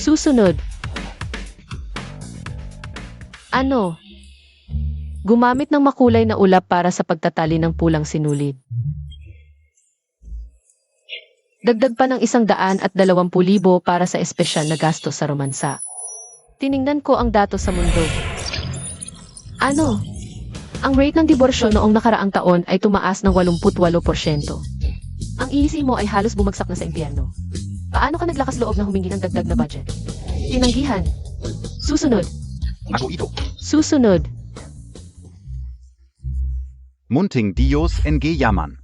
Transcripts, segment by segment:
Susunod. Ano? Gumamit ng makulay na ulap para sa pagtatali ng pulang sinulid. Dagdag pa ng 120,000 para sa espesyal na gastos sa romansa. Tiningnan ko ang datos sa mundo. Ano? Ang rate ng diborsyo noong nakaraang taon ay tumaas ng 88%. Ang iisi mo ay halos bumagsak na sa impyerno. Paano ka naglakas loob na humingi ng dagdag na budget? Tinanggihan. Susunod. Ako ito. Susunod. Munting Dios NG Yaman.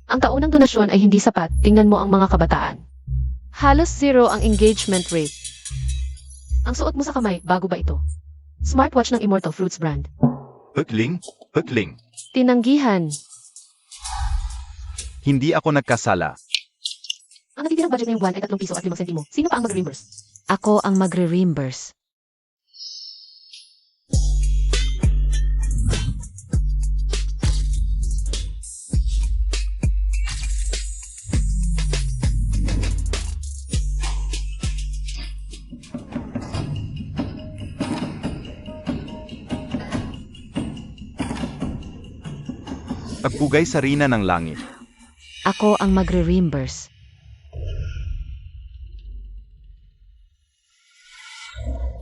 Ang taunang donasyon ay hindi sapat, tingnan mo ang mga kabataan. Halos zero ang engagement rate. Ang suot mo sa kamay, bago ba ito? Smartwatch ng Immortal Fruits brand. Hukling. Tinanggihan. Hindi ako nagkasala. Ang natitirang budget ngayong buwan ay 3 piso at 5 sentimo. Sino pa ang mag-reimburse? Ako ang magre-reimburse. Pagpugay sa rina ng langit. Ako ang magre-reimburse.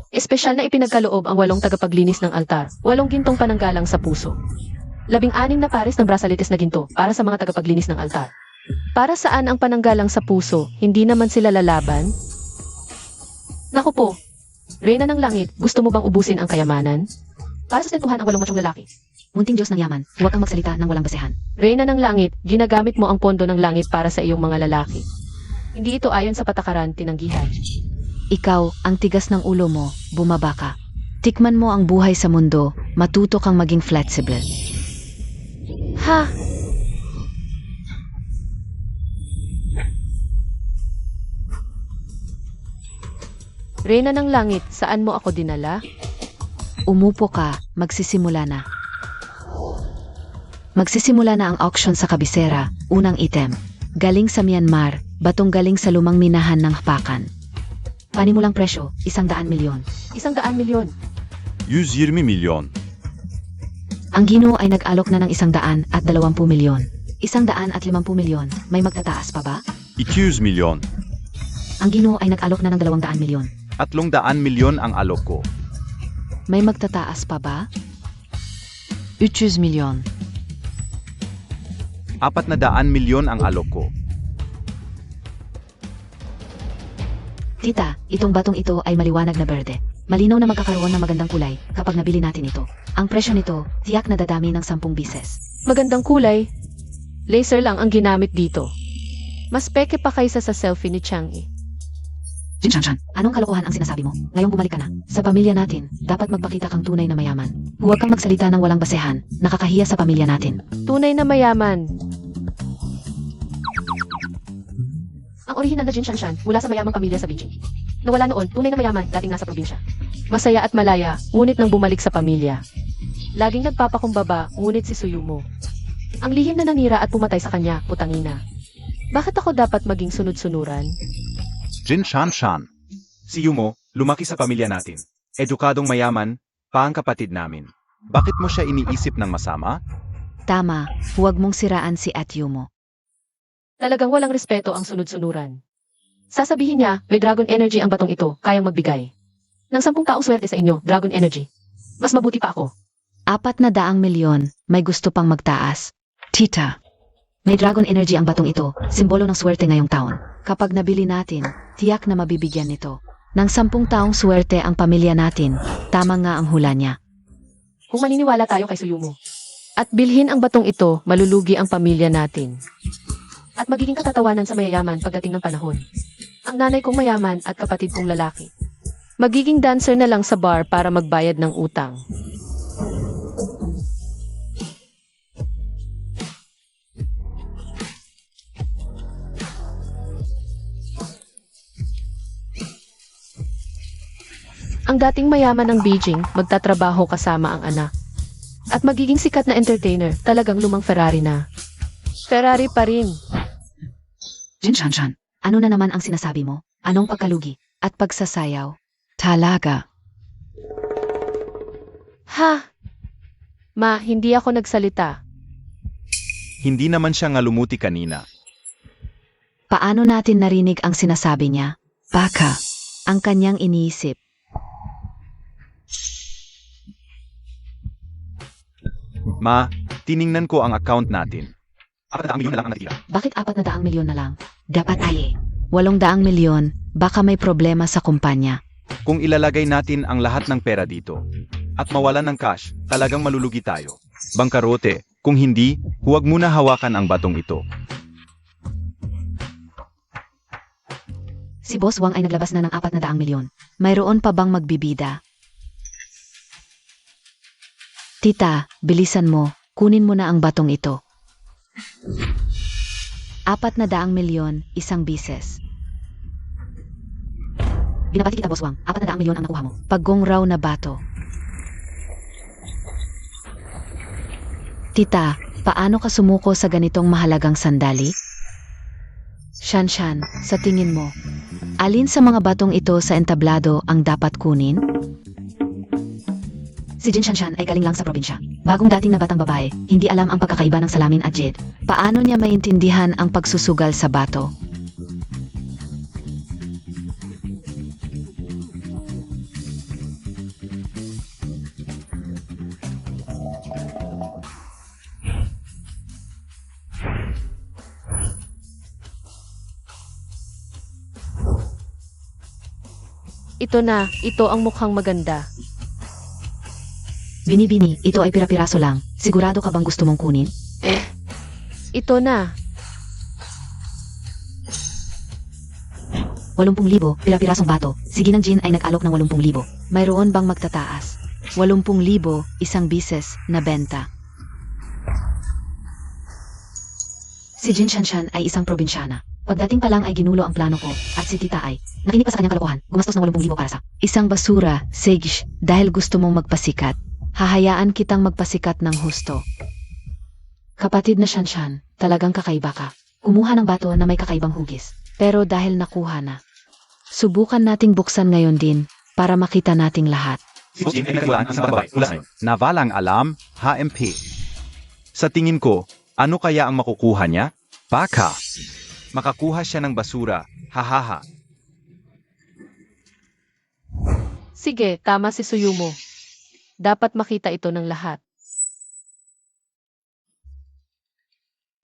Espesyal na ipinagkaloob ang 8 tagapaglinis ng altar, 8 gintong pananggalang sa puso. 16 na pares ng brasaletes na ginto para sa mga tagapaglinis ng altar. Para saan ang pananggalang sa puso, hindi naman sila lalaban? Naku po, Reyna ng Langit, gusto mo bang ubusin ang kayamanan? Para sa sentuhan ang 8 machong lalaki. Munting Diyos ng yaman, huwag kang magsalita ng walang basehan. Reyna ng Langit, ginagamit mo ang pondo ng langit para sa iyong mga lalaki. Hindi ito ayon sa patakaran, tinanggihan. Ikaw, ang tigas ng ulo mo, bumaba ka. Tikman mo ang buhay sa mundo, matuto kang maging flexible. Ha? Reyna ng Langit, saan mo ako dinala? Umupo ka, magsisimula na. Magsisimula na ang auction sa kabisera, unang item. Galing sa Myanmar, batong galing sa lumang minahan ng hapakan. Panimulang presyo, 100 milyon. 100 milyon. 120 milyon. Ang Ginoo ay nag-alok na ng 120 milyon. 150 milyon, may magtataas pa ba? 200 milyon. Ang Ginoo ay nag-alok na ng 200 milyon. 300 milyon ang alok ko. May magtataas pa ba? 300 milyon. 400 milyon ang alok ko. Tita, itong batong ito ay maliwanag na berde. Malinaw na magkakaroon ng magandang kulay kapag nabili natin ito. Ang presyo nito, tiyak na dadami ng 10 bises. Magandang kulay. Laser lang ang ginamit dito. Mas peke pa kaysa sa selfie ni Chang'e. Jinshanshan, anong kalokohan ang sinasabi mo? Ngayong bumalik ka na. Sa pamilya natin, dapat magpakita kang tunay na mayaman. Huwag kang magsalita ng walang basehan, nakakahiya sa pamilya natin. Tunay na mayaman. Ang orihinal na Jin Shanshan mula sa mayamang pamilya sa Beijing. Nawala noon, tunay na mayaman, dating nasa probinsya. Masaya at malaya, ngunit nang bumalik sa pamilya. Laging nagpapakumbaba, ngunit si Suyumo. Ang lihim na nanira at pumatay sa kanya, putangina. Bakit ako dapat maging sunod-sunuran? Jin Shanshan. Si Yumo, lumaki sa pamilya natin. Edukadong mayaman, pa ang kapatid namin. Bakit mo siya iniisip ng masama? Tama, huwag mong siraan si Atyumo. Talagang walang respeto ang sunod-sunuran. Sasabihin niya, may dragon energy ang batong ito, kayang magbigay. Nang 10 taong swerte sa inyo, dragon energy. Mas mabuti pa ako. 400 milyon, may gusto pang magtaas. Tita, may dragon energy ang batong ito, simbolo ng swerte ngayong taon. Kapag nabili natin, tiyak na mabibigyan nito. Nang 10 taong swerte ang pamilya natin, tama nga ang hula niya. Kung maniniwala tayo kay Suyumo. At bilhin ang batong ito, malulugi ang pamilya natin. At magiging katatawanan sa mayayaman pagdating ng panahon. Ang nanay kong mayaman at kapatid kong lalaki. Magiging dancer na lang sa bar para magbayad ng utang. Ang dating mayaman ng Beijing, magtatrabaho kasama ang anak. At magiging sikat na entertainer, talagang lumang Ferrari na. Ferrari pa rin. Jinshanshan, ano na naman ang sinasabi mo? Anong pagkalugi? at pagsasayaw. Talaga. Ha? Ma, hindi ako nagsalita. Hindi naman siya nga lumuti kanina. Paano natin narinig ang sinasabi niya? Baka, ang kanyang iniisip. Ma, tiningnan ko ang account natin. 400 milyon na lang ang natira. Bakit 400 milyon na lang? Dapat ay 800 milyon, baka may problema sa kumpanya. Kung ilalagay natin ang lahat ng pera dito at mawalan ng cash, talagang malulugi tayo. Bangkarote, kung hindi, huwag muna hawakan ang batong ito. Si Boss Wang ay naglabas na ng 400 milyon. Mayroon pa bang magbibida? Tita, bilisan mo. Kunin mo na ang batong ito. 400 milyon, isang bises. Binabati kita, Boss Wang. 400 milyon ang nakuha mo. Pagong raw na bato. Tita, paano ka sumuko sa ganitong mahalagang sandali? Shanshan, sa tingin mo, alin sa mga batong ito sa entablado ang dapat kunin? Si Jin Shanshan ay galing lang sa probinsya. Bagong dating na batang babae, hindi alam ang pagkakaiba ng salamin at jade. Paano niya maintindihan ang pagsusugal sa bato? Ito na, ito ang mukhang maganda. Bini-bini, ito ay pira-piraso lang. Sigurado ka bang gusto mong kunin? Ito na. 80,000, pira-pirasong bato. Si Ginang Jin ay nag-alok ng 80,000. Mayroon bang magtataas? 80,000, isang bises na benta. Si Jin Shanshan ay isang probinsyana. Pagdating pa lang ay ginulo ang plano ko, at si Tita ay nakinig pa sa kanyang kalokohan, gumastos ng 80,000 para sa isang basura, Sage, dahil gusto mong magpasikat. Hahayaan kitang magpasikat ng husto. Kapatid na Shanshan, talagang kakaiba ka. Kumuha ng bato na may kakaibang hugis, pero dahil nakuha na. Subukan nating buksan ngayon din, para makita nating lahat. Navalang alam, HMP. Sa tingin ko, ano kaya ang makukuha niya? Baka. Makakuha siya ng basura, hahaha. Sige, tama si Suyumo. Dapat makita ito ng lahat.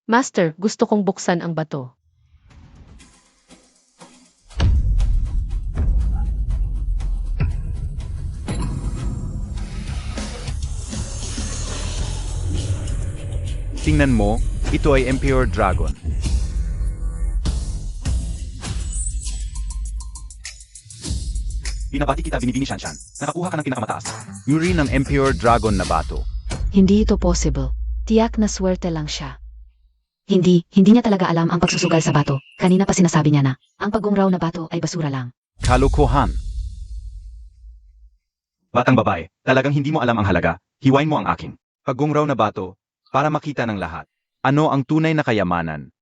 Master, gusto kong buksan ang bato. Tingnan mo, ito ay Emperor Dragon. Binabati kita, Binibini Shanshan. Nakakuha ka ng pinakamataas. Yuri ng Emperor Dragon na bato. Hindi ito possible. Tiyak na swerte lang siya. Hindi niya talaga alam ang pagsusugal sa bato. Kanina pa sinasabi niya na, ang paggungraw na bato ay basura lang. Kalokohan. Batang babae, talagang hindi mo alam ang halaga. Hiwain mo ang akin. Pagungraw na bato, para makita ng lahat. Ano ang tunay na kayamanan?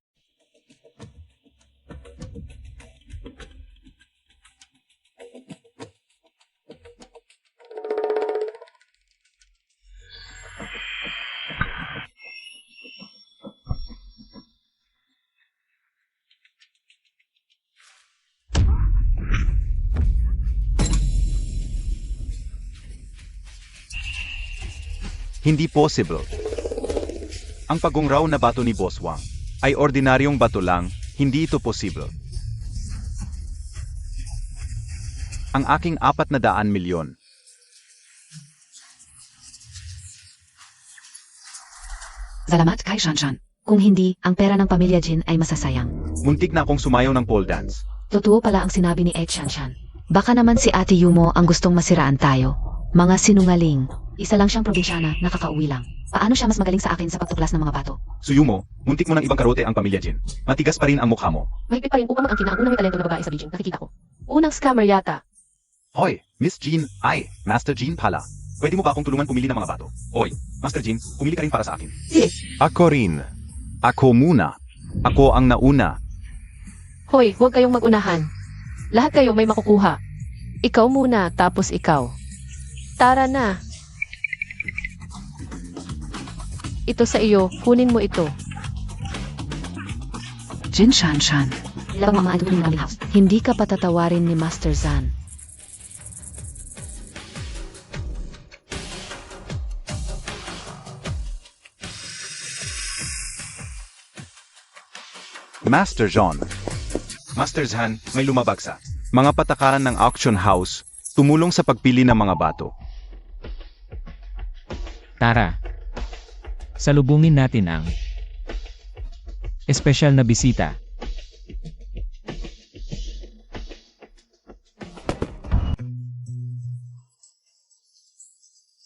Hindi possible. Ang pagungraw na bato ni Boss Wang ay ordinaryong bato lang, hindi ito possible. Ang aking 400 milyon. Salamat kay Shanshan. Kung hindi, ang pera ng pamilya Jin ay masasayang. Muntik na akong sumayaw ng pole dance. Totoo pala ang sinabi ni Ed Shanshan. Baka naman si Ate Yumo ang gustong masiraan tayo. Mga sinungaling. Isa lang siyang probinsyana, nakakauwi lang. Paano siya mas magaling sa akin sa pagtuklas ng mga bato? Suyumo, muntik mo ng ibang karote ang pamilya Jin. Matigas pa rin ang mukha mo. Mahigpit pa rin upang ang ang unang may talento na babae sa Beijing, nakikita ko. Unang scammer yata. Hoy, Miss Jean, ay, Master Jean pala. Pwede mo ba akong tulungan pumili ng mga bato? Hoy, Master Jean, pumili ka rin para sa akin. Sige. Ako rin. Ako muna. Ako ang nauna. Hoy, huwag kayong magunahan. Lahat kayo may makukuha. Ikaw muna, tapos ikaw. Tara na. Ito sa iyo, kunin mo ito. Jin Shanshan. Ilang mga adunin ng aming house. Hindi ka patatawarin ni Master Zan. Master John. Master Zhan, may lumabagsa. Mga patakaran ng auction house, tumulong sa pagpili ng mga bato. Tara. Salubungin natin ang espesyal na bisita.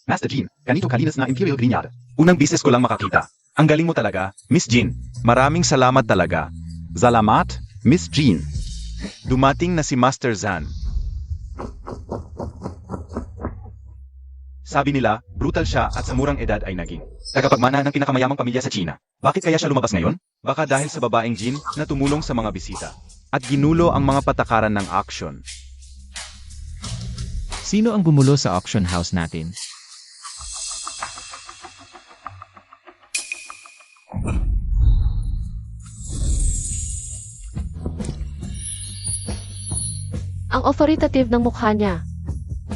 Master Jean, ganito kalinis na Imperial Grignard. Unang bises ko lang makakita. Ang galing mo talaga, Miss Jean. Maraming salamat talaga. Salamat, Miss Jean. Dumating na si Master Zhan. Sabi nila, brutal siya at sa murang edad ay naging tagapagmana ng pinakamayamang pamilya sa China. Bakit kaya siya lumabas ngayon? Baka dahil sa babaeng Jean na tumulong sa mga bisita at ginulo ang mga patakaran ng auction. Sino ang gumulo sa auction house natin? Ang authoritative ng mukha niya.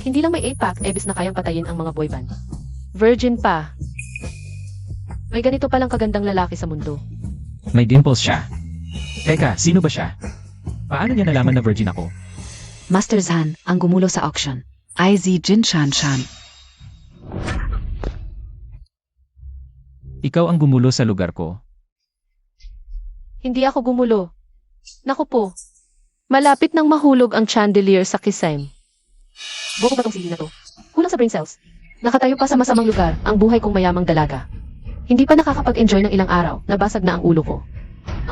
Hindi lang may 8-pack, ebis na kayang patayin ang mga boyband. Virgin pa. May ganito palang kagandang lalaki sa mundo. May dimples siya. Teka, sino ba siya? Paano niya nalaman na virgin ako? Master Zhan ang gumulo sa auction. IZ Jin Shanshan. Ikaw ang gumulo sa lugar ko. Hindi ako gumulo. Naku po. Malapit nang mahulog ang chandelier sa kisame. Boko ba tong CD na to? Kulang sa brain cells. Nakatayo pa sa masamang lugar ang buhay kong mayamang dalaga. Hindi pa nakakapag-enjoy ng ilang araw, nabasag na ang ulo ko.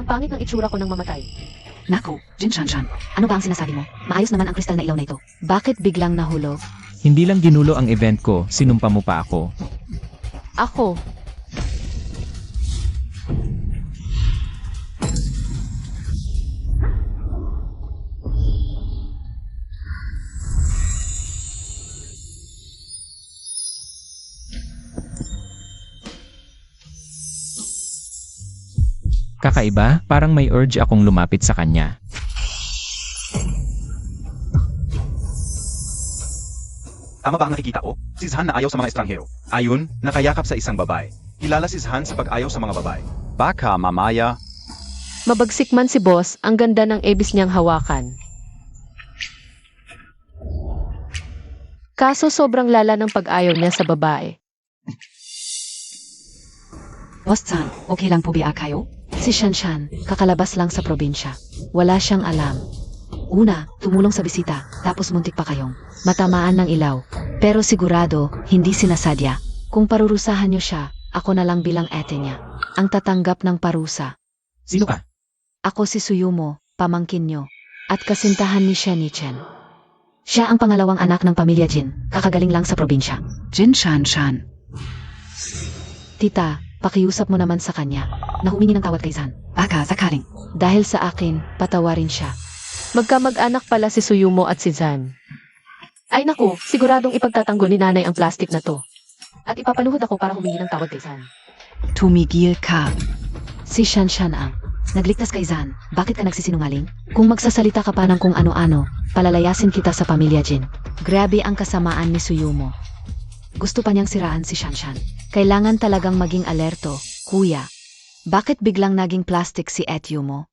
Ang pangit ng itsura ko nang mamatay. Naku, Jin Shanshan. Ano ba ang sinasabi mo? Maayos naman ang kristal na ilaw na ito. Bakit biglang nahulog? Hindi lang ginulo ang event ko, sinumpa mo pa ako. Ako. Kakaiba, parang may urge akong lumapit sa kanya. Tama ba ang nakikita ko? Si Zhan na ayaw sa mga estranghero. Ayun, nakayakap sa isang babae. Kilala si Zhan sa pag-ayaw sa mga babae. Baka mamaya. Mabagsik man si boss, ang ganda ng ebis niyang hawakan. Kaso sobrang lala ng pag-ayaw niya sa babae. Boss Zhan, okay lang po ba kayo? Si Shanshan, kakalabas lang sa probinsya. Wala siyang alam. Una, tumulong sa bisita, tapos muntik pa kayong matamaan ng ilaw. Pero sigurado, hindi sinasadya. Kung parurusahan niyo siya, ako na lang bilang ete niya. Ang tatanggap ng parusa. Sino ka? Ako si Suyumo, pamangkin niyo, at kasintahan ni Shenichen. Siya ang pangalawang anak ng pamilya Jin, kakagaling lang sa probinsya. Jin Shanshan. Tita, pakiusap mo naman sa kanya na humingi ng tawad kay Zhan. Baka sakaling. Dahil sa akin, patawarin siya. Magkamag-anak pala si Suyumo at si Zhan. Ay naku, siguradong ipagtatanggol ni nanay ang plastic na to. At ipapaluhod ako para humingi ng tawad kay Zhan. Tumigil ka. Si Shanshan ang nagligtas kay Zhan. Bakit ka nagsisinungaling? Kung magsasalita ka pa ng kung ano-ano, palalayasin kita sa pamilya Jin. Grabe ang kasamaan ni Suyumo. Gusto pa niyang siraan si Shanshan. Kailangan talagang maging alerto, kuya. Bakit biglang naging plastic si Etyu mo?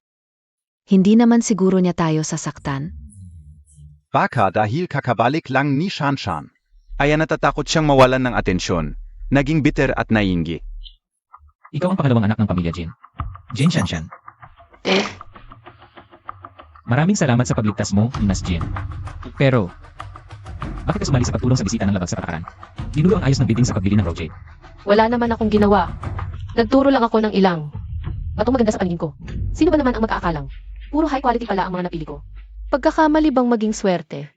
Hindi naman siguro niya tayo sasaktan? Baka dahil kakabalik lang ni Shanshan. Kaya natatakot siyang mawalan ng atensyon. Naging bitter at nainggi. Ikaw ang pangalawang anak ng pamilya Jin. Jin Shanshan. Maraming salamat sa pagligtas mo, Minas Jin. Pero, bakit ka sumali sa pagtulong sa bisita ng labag sa patakaran? Dinulo ang ayos ng bidding sa pagbili ng Rojade. Wala naman akong ginawa. Nagturo lang ako ng ilang. Batong maganda sa paningin ko. Sino ba naman ang mag-aakalang? Puro high quality pala ang mga napili ko. Pagkakamali bang maging swerte?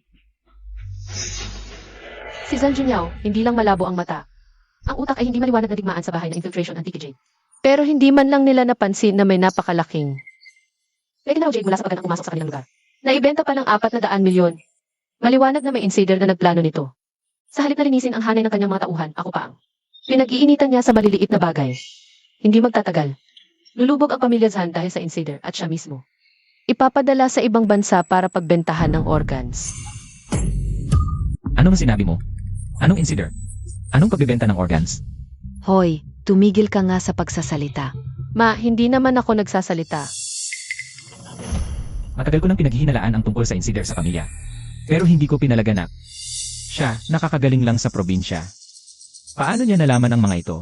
Si Zhan Junyao, hindi lang malabo ang mata. Ang utak ay hindi maliwanag na digmaan sa bahay ng infiltration ng Tiki Jade. Pero hindi man lang nila napansin na may napakalaking. Pwede na Jade mula sa pagandang pumasok sa kanilang lugar. Naibenta pa ng 400 milyon. Maliwanag na may insider na nagplano nito. Sa halip na linisin ang hanay ng kanyang mga tauhan, ako pa ang pinag-iinitan niya sa maliliit na bagay. Hindi magtatagal. Lulubog ang pamilya Zhan dahil sa insider at siya mismo. Ipapadala sa ibang bansa para pagbentahan ng organs. Anong sinabi mo? Anong insider? Anong pagbebenta ng organs? Hoy, tumigil ka nga sa pagsasalita. Ma, hindi naman ako nagsasalita. Matagal ko nang pinaghihinalaan ang tungkol sa insider sa pamilya. Pero hindi ko pinalaganap. Siya, nakakagaling lang sa probinsya. Paano niya nalaman ang mga ito?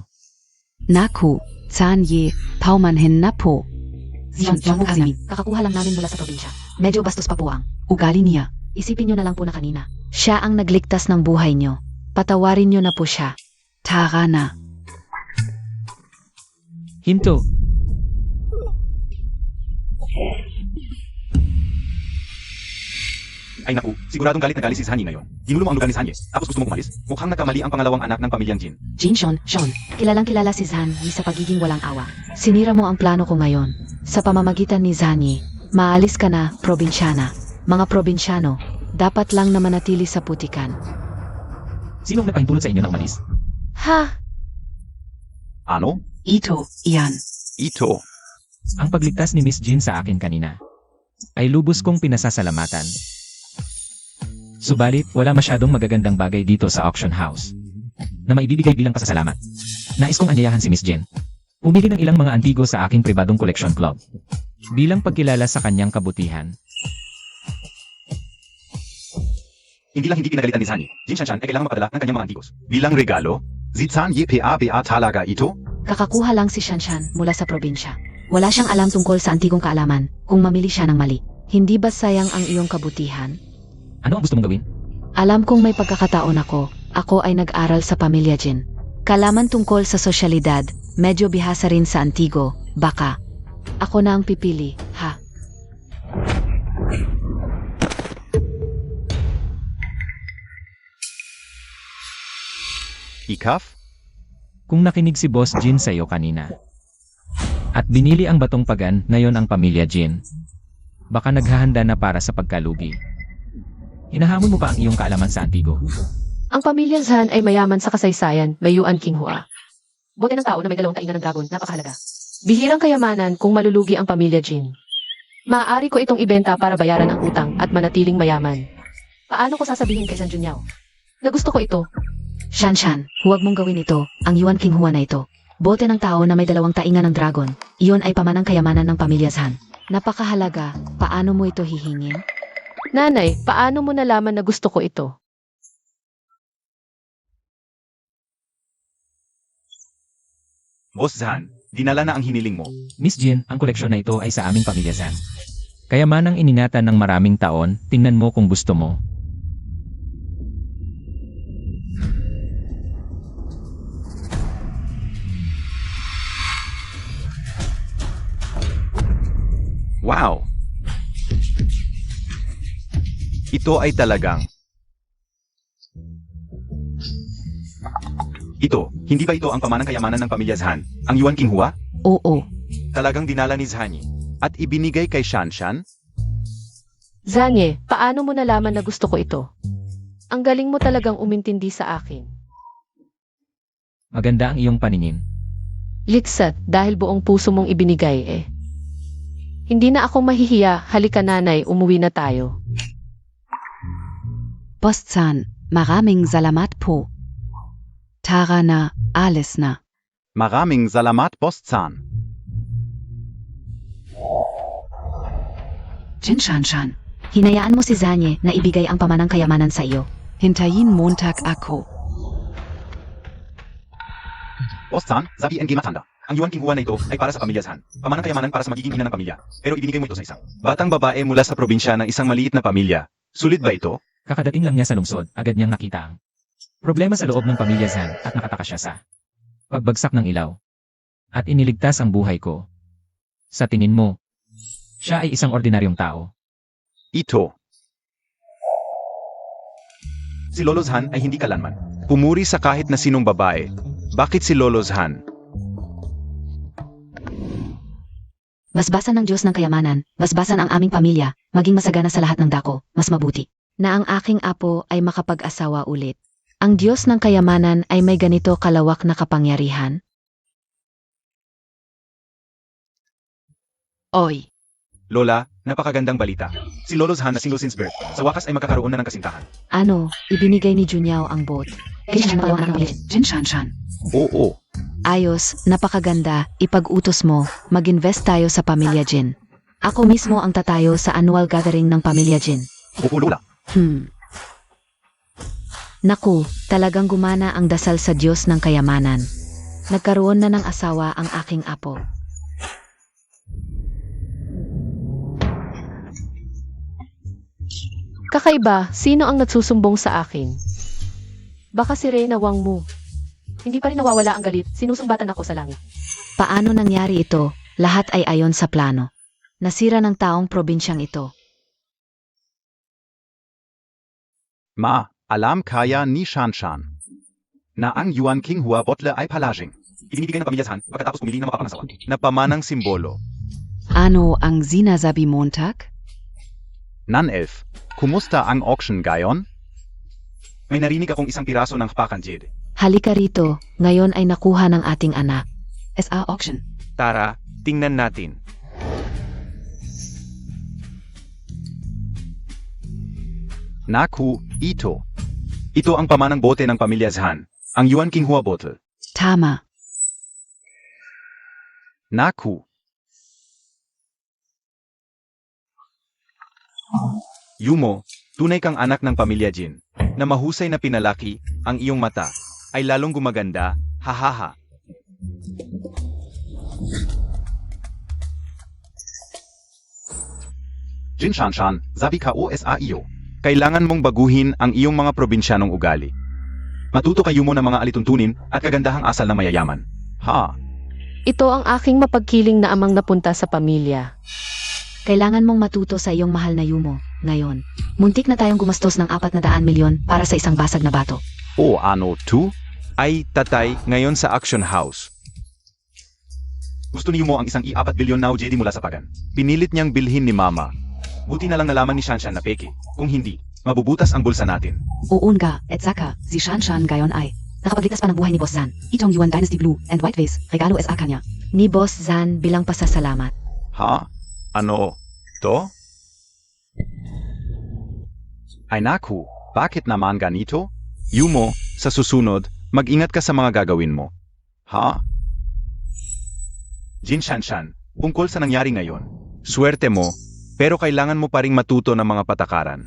Naku, Zanye, paumanhin na po. John Kazami, kakakuha lang namin mula sa probinsya. Medyo bastos pa po ang Ugali niya. isipin niyo na lang po na kanina. Siya ang nagligtas ng buhay niyo. Patawarin niyo na po siya. Tara na. Hinto. Ay naku, siguradong galit na galit si Zhanye ngayon. Ginulo mo ang lugar ni Zhanye, tapos gusto mong umalis? Mukhang nagkamali ang pangalawang anak ng pamilyang Jin. Sean, kilalang kilala si Zanye sa pagiging walang awa. Sinira mo ang plano ko ngayon. Sa pamamagitan ni Zanye, maalis ka na, probinsyana. Mga probinsyano, dapat lang na manatili sa putikan. Sino ang nagpahintulot sa inyo ng umalis? Ha? Ano? Ito, iyan. Ito. Ang pagligtas ni Miss Jin sa akin kanina ay lubos kong pinasasalamatan. Subalit, wala masyadong magagandang bagay dito sa auction house na maibibigay bilang pasasalamat. Nais kong anyayahan si Miss Jin. Pumili ng ilang mga antigo sa aking pribadong collection club bilang pagkilala sa kanyang kabutihan. Hindi lang hindi pinagalitan ni Zhanye, Jin Shanshan ay kailangan mapadala ng kanyang mga antigos. Bilang regalo? Si Zhanye PABA talaga ito? Kakakuha lang si Shanshan mula sa probinsya. Wala siyang alam tungkol sa antigong kaalaman kung mamili siya ng mali. Hindi ba sayang ang iyong kabutihan? Ano ang gusto mong gawin? Alam kong may pagkakataon ako. Ako ay nag-aral sa pamilya Jin. Kalaman tungkol sa sosyalidad, medyo bihasa rin sa antigo, baka. Ako na ang pipili, ha? Ikaf? Kung nakinig si Boss Jin sa iyo kanina at binili ang batong pagan, ngayon ang pamilya Jin, baka naghahanda na para sa pagkalugi. Hinahamon mo pa ang iyong kaalaman sa antigo. Ang pamilya Zhan ay mayaman sa kasaysayan, may Yuan Qinghua. Bote ng tao na may 2 tainga ng dragon, napakahalaga. Bihirang kayamanan kung malulugi ang pamilya Jin. Maaari ko itong ibenta para bayaran ang utang at manatiling mayaman. Paano ko sasabihin kay San Junyao na gusto ko ito? Shanshan, huwag mong gawin ito, ang Yuan Qinghua na ito. Bote ng tao na may 2 tainga ng dragon, iyon ay pamanang kayamanan ng pamilya Zhan. Napakahalaga, paano mo ito hihingin? Nanay, paano mo nalaman na gusto ko ito? Boss Zhan, dinala na ang hiniling mo. Miss Jin, ang koleksyon na ito ay sa aming pamilya Zhan. Kayamanang iningatan ng maraming taon, tingnan mo kung gusto mo. Wow! Ito ay talagang... Ito, hindi ba ito ang pamanang kayamanan ng pamilya Zhan? Ang Yuan Qinghua? Oo. Talagang dinala ni Zhanye at ibinigay kay Shanshan? Zhanye, paano mo nalaman na gusto ko ito? Ang galing mo talagang umintindi sa akin. Maganda ang iyong paningin. Liksat, dahil buong puso mong ibinigay eh. Hindi na ako mahihiya, halika nanay, umuwi na tayo. Boss Zhan, maraming salamat po. Tara na, alis na. Maraming salamat, Boss Zhan. Jin Shanshan, hinayaan mo si Zanye na ibigay ang pamanang kayamanan sa iyo. Hintayin Montag ako. Boss Zhan, Zabi NG Matanda. Ang Yuan Qinghua na ito ay para sa pamilya Zhan. Pamanang kayamanan para sa magiging ina ng pamilya. Pero ibinigay mo ito sa isang batang babae mula sa probinsya ng isang maliit na pamilya. Sulit ba ito? Kakadating lang niya sa lungsod, agad niyang nakita ang problema sa loob ng pamilya Zhan at nakataka siya sa pagbagsak ng ilaw. At iniligtas ang buhay ko. Sa tingin mo, siya ay isang ordinaryong tao. Ito. Si Lolo Zhan ay hindi kalanman pumuri sa kahit na sinong babae. Bakit si Lolo Zhan? Basbasan ng Diyos ng kayamanan, basbasan ang aming pamilya, maging masagana sa lahat ng dako, mas mabuti. Na ang aking apo ay makapag-asawa ulit. Ang Diyos ng kayamanan ay may ganito kalawak na kapangyarihan. Oy, Lola, napakagandang balita. Si Lolo Zhan na single since birth. Sa wakas ay magkakaroon na ng kasintahan. ano, ibinigay ni Junyao ang boat. Jin Shanshan. Oo. Ayos, napakaganda, ipag-utos mo, mag-invest tayo sa Pamilya Jin. Ako mismo ang tatayo sa annual gathering ng Pamilya Jin. Oo, Lola. Naku, talagang gumana ang dasal sa Diyos ng kayamanan. Nagkaroon na ng asawa ang aking apo. Kakaiba, sino ang nagsusumbong sa akin? Baka si Reyna Wang Mu. Hindi pa rin nawawala ang galit, sinusumbatan ako sa langit. Paano nangyari ito? Lahat ay ayon sa plano. Nasira ng taong probinsyang ito. Ma, alam kaya ni Shanshan na ang Yuan King Hua Botle ay palaging ibinibigay ng pamilya Zhan pagkatapos pumili ng makapangasawa na pamanang simbolo. Ano ang sinasabi Montag? Nan Elf, kumusta ang auction gayon? May narinig akong isang piraso ng hapakan Jade. Halika rito, ngayon ay nakuha ng ating anak. SA auction. Tara, tingnan natin. Naku, ito. Ito ang pamanang bote ng pamilya Zhan, ang Yuan King Hua Bottle. Tama. Naku. Yumo, tunay kang anak ng pamilya Jin, na mahusay na pinalaki, ang iyong mata, ay lalong gumaganda, hahaha. Jin Shanshan, sabi ka OSA iyo. Kailangan mong baguhin ang iyong mga probinsyanong ugali. Matuto kayo mo ng mga alituntunin at kagandahang asal na mayayaman. Ha? Ito ang aking mapagkiling na amang napunta sa pamilya. Kailangan mong matuto sa iyong mahal na Yumo. Ngayon, muntik na tayong gumastos ng 400 milyon para sa isang basag na bato. O ano to? Ay tatay ngayon sa auction house. Gusto niyo mo ang isang i-4 bilyon na UJD mula sa pagan. Pinilit niyang bilhin ni Mama. Buti na lang nalaman ni Shanshan na peke. Kung hindi, mabubutas ang bulsa natin. Uunga, et saka, si Shanshan gayon ay. Nakapagligtas pa ng buhay ni Boss Zan. Itong Yuan Dynasty Blue and White Vase, regalo sa kanya. Ni Boss Zan bilang pasasalamat. Ha? Ano? To? Ay naku, bakit naman ganito? Yumo, sa susunod, mag-ingat ka sa mga gagawin mo. Ha? Jin Shanshan, tungkol sa nangyari ngayon. Swerte mo, pero kailangan mo pa ring matuto ng mga patakaran.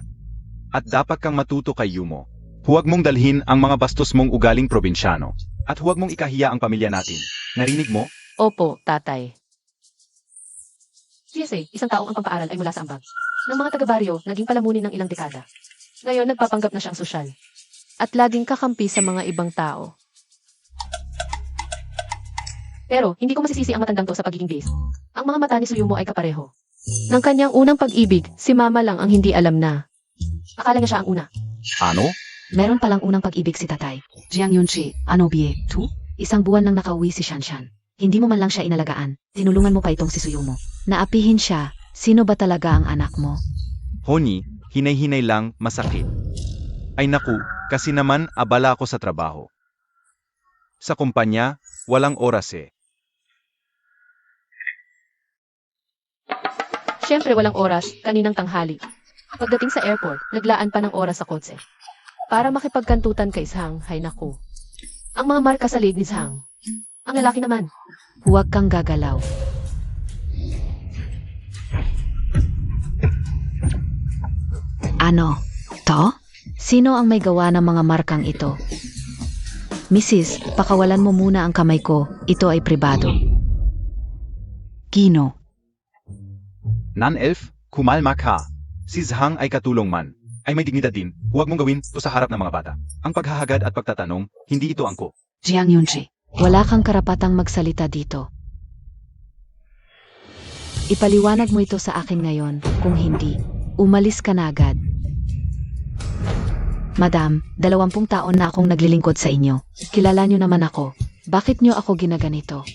At dapat kang matuto kay Yumo. Huwag mong dalhin ang mga bastos mong ugaling probinsyano. At huwag mong ikahiya ang pamilya natin. Narinig mo? Opo, tatay. CSA, isang taong ang pampaaral ay mula sa ambag. Ng mga taga-baryo, naging palamunin ng ilang dekada. Ngayon, nagpapanggap na siyang sosyal. At laging kakampi sa mga ibang tao. Pero, hindi ko masisisi ang matandang to sa pagiging base. Ang mga mata ni Suyumo ay kapareho. Ng kanyang unang pag-ibig, si Mama lang ang hindi alam na. Akala niya siya ang una. Ano? Meron palang unang pag-ibig si tatay. Jiang Yunchi, ano bie, tu? Isang buwan nang nakauwi si Shanshan. Hindi mo man lang siya inalagaan. Tinulungan mo pa itong si Suyumo. Naapihin siya. Sino ba talaga ang anak mo? Honey, hinay-hinay lang, masakit. Ay naku, kasi naman abala ako sa trabaho. Sa kumpanya, walang oras eh. Siyempre walang oras, kaninang tanghali. Pagdating sa airport, naglaan pa ng oras sa kotse. Para makipagkantutan kay Zhang, hay naku. Ang mga marka sa leg ni Zhang. Ang lalaki naman. Huwag kang gagalaw. Ano? To? Sino ang may gawa ng mga markang ito? Mrs., pakawalan mo muna ang kamay ko. Ito ay pribado. Kino? Nan Elf, kumalma ka. Si Zhang ay katulong man. Ay may dignidad din, huwag mong gawin to sa harap ng mga bata. Ang paghahagad at pagtatanong, hindi ito angko. Jiang Yunchi, wala kang karapatang magsalita dito. Ipaliwanag mo ito sa akin ngayon. Kung hindi, umalis ka na agad. Madam, 20 taon na akong naglilingkod sa inyo. Kilala niyo naman ako. Bakit niyo ako ginaganito?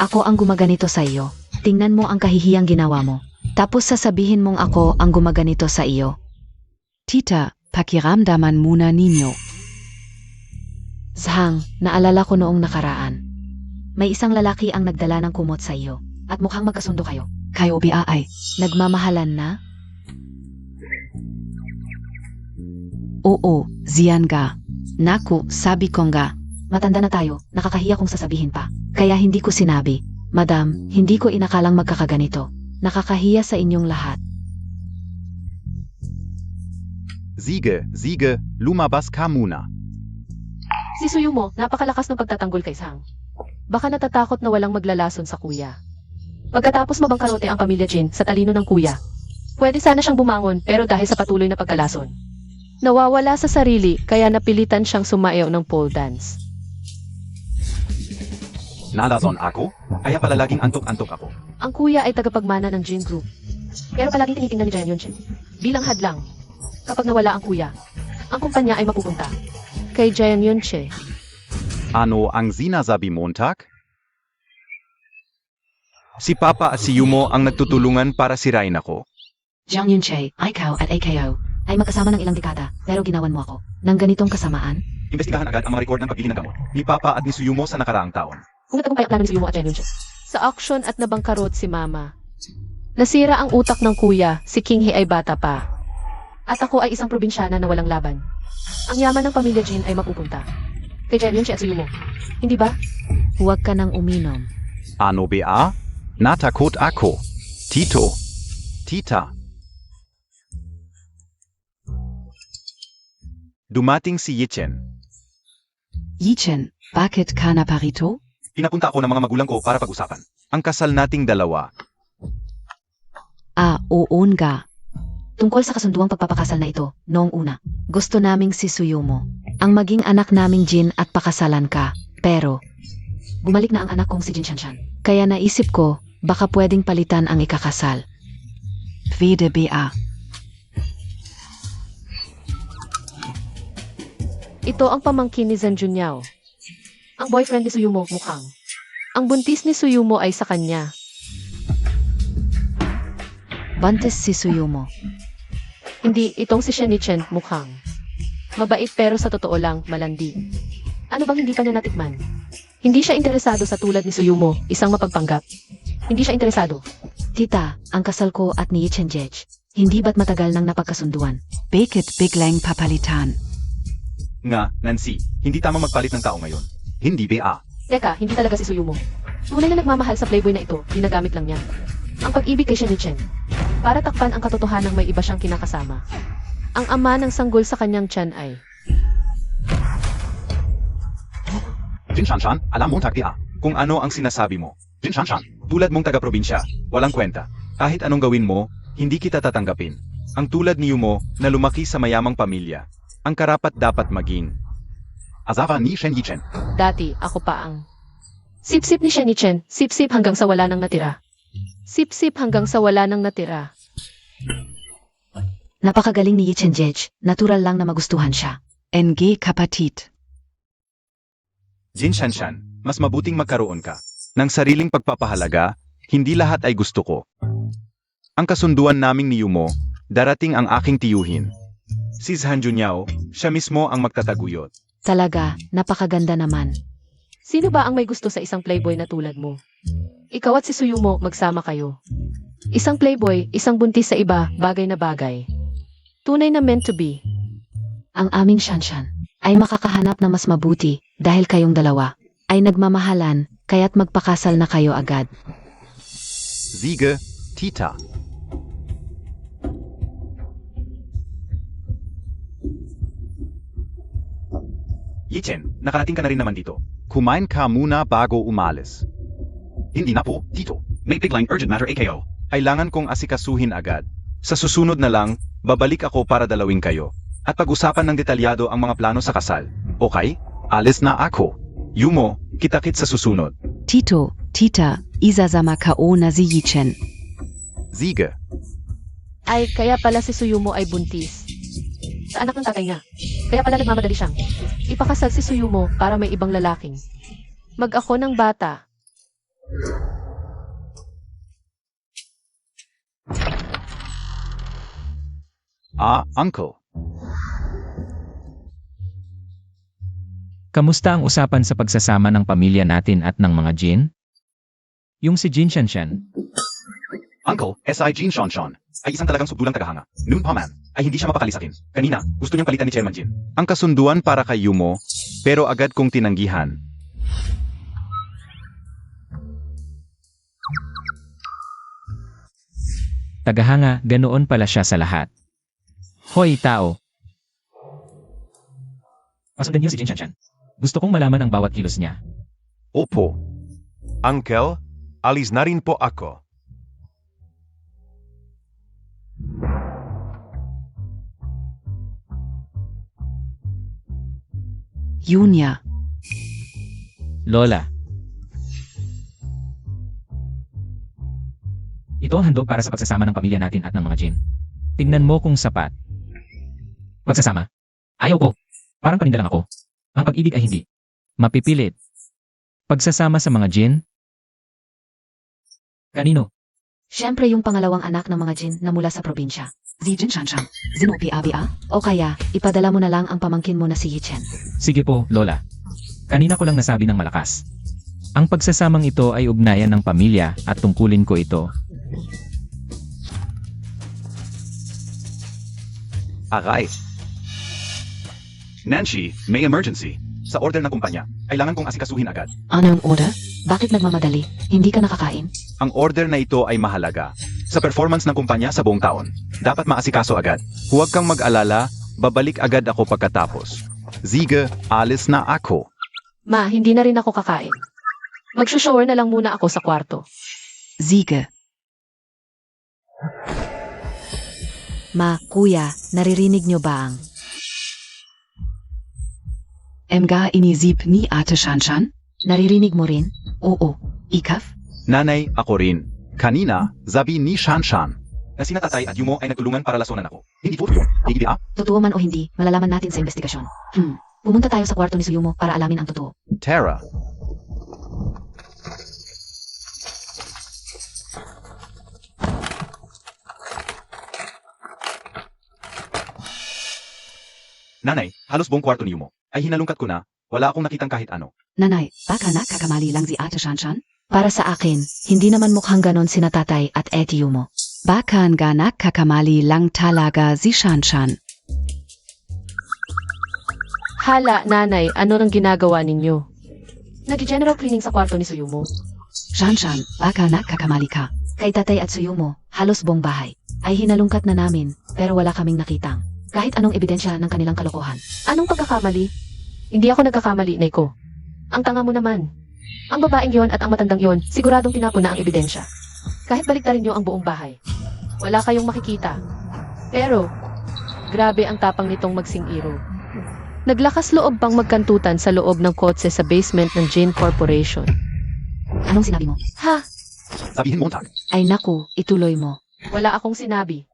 Ako ang gumaganito sa iyo. Tingnan mo ang kahihiyang ginawa mo. Tapos sasabihin mong ako ang gumaganito sa iyo. Tita, pakiramdaman muna ninyo. Zhang, naalala ko noong nakaraan. May isang lalaki ang nagdala ng kumot sa iyo. At mukhang magkasundo kayo. Kayo ay. Nagmamahalan na? Oo, ziyan ga. Naku, sabi ko nga. Matanda na tayo, nakakahiya kung sasabihin pa. Kaya hindi ko sinabi. Madam, hindi ko inakalang magkakaganito. Nakakahiya sa inyong lahat. Sige, lumabas ka muna. Si Suyumo, napakalakas ng pagtatanggol kay Sang. Baka natatakot na walang maglalason sa kuya. Pagkatapos mabangkarote ang pamilya Jin sa talino ng kuya, pwede sana siyang bumangon pero dahil sa patuloy na pagkalason, nawawala sa sarili kaya napilitan siyang sumayaw ng pole dance. Nalason ako? Kaya pala laging antok-antok ako. Ang kuya ay tagapagmana ng Jin Group. Pero palaging tinitingnan ni Jang Yunchen bilang hadlang. Kapag nawala ang kuya, ang kumpanya ay mapupunta kay Jang Yunche. Ano ang sinasabi Montag? Si Papa at si Yumo ang nagtutulungan para sirain ako. Jiang Yunche, ikaw at AKO ay magkasama ng ilang dekada pero ginawan mo ako ng ganitong kasamaan. Imbestigahan agad ang mga record ng pagbili ng gamot ni Papa at ni Suyumo sa nakaraang taon. Kung natagumpay ang plano ni Suyumo at Jang Yunche. Sa auction at nabangkarot si Mama. Nasira ang utak ng kuya, si King He ay bata pa. At ako ay isang probinsyana na walang laban. Ang yaman ng pamilya Jin ay mapupunta kay Jang Yunche at Suyumo. Hindi ba? Huwag ka nang uminom. Ano ba? Natakot ako. Tito. Tita. Dumating si Yichen. Yichen, bakit ka naparito? Pinapunta ako ng mga magulang ko para pag-usapan ang kasal nating dalawa. Oo nga. Tungkol sa kasunduang pagpapakasal na ito, noong una, gusto naming si Suyumo ang maging anak naming Jin at pakasalan ka. Pero, bumalik na ang anak kong si Jin Shanshan. Kaya naisip ko, baka pwedeng palitan ang ikakasal. Pwede ba? Ito ang pamangkin ni Zhan Junyao. Ang boyfriend ni Suyumo mukhang. Ang buntis ni Suyumo ay sa kanya. Buntis si Suyumo. Hindi, itong si Shenichen mukhang. Mabait pero sa totoo lang, malandi. Ano bang hindi pa niya natikman? Hindi siya interesado sa tulad ni Suyumo, isang mapagpanggap. Hindi siya interesado. Tita, ang kasal ko at ni Yichen Jej, hindi ba't matagal nang napagkasunduan? Bakit biglang papalitan? Nga, Nancy, hindi tama magpalit ng tao ngayon. Hindi ba? Teka, hindi talaga si Suyumo. Tunay na nagmamahal sa playboy na ito, ginagamit lang niya. Ang pag-ibig kay Shenichen. Para takpan ang katotohanan may iba siyang kinakasama. Ang ama ng sanggol sa kanyang tiyan ay... Jin Shanshan, alam mo ba kung ano ang sinasabi mo? Jin Shanshan, tulad mong taga-probinsya, walang kwenta. Kahit anong gawin mo, hindi kita tatanggapin. Ang tulad ni Yumo na lumaki sa mayamang pamilya, ang karapat dapat maging asawa ni Shen Yichen. Dati, ako pa ang... Sip-sip ni Shenichen, sip-sip hanggang sa wala nang natira. Sip-sip hanggang sa wala nang natira. Napakagaling ni Yichen Jej, natural lang na magustuhan siya. NG kapatid. Jin Shanshan, mas mabuting magkaroon ka ng sariling pagpapahalaga, hindi lahat ay gusto ko. Ang kasunduan naming ni Yumo, darating ang aking tiyuhin. Si Zhan Junyao, siya mismo ang magtataguyod. Talaga, napakaganda naman. Sino ba ang may gusto sa isang playboy na tulad mo? Ikaw at si Suyumo, magsama kayo. Isang playboy, isang buntis sa iba, bagay na bagay. Tunay na meant to be. Ang aming Shanshan ay makakahanap na mas mabuti dahil kayong dalawa ay nagmamahalan kaya't magpakasal na kayo agad. Sige, Tita. Yichen, nakarating ka na rin naman dito. Kumain ka muna bago umalis. Hindi na po, Tito. May biglang urgent matter AKO. Kailangan kong asikasuhin agad. Sa susunod na lang, babalik ako para dalawin kayo. At pag-usapan ng detalyado ang mga plano sa kasal. Okay? Alis na ako. Yumo, kita-kit sa susunod. Tito, Tita, isasama ka o na si Yichen. Sige. Ay, kaya pala si Suyumo ay buntis. Sa anak ng tatay niya. Kaya pala nagmamadali siyang ipakasal si Suyumo para may ibang lalaking mag-ako ng bata. Uncle. Kamusta ang usapan sa pagsasama ng pamilya natin at ng mga Jin? Yung si Jin Shanshan, Uncle, S.I. Jin Shanshan ay isang talagang subdulang tagahanga. Noon pa man, ay hindi siya mapakali sa akin. Kanina, gusto niyang palitan ni Chairman Jin. Ang kasunduan para kay Yumo, pero agad kong tinanggihan. tagahanga, ganoon pala siya sa lahat. Hoy tao! Pasundan niyo si Jin Shanshan. Gusto kong malaman ang bawat kilos niya. Opo. Uncle, alis na rin po ako. Junia, Lola. Ito ang handog para sa pagsasama ng pamilya natin at ng mga Jin. Tingnan mo kung sapat. Pagsasama? Ayaw ko. Parang paninda lang ako. Ang pag-ibig ay hindi. Mapipilit. Pagsasama sa mga Jin? Kanino? Siyempre yung pangalawang anak ng mga Jin na mula sa probinsya. Zijin Shanshan, Zinupi Abia, o kaya, ipadala mo na lang ang pamangkin mo na si Yichen. Sige po, Lola. Kanina ko lang nasabi ng malakas. Ang pagsasamang ito ay ugnayan ng pamilya at tungkulin ko ito. Aray. Nancy, may emergency. Sa order ng kumpanya, kailangan kong asikasuhin agad. Anong order? Bakit nagmamadali? Hindi ka nakakain? Ang order na ito ay mahalaga. Sa performance ng kumpanya sa buong taon, dapat maasikaso agad. Huwag kang mag-alala, babalik agad ako pagkatapos. Sige, alis na ako. Ma, hindi na rin ako kakain. Magsushower na lang muna ako sa kwarto. Siege, Ma, kuya, naririnig niyo ba ang... Emga inisip ni Ate Shanshan? Naririnig mo rin? Oo, ikaf? Nanay, ako rin. Kanina, sabi ni Shanshan na sina tatay at Yumo ay nagtulungan para lasonan ako. Hindi po yun. Hindi ba? Totoo man o hindi, malalaman natin sa investigasyon. Pumunta tayo sa kwarto ni Suyumo para alamin ang totoo. Tara. Nanay, halos buong kwarto ni Yumo ay hinalungkat ko na. Wala akong nakitang kahit ano. Nanay, baka nakakamali lang si Ate Shanshan? Para sa akin, hindi naman mukhang ganon sina tatay at etiyo mo. Baka nga nakakamali lang talaga si Shanshan. Hala, nanay, ano nang ginagawa ninyo? Nag-general cleaning sa kwarto ni Suyumo. Shanshan, baka nakakamali ka. Kay tatay at Suyumo, halos buong bahay, ay hinalungkat na namin, pero wala kaming nakitang kahit anong ebidensya ng kanilang kalokohan. Anong pagkakamali? Hindi ako nagkakamali, Neko. Ang tanga mo naman. Ang babaeng yon at ang matandang yon, siguradong tinapon na ang ebidensya. Kahit baliktarin niyo ang buong bahay. Wala kayong makikita. Pero, grabe ang tapang nitong magsing-iro. Naglakas loob pang magkantutan sa loob ng kotse sa basement ng Jin Corporation. Anong sinabi mo? Ha? Sabihin mo, Tag. Ay naku, ituloy mo. Wala akong sinabi.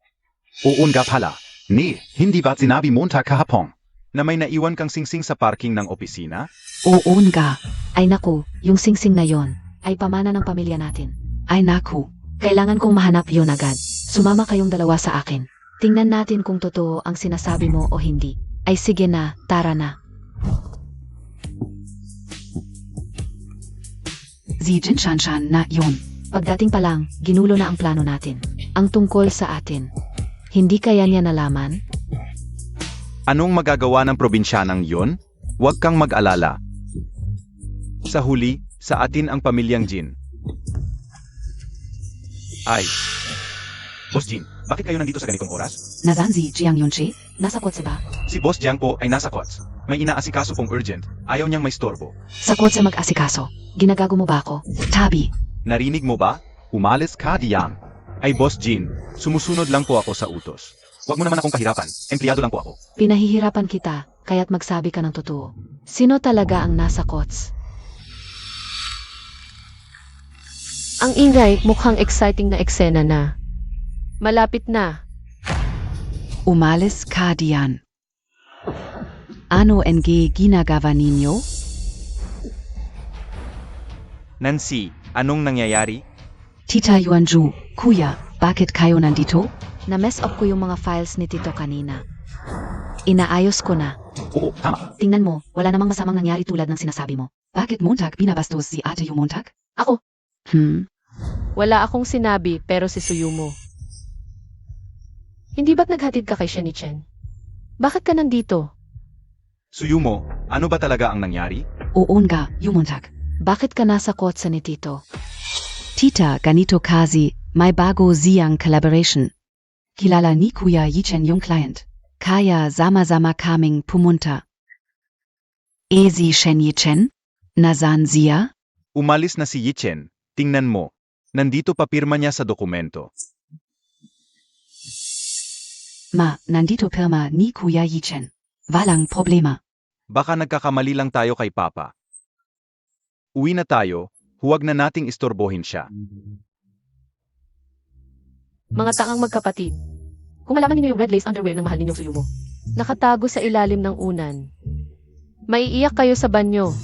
Oo nga pala. Ni, hindi ba't sinabi mo kahapon na may naiwan kang singsing sa parking ng opisina? Oo nga. Ay naku, yung singsing na yon ay pamana ng pamilya natin. Ay naku. Kailangan kong mahanap yon agad. Sumama kayong dalawa sa akin. Tingnan natin kung totoo ang sinasabi mo o hindi. Ay sige na, tara na. Zijin Shanshan na yon. Pagdating pa lang, ginulo na ang plano natin. Ang tungkol sa atin. Hindi kaya niya nalaman? Anong magagawa ng probinsyanang yon? Huwag kang mag-alala. Sa huli, sa atin ang pamilyang Jin. Ay. Boss Jin, bakit kayo nandito sa ganitong oras? Nasaan si Jiang Yunchi? Nasa kotse ba? Si Boss Jiang po ay nasa kots. May inaasikaso pong urgent. Ayaw niyang may storbo. Sa kotse mag-asikaso. Ginagago mo ba ako? Tabi. Narinig mo ba? Umalis ka diyan. Ay Boss Jin, sumusunod lang po ako sa utos. Huwag mo naman akong kahirapan. Empleyado lang po ako. Pinahihirapan kita, kaya't magsabi ka ng totoo. Sino talaga ang nasa kots? Ang ingay, mukhang exciting na eksena na. Malapit na. Umalis ka diyan. Ano ginagawa ninyo? Nancy, Anong nangyayari? Tita Yuanju, Kuya, bakit kayo nandito? Na-mess up ko yung mga files ni Tito kanina. Inaayos ko na. Oo, tama. Tingnan mo, wala namang masamang nangyari tulad ng sinasabi mo. Bakit Montag binabastos si Ate Yu Montag? Ako, wala akong sinabi pero si Suyumo. Hindi ba't naghatid ka kay Shinichen? Bakit ka nandito? Suyumo, ano ba talaga ang nangyari? Oo nga, Yu Montag. Bakit ka nasa kotse ni Tito? Tita, ganito kazi, may bago siyang collaboration. Kilala ni Kuya Yichen yung client. Kaya sama-sama kaming pumunta. Si Shen Yichen? Nasaan siya? Umalis na si Yichen. Tingnan mo. Nandito pa pirma niya sa dokumento. Ma, nandito pirma ni Kuya Yichen. Walang problema. Baka nagkakamali lang tayo kay Papa. Uwi na tayo, huwag na nating istorbohin siya. Mga tangang magkapatid. Kung malaman ninyo yung red lace underwear ng mahal ninyong Suyumo, nakatago sa ilalim ng unan. Maiiyak kayo sa banyo.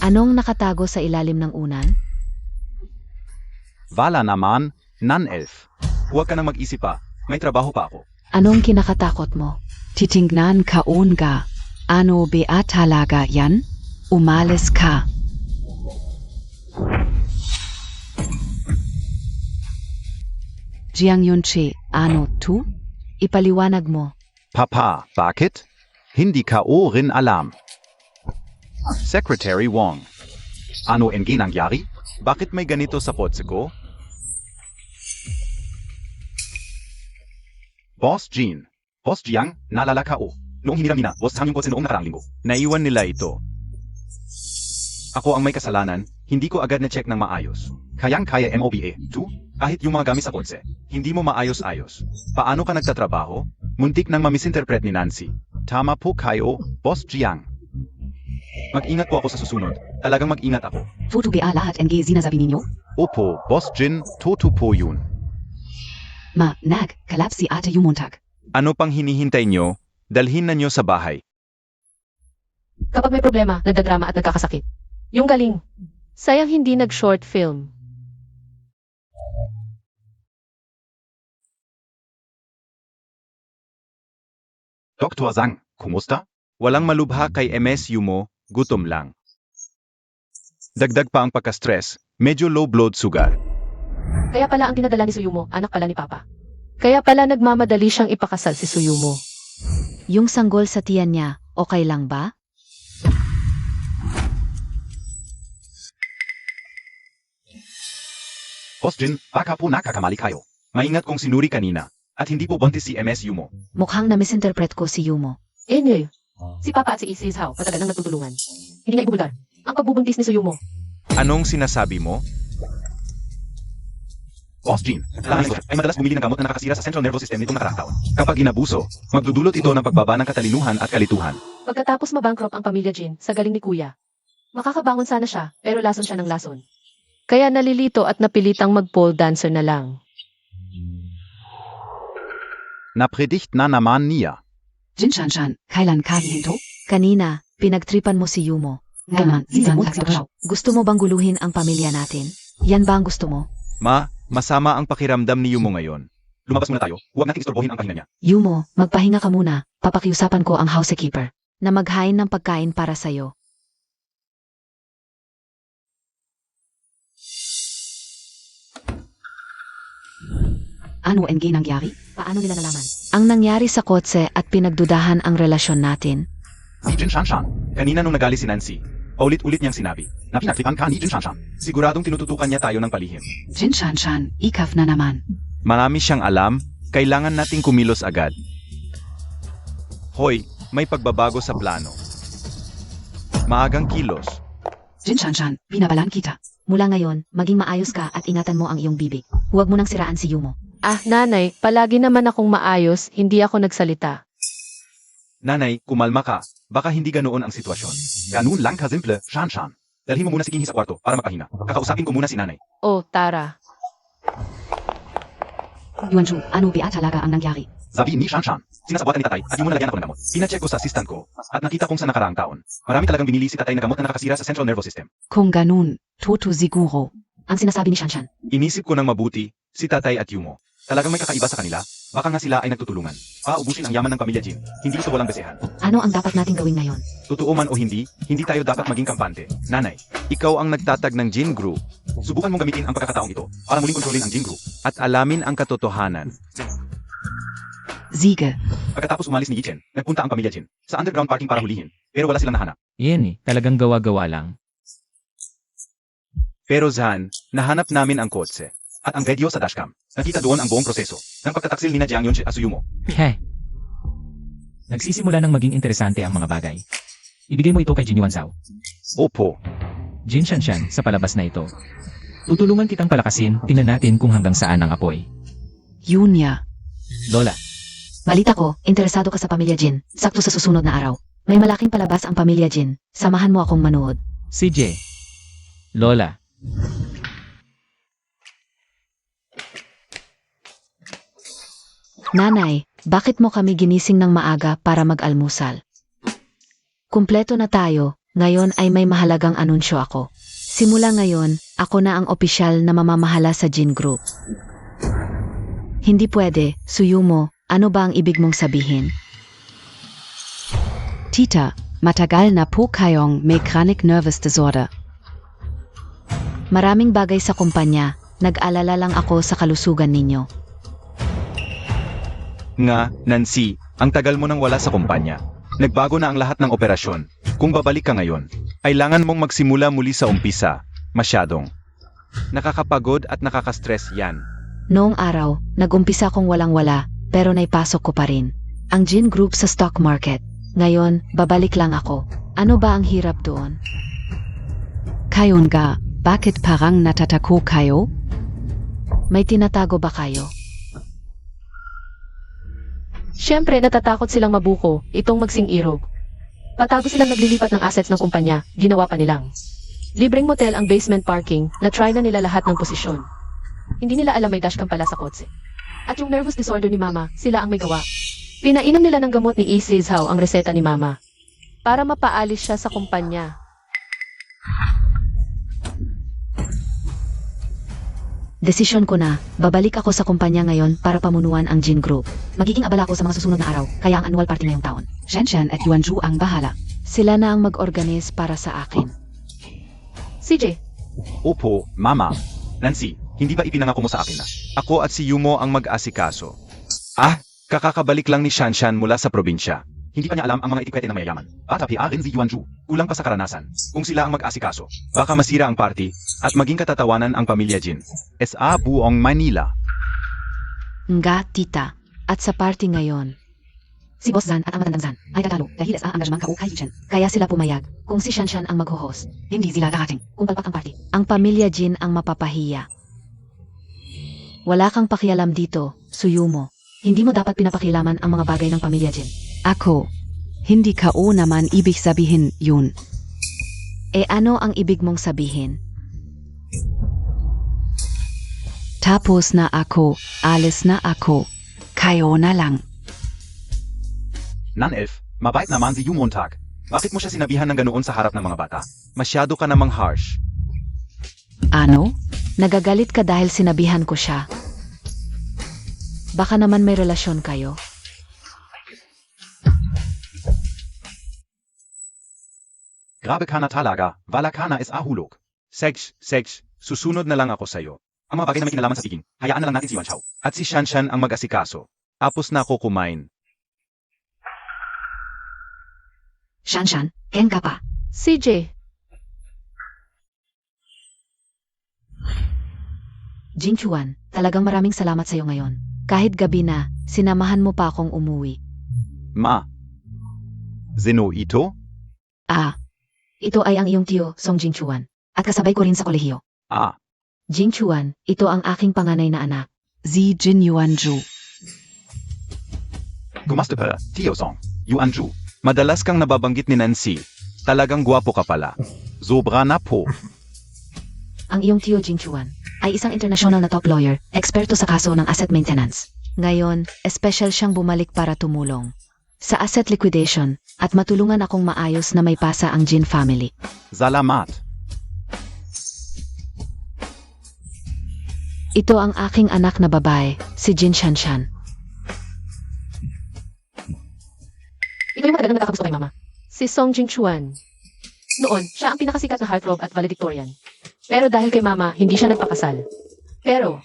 Anong nakatago sa ilalim ng unan? Wala naman, nan-elf. Huwag ka nang mag-isip pa, may trabaho pa ako. Anong kinakatakot mo? Titingnan kaon ka. Ano ba talaga yan? Umalis ka. Jiang Yunche, ano tu? Ipaliwanag mo. Papa, bakit? Hindi ka o rin alam. Secretary Wong. Ano ang ginangyari? Bakit may ganito sa kotse ko? Boss Jean. Boss Jiang, naalala ka o. Noong hiniram nina, boss Sang yung kotse noong nakaraang linggo. Naiwan nila ito. Ako ang may kasalanan, hindi ko agad na-check ng maayos. Kayang-kaya MOBA. 2. Kahit yung mga gamit sa kotse, hindi mo maayos-ayos. Paano ka nagtatrabaho? Muntik nang mamisinterpret ni Nancy. Tama po kayo, Boss Jiang. Mag-ingat po ako sa susunod. Talagang mag-ingat ako. Toto ba lahat ng sinasabi ninyo? Opo, Boss Jin, toto po yun. Ma, kalap si Ate Yu Montag. Ano pang hinihintay nyo? Dalhin na nyo sa bahay. Kapag may problema, nagdadrama at nagkakasakit. Yung galing. Sayang hindi nag-short film. Dr. Zhang, kumusta? Walang malubha kay MSU mo, gutom lang. Dagdag pa ang pagka-stress, medyo low blood sugar. Kaya pala ang dinadala ni Suyumo, anak pala ni Papa. Kaya pala nagmamadali siyang ipakasal si Suyumo. Yung sanggol sa tiyan niya, okay lang ba? Boss Jin, baka po nakakamali kayo. Maingat kong sinuri kanina, at hindi po buntis si MSU mo. Mukhang na-misinterpret ko si Yumo. Anyway, si Papa at si Isis Hao, matagal nang nagtutulungan. Hindi nga ibubulgar. Ang pagbubuntis ni Suyumo. Anong sinasabi mo? Boss Jean, ay madalas bumili ng gamot na nakakasira sa central nervous system nitong nakaraang taon. Kapag inabuso, magdudulot ito ng pagbaba ng katalinuhan at kalituhan. Pagkatapos mabankrupt ang pamilya Jin, sa galing ni Kuya. Makakabangon sana siya, pero lason siya ng lason. Kaya nalilito at napilitang mag-pole dancer na lang. Napredict na naman niya. Jin Shanshan, kailan ka hihinto? Kanina, pinagtripan mo si Yumo. Gaman, si Montag sa braw. Gusto mo bang guluhin ang pamilya natin? Yan ba ang gusto mo? Ma, masama ang pakiramdam ni Yumo ngayon. Lumabas muna tayo, huwag nating istorbohin ang pahinga niya. Yumo, magpahinga ka muna. Papakiusapan ko ang housekeeper na maghain ng pagkain para sa'yo. Ano ang nangyari? Paano nila nalaman? Ang nangyari sa kotse at pinagdudahan ang relasyon natin. Si Jin Shanshan, kanina nung nagali si Nancy, paulit-ulit niyang sinabi na pinagtripan ka ni Jin Shanshan. Siguradong tinututukan niya tayo ng palihim. Jin Shanshan, ikaf na naman. Marami siyang alam, kailangan nating kumilos agad. Hoy, may pagbabago sa plano. Maagang kilos. Jin Shanshan, binabalan kita. Mula ngayon, maging maayos ka at ingatan mo ang iyong bibig. Huwag mo nang siraan si Yumo. Ah, nanay, palagi naman akong maayos, hindi ako nagsalita. Nanay, kumalma ka. Baka hindi ganoon ang sitwasyon. Ganun lang kasimple, Shanshan. Dalhin mo muna si Kinhi sa kwarto para magpahinga. Kakausapin ko muna si nanay. Oh, Tara. Yuanju, ano ba talaga ang nangyari? Sabi ni Shanshan, sinasabuatan ni tatay at yung mo nalagyan ako ng gamot. Pinacheck ko sa assistant ko at nakita kong sa nakaraang taon. Marami talagang binili si tatay na gamot na nakakasira sa central nervous system. Kung ganun, toto siguro. ang sinasabi ni Shanshan. Inisip ko ng mabuti, si Tatay at Yumo. Talagang may kakaiba sa kanila? Baka nga sila ay nagtutulungan. Ubusin ang yaman ng pamilya Jin. Hindi ito walang basehan. Ano ang dapat nating gawin ngayon? Totoo man o hindi, hindi tayo dapat maging kampante. Nanay, ikaw ang nagtatag ng Jin Group. Subukan mong gamitin ang pagkakataong ito para muling kontrolin ang Jin Group at alamin ang katotohanan. Siege. Pagkatapos umalis ni Yichen, nagpunta ang pamilya Jin sa underground parking para hulihin, pero wala silang nahanap. Yan talagang gawa-gawa lang. Pero Zan, nahanap namin ang kotse at ang video sa dashcam. Nakita doon ang buong proseso ng pagtataksil ni Jiang Yonche at Suyumo. Heh. Nagsisimula ng maging interesante ang mga bagay. Ibigay mo ito kay Jin Yuanzhao. Opo. Jin Shanshan, sa palabas na ito. Tutulungan kitang palakasin, tingnan natin kung hanggang saan ang apoy. Junia. Lola, Balita ko, interesado ka sa pamilya Jin. Sakto sa susunod na araw. May malaking palabas ang pamilya Jin. Samahan mo akong manood. CJ. Lola, Nanay, bakit mo kami ginising ng maaga para mag-almusal? Kumpleto na tayo, ngayon ay may mahalagang anunsyo ako. Simula ngayon, ako na ang opisyal na mamamahala sa Jin Group. Hindi pwede, Suyumo, ano ba ang ibig mong sabihin? Tita, matagal na po kayong may chronic nervous disorder. Maraming bagay sa kumpanya, nag-alala lang ako sa kalusugan ninyo. Nga, Nancy, ang tagal mo nang wala sa kumpanya. Nagbago na ang lahat ng operasyon. Kung babalik ka ngayon, kailangan mong magsimula muli sa umpisa. Masyadong. Nakakapagod at nakaka-stress yan. Noong araw, nag-umpisa kong walang-wala, pero naipasok ko pa rin. Ang Jin Group sa stock market. Ngayon, babalik lang ako. Ano ba ang hirap doon? Kayon ga, bakit parang natatako kayo? May tinatago ba kayo? Siyempre, natatakot silang mabuko, itong magsing-irog. Patago silang naglilipat ng assets ng kumpanya, ginawa pa nilang. Libreng motel ang basement parking, na-try na nila lahat ng posisyon. Hindi nila alam may dashcam pala sa kotse. At yung nervous disorder ni Mama, sila ang may gawa. Pinainom nila ng gamot ni Isizhao ang reseta ni Mama. Para mapaalis siya sa kumpanya. Desisyon ko na, babalik ako sa kumpanya ngayon para pamunuan ang Jin Group. Magiging abala ako sa mga susunod na araw, kaya ang annual party ngayong taon. Shanshan at Yuanzhu ang bahala. Sila na ang mag-organize para sa akin. CJ, Opo, Mama. Nancy, hindi ba ipinangako mo sa akin na ako at si Yumo ang mag-asikaso? Kakakabalik lang ni Shanshan mula sa probinsya. Hindi pa niya alam ang mga etikwete ng mayayaman. At rin si Yuanzhu, kulang pa sa karanasan. Kung sila ang mag-asikaso, baka masira ang party at maging katatawanan ang pamilya Jin. S.A. buong Manila. Nga, tita. At sa party ngayon, si Boss Zan at ang matandang Zan ay tatalo dahil sa engagement kao kay Yichen. Kaya sila pumayag kung si Shanshan ang mag-host. Hindi sila darating. Kung palpak ang party, ang pamilya Jin ang mapapahiya. Wala kang pakialam dito, Suyumo. Hindi mo dapat pinapakilaman ang mga bagay ng pamilya Jin. Ako. Hindi kao naman ibig sabihin yun. Ano ang ibig mong sabihin? Tapos na ako, alis na ako. Kayo na lang. Nan-Elf, mabait naman si Yumontag. Bakit mo siya sinabihan ng ganoon sa harap ng mga bata? Masyado ka namang harsh. Ano? Nagagalit ka dahil sinabihan ko siya. Baka naman may relasyon kayo. Grabe ka na talaga, wala ka na ahulog. Sex, susunod na lang ako sa'yo. Ang mga bagay na may kinalaman sa piging, hayaan na lang natin si Yuanzhao. At si Shanshan ang mag-asikaso. Tapos na ako kumain. Shanshan, ken ka pa. CJ, Jin Chuan, talagang maraming salamat sa'yo ngayon. Kahit gabi na, sinamahan mo pa akong umuwi. Ma. Zeno ito? Ito ay ang iyong tiyo, Song Jin Chuan. At kasabay ko rin sa kolehiyo. Jin Chuan, ito ang aking panganay na anak. Si Jin Yuanzhu. Gumasta pa, Tio Song. Yuanzhu. Madalas kang nababanggit ni Nancy. Talagang gwapo ka pala. Sobra na po. Ang iyong tiyo Jin Chuan ay isang international na top lawyer, eksperto sa kaso ng asset maintenance. Ngayon, espesyal siyang bumalik para tumulong sa asset liquidation at matulungan akong maayos na may pasa ang Jin family. Salamat. Ito ang aking anak na babae, si Jin Shanshan. Ito yung matagal na nakakagusto kay mama. Si Song Jingchuan. Noon, siya ang pinakasikat na heartthrob at valedictorian. Pero dahil kay mama, hindi siya nagpakasal. Pero,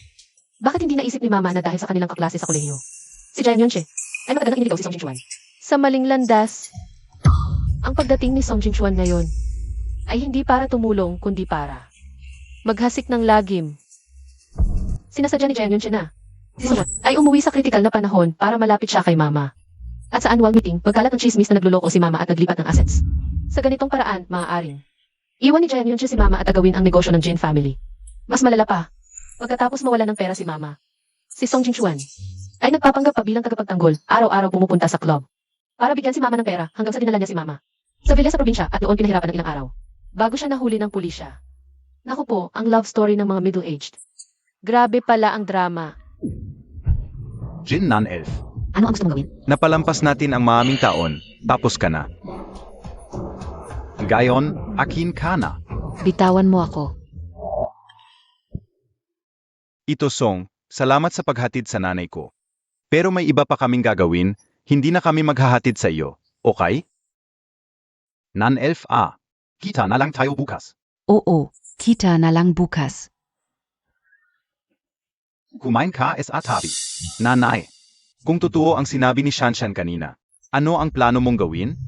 bakit hindi naisip ni mama na dahil sa kanilang kaklase sa kolehiyo? Si Jang Yunche ay matagal nang iniligaw si Song Jingchuan. Sa maling landas, ang pagdating ni Song Jingchuan ngayon ay hindi para tumulong kundi para maghasik ng lagim. Sinasadya ni Jang Yunche na si Song ay umuwi sa kritikal na panahon para malapit siya kay mama. At sa annual meeting, pagkalat ng chismis na nagluloko si mama at naglipat ng assets. Sa ganitong paraan, maaaring iwan ni Jang Yunche si mama at agawin ang negosyo ng Jin family. Mas malala pa, pagkatapos mawala ng pera si mama, si Song Jingchuan ay nagpapanggap pa bilang tagapagtanggol, araw-araw pumupunta sa club para bigyan si mama ng pera hanggang sa dinala niya si mama sa villa sa probinsya at doon pinahirapan ng ilang araw bago siya nahuli ng pulisya. Naku po, ang love story ng mga middle-aged. Grabe pala ang drama. Jin Nan Elf. Ano ang gusto mong gawin? Napalampas natin ang maraming taon, tapos ka na. Gayon, akin ka na. Bitawan mo ako. Ito Song, salamat sa paghatid sa nanay ko. Pero may iba pa kaming gagawin, hindi na kami maghahatid sa iyo, okay? Nan Elf A. Kita na lang tayo bukas. Oo, kita na lang bukas. Kumain ka sa tabi. Nanay, kung totoo ang sinabi ni Shanshan kanina, ano ang plano mong gawin?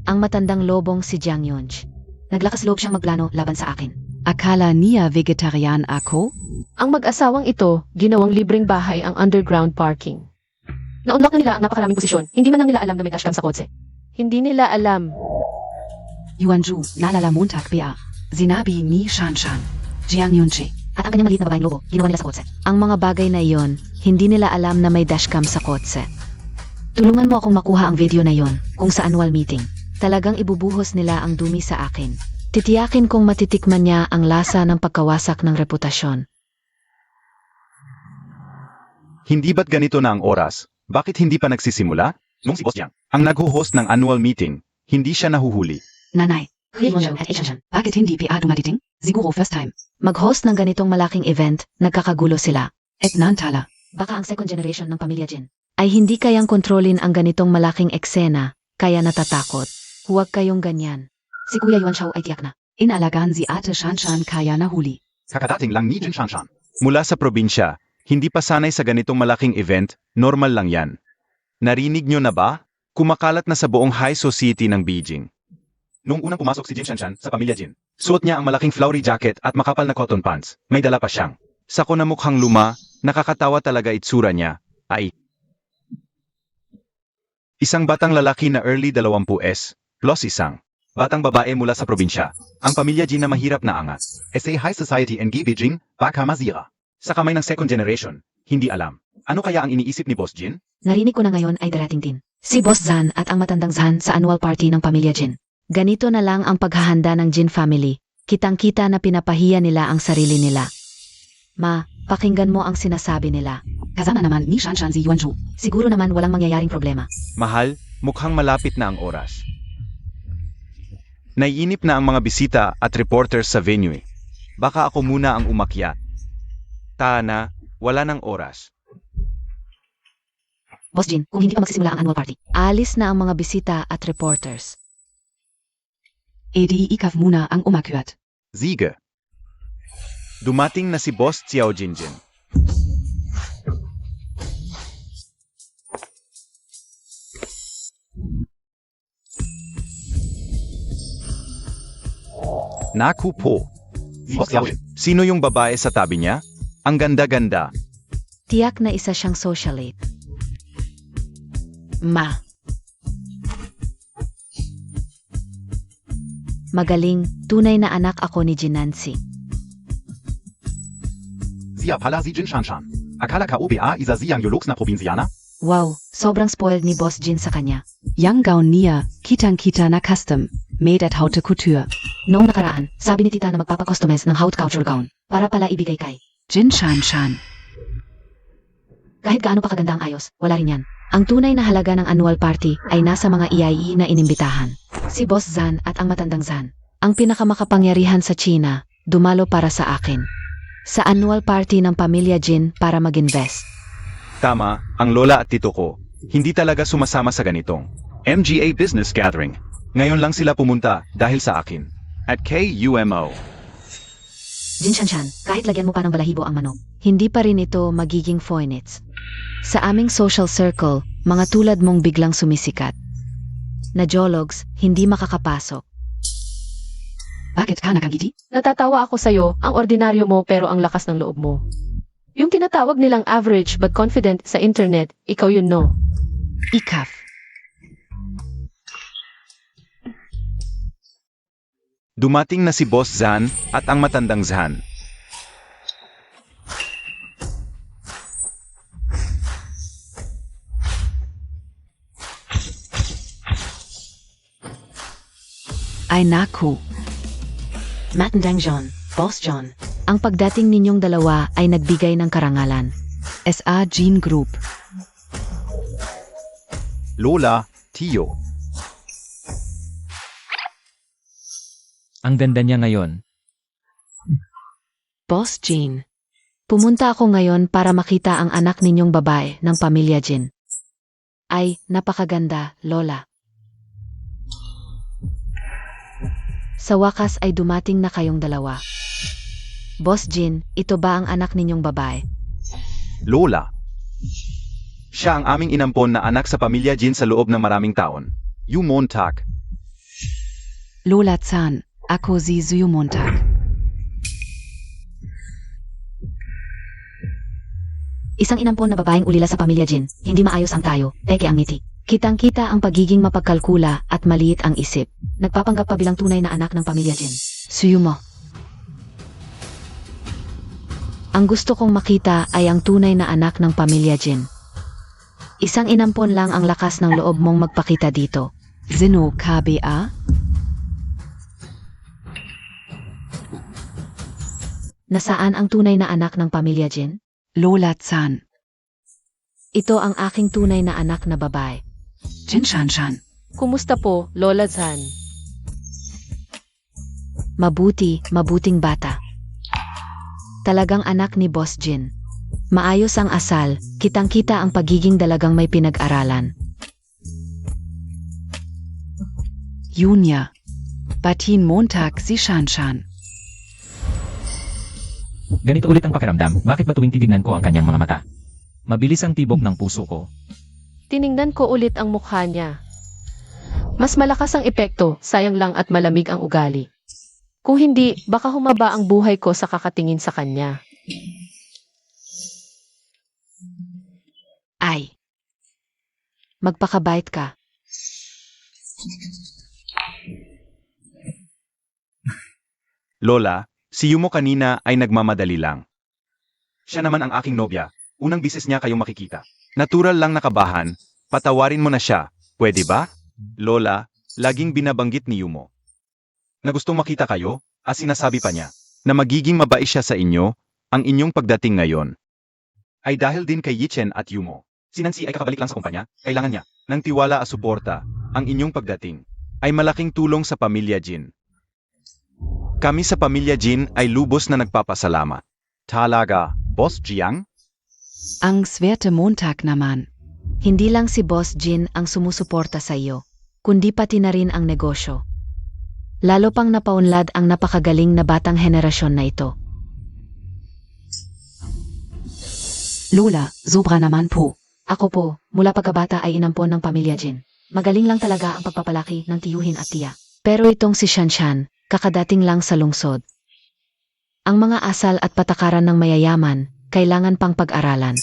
Ang matandang lobong si Jang Yunche. Naglakas loob siyang magplano laban sa akin. Akala niya vegetarian ako? Ang mag-asawang ito, ginawang libreng bahay ang underground parking. Na-unlock na nila ang napakaraming posisyon, hindi man lang nila alam na may dashcam sa kotse. Hindi nila alam. Yuanju, nalala Montag ba? Sinabi ni Shanshan. Jiang Yunche. At ang kanyang maliit na babaeng lobo, ginawa nila sa kotse. Ang mga bagay na iyon, hindi nila alam na may dashcam sa kotse. Tulungan mo akong makuha ang video na iyon, kung sa annual meeting. Talagang ibubuhos nila ang dumi sa akin. Titiyakin kong matitikman niya ang lasa ng pagkawasak ng reputasyon. Hindi ba't ganito na ang oras? Bakit hindi pa nagsisimula? Nung si Boss Jiang, ang nag-host ng annual meeting, hindi siya nahuhuli. Nanay. Bakit hindi pa dumadating? Siguro first time. Mag-host ng ganitong malaking event, nagkakagulo sila. Et nantala. Baka ang second generation ng pamilya Jin ay hindi kayang kontrolin ang ganitong malaking eksena, kaya natatakot. Huwag kayong ganyan. Si Kuya Yuan Shao ay tiyak na. Inalagaan si Ate Shanshan kaya nahuli. Kakadating lang ni Jin Shanshan. Mula sa probinsya, hindi pa sanay sa ganitong malaking event, normal lang yan. Narinig nyo na ba? Kumakalat na sa buong high society ng Beijing. Noong unang pumasok si Jin Shanshan sa pamilya Jin, suot niya ang malaking flowery jacket at makapal na cotton pants. May dala pa siyang sako na mukhang luma, nakakatawa talaga itsura niya, ay isang batang lalaki na early 20s, plus isang batang babae mula sa probinsya. Ang pamilya Jin na mahirap na angat. SA high society and Beijing, baka masira. Sa kamay ng second generation, hindi alam. Ano kaya ang iniisip ni Boss Jin? Narinig ko na ngayon ay darating din. Si Boss Zhan at ang matandang Zhan sa annual party ng pamilya Jin. Ganito na lang ang paghahanda ng Jin family. Kitang-kita na pinapahiya nila ang sarili nila. Ma, pakinggan mo ang sinasabi nila. Kasama naman ni Shanshan si Yuanju. Siguro naman walang mangyayaring problema. Mahal, mukhang malapit na ang oras. Naiinip na ang mga bisita at reporters sa venue. Baka ako muna ang umakyat. Tana, wala ng oras. Boss Jin, kung hindi pa magsisimula ang annual party. Alis na ang mga bisita at reporters. Edi ikaw muna ang umakyat. Sige. Dumating na si Boss Xiao Jinjin. Naku po. Boss Xiao Jin. Sino yung babae sa tabi niya? Ang ganda-ganda. Tiyak na isa siyang socialite. Ma. Magaling, tunay na anak ako ni Jinansi. Siya pala si Jin Shanshan. Akala ka OBA isa siyang yoloks na probinsyana? Wow, sobrang spoiled ni Boss Jin sa kanya. Yang gown niya, kitang-kita na custom, made at haute couture. Noong nakaraan, sabi ni tita na magpapakustomize ng haute couture gown para pala ibigay kay. Jin Shanshan. Kahit gaano pa kaganda ang ayos, wala rin yan. Ang tunay na halaga ng annual party ay nasa mga EIE na inimbitahan. Si Boss Zhan at ang matandang Zhan. Ang pinakamakapangyarihan sa China, dumalo para sa akin. sa annual party ng pamilya Jin para mag-invest. Tama, ang lola at tito ko, hindi talaga sumasama sa ganitong MGA Business Gathering. Ngayon lang sila pumunta dahil sa akin. At KUMO. Jin Shanshan, kahit lagyan mo pa ng balahibo ang manok, hindi pa rin ito magiging Phoenix. Sa aming social circle, mga tulad mong biglang sumisikat. Na geologs, hindi makakapasok. Bakit ka nakangiti? Natatawa ako sa'yo, ang ordinaryo mo pero ang lakas ng loob mo. Yung tinatawag nilang average but confident sa internet, ikaw yun no. Ikaf. Dumating na si Boss Zan at ang matandang Zan. Ay naku. Matandang John, Boss John. Ang pagdating ninyong dalawa ay nagbigay ng karangalan. SA Gene Group. Lola, Tio. Ang ganda niya ngayon. Boss Jin. Pumunta ako ngayon para makita ang anak ninyong babae ng pamilya Jin. Ay, napakaganda, Lola. Sa wakas ay dumating na kayong dalawa. Boss Jin, ito ba ang anak ninyong babae? Lola. Siya ang aming inampon na anak sa pamilya Jin sa loob ng maraming taon. Yu Montag. Lola Zahn. Ako si Zuyu Montag. Isang inampon na babaeng ulila sa pamilya Jin. Hindi maayos ang tayo, peke ang ngiti. Kitang-kita ang pagiging mapagkalkula at maliit ang isip. Nagpapanggap pa bilang tunay na anak ng pamilya Jin. Suyo mo. Ang gusto kong makita ay ang tunay na anak ng pamilya Jin. Isang inampon lang ang lakas ng loob mong magpakita dito. Sino KBA? Nasaan ang tunay na anak ng pamilya Jin? Lola Zahn. Ito ang aking tunay na anak na babae. Jin Shanshan. Kumusta po, Lola Zan? Mabuting bata. Talagang anak ni Boss Jin. Maayos ang asal, kitang-kita ang pagiging dalagang may pinag-aralan. Junia. Batin Montag si Shanshan. Ganito ulit ang pakiramdam, bakit ba tuwing titignan ko ang kanyang mga mata? Mabilis ang tibok ng puso ko. Tiningnan ko ulit ang mukha niya. Mas malakas ang epekto, sayang lang at malamig ang ugali. Kung hindi, baka humaba ang buhay ko sa kakatingin sa kanya. Ay. Magpakabait ka. Lola, si Yumo kanina ay nagmamadali lang. Siya naman ang aking nobya. Unang bisis niya kayong makikita. Natural lang nakabahan. Patawarin mo na siya. Pwede ba? Lola, laging binabanggit ni Yumo na gustong makita kayo, at sinasabi pa niya na magiging mabait siya sa inyo, ang inyong pagdating ngayon ay dahil din kay Yichen at Yumo. Si Nancy ay kakabalik lang sa kumpanya, kailangan niya ng tiwala at suporta. Ang inyong pagdating ay malaking tulong sa pamilya Jin. Kami sa pamilya Jin ay lubos na nagpapasalamat. Talaga, Boss Jiang? Ang Swerte Montag naman. Hindi lang si Boss Jin ang sumusuporta sa iyo, kundi pati na rin ang negosyo. Lalo pang napaunlad ang napakagaling na batang henerasyon na ito. Lola, sobra naman po. Ako po, mula pagkabata ay inampon ng pamilya Jin. Magaling lang talaga ang pagpapalaki ng tiyuhin at tiya. Pero itong si Shanshan, kakadating lang sa lungsod. Ang mga asal at patakaran ng mayayaman, kailangan pang pag-aralan.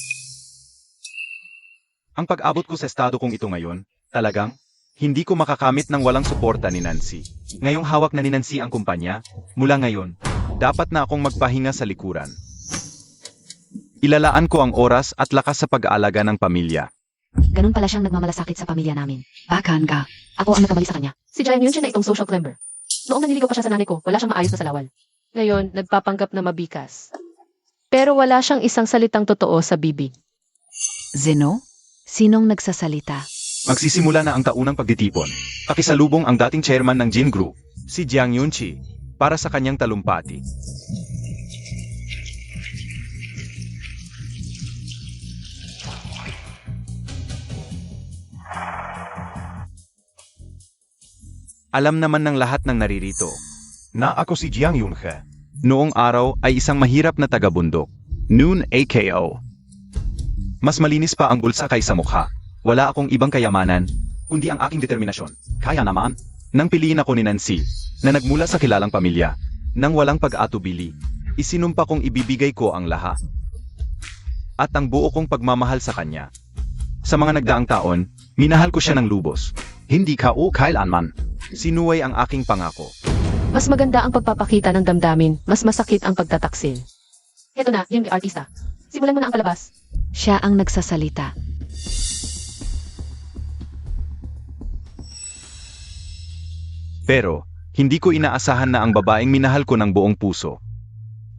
Ang pag-abot ko sa estado kong ito ngayon, talagang, hindi ko makakamit ng walang suporta ni Nancy. Ngayong hawak na ni Nancy ang kumpanya, mula ngayon, dapat na akong magpahinga sa likuran. Ilalaan ko ang oras at lakas sa pag-aalaga ng pamilya. Ganun pala siyang nagmamalasakit sa pamilya namin. Bakan ka. Ako ang nagkamali sa kanya. Si Jiang Yun siya na itong social climber. Noong naniligaw pa siya sa nanay ko, wala siyang maayos na salawal. Ngayon, nagpapanggap na mabikas. Pero wala siyang isang salitang totoo sa bibig. Sino? Sinong nagsasalita? Magsisimula na ang taunang pagtitipon. Pakisalubong ang dating chairman ng Jin Group, si Jiang Yunchi, para sa kanyang talumpati. Alam naman ng lahat ng naririto. Na ako si Jiang Yunhe. Noong araw ay isang mahirap na taga-bundok. Noon AKO. Mas malinis pa ang bulsa kaysa mukha. Wala akong ibang kayamanan, kundi ang aking determinasyon. Kaya naman, nang piliin ako ni Nancy, na nagmula sa kilalang pamilya, nang walang pag-atubili, isinumpa kong ibibigay ko ang lahat. At ang buo kong pagmamahal sa kanya. Sa mga nagdaang taon, minahal ko siya ng lubos. Hindi ka o kailanman. Sinuway ang aking pangako. Mas maganda ang pagpapakita ng damdamin, mas masakit ang pagtataksil. Heto na, yung artista. Simulan mo na ang palabas. Siya ang nagsasalita. Pero, hindi ko inaasahan na ang babaeng minahal ko ng buong puso.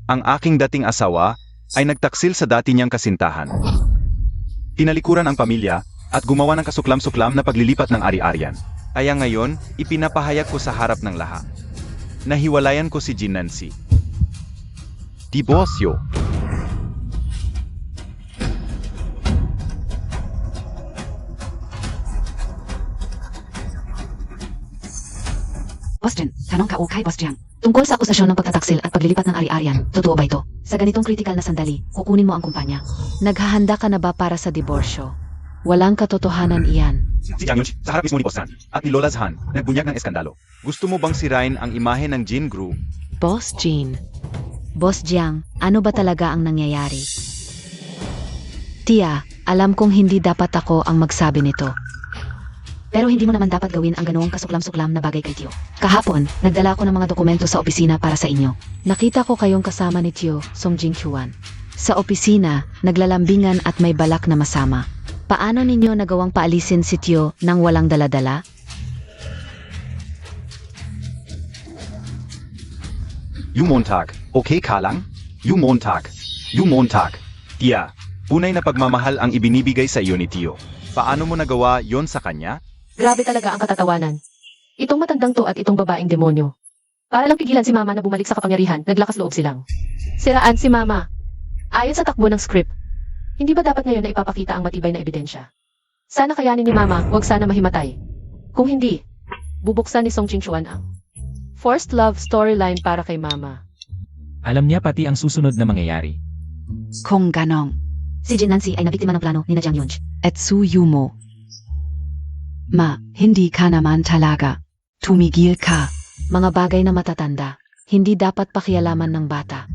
Ang aking dating asawa ay nagtaksil sa dati niyang kasintahan. Tinalikuran ang pamilya at gumawa ng kasuklam-suklam na paglilipat ng ari-arian. Kaya ngayon, ipinapahayag ko sa harap ng lahat. Nahiwalayan ko si Jin Nancy. Diborsyo. Boss Jin, tanong ka o kay Boss Jiang. Tungkol sa akusasyon ng pagtataksil at paglilipat ng ari-arian, totoo ba ito? Sa ganitong kritikal na sandali, kukunin mo ang kumpanya. Naghahanda ka na ba para sa diborsyo? Walang katotohanan iyan. Si Jiang Yunchi, sa harap mismo ni Boss Han at ni Lola Zhan, nagbunyag ng eskandalo. Gusto mo bang sirain ang imahe ng Jin Group? Boss Jin. Boss Jiang, ano ba talaga ang nangyayari? Tia, alam kong hindi dapat ako ang magsabi nito. Pero hindi mo naman dapat gawin ang ganoong kasuklam-suklam na bagay kay Tio. Kahapon, nagdala ako ng mga dokumento sa opisina para sa inyo. Nakita ko kayong kasama ni Tio, Song Jinghyuan. Sa opisina, naglalambingan at may balak na masama. Paano ninyo nagawang paalisin si Tio nang walang daladala? Yumontag, okay ka lang? Yumontag. Tia, tunay na pagmamahal ang ibinibigay sa iyo ni Tio. Paano mo nagawa yon sa kanya? Grabe talaga ang katatawanan. Itong matandang to at itong babaeng demonyo. Para lang pigilan si Mama na bumalik sa kapangyarihan, naglakas loob silang. Siraan si Mama. Ayon sa takbo ng script, hindi ba dapat ngayon na ipapakita ang matibay na ebidensya? Sana kayanin ni Mama, huwag sana mahimatay. Kung hindi, bubuksan ni Song Jingchuan ang forced love storyline para kay Mama. Alam niya pati ang susunod na mangyayari. Kung ganong. Si Jin Nancy ay nabiktima ng plano ni na Jiang Yunchi. Etsu Yumo. Ma, hindi ka naman talaga. Tumigil ka. Mga bagay na matatanda, hindi dapat pakialaman ng bata.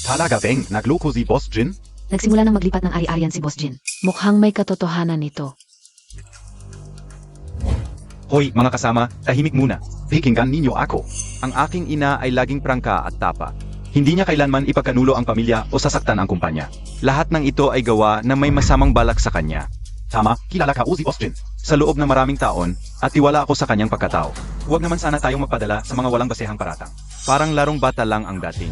Talaga bang nagloko si Boss Jin? Nagsimula ng maglipat ng ari-arian si Boss Jin. Mukhang may katotohanan ito. Hoy, mga kasama, tahimik muna. Pakinggan ninyo ako. Ang aking ina ay laging prangka at tapa. Hindi niya kailanman ipagkanulo ang pamilya o sasaktan ang kumpanya. Lahat ng ito ay gawa na may masamang balak sa kanya. Tama, kilala ka o si Boss Jin. Sa loob ng maraming taon, at tiwala ako sa kanyang pagkatao. Huwag naman sana tayong magpadala sa mga walang basehang paratang. Parang larong bata lang ang dating.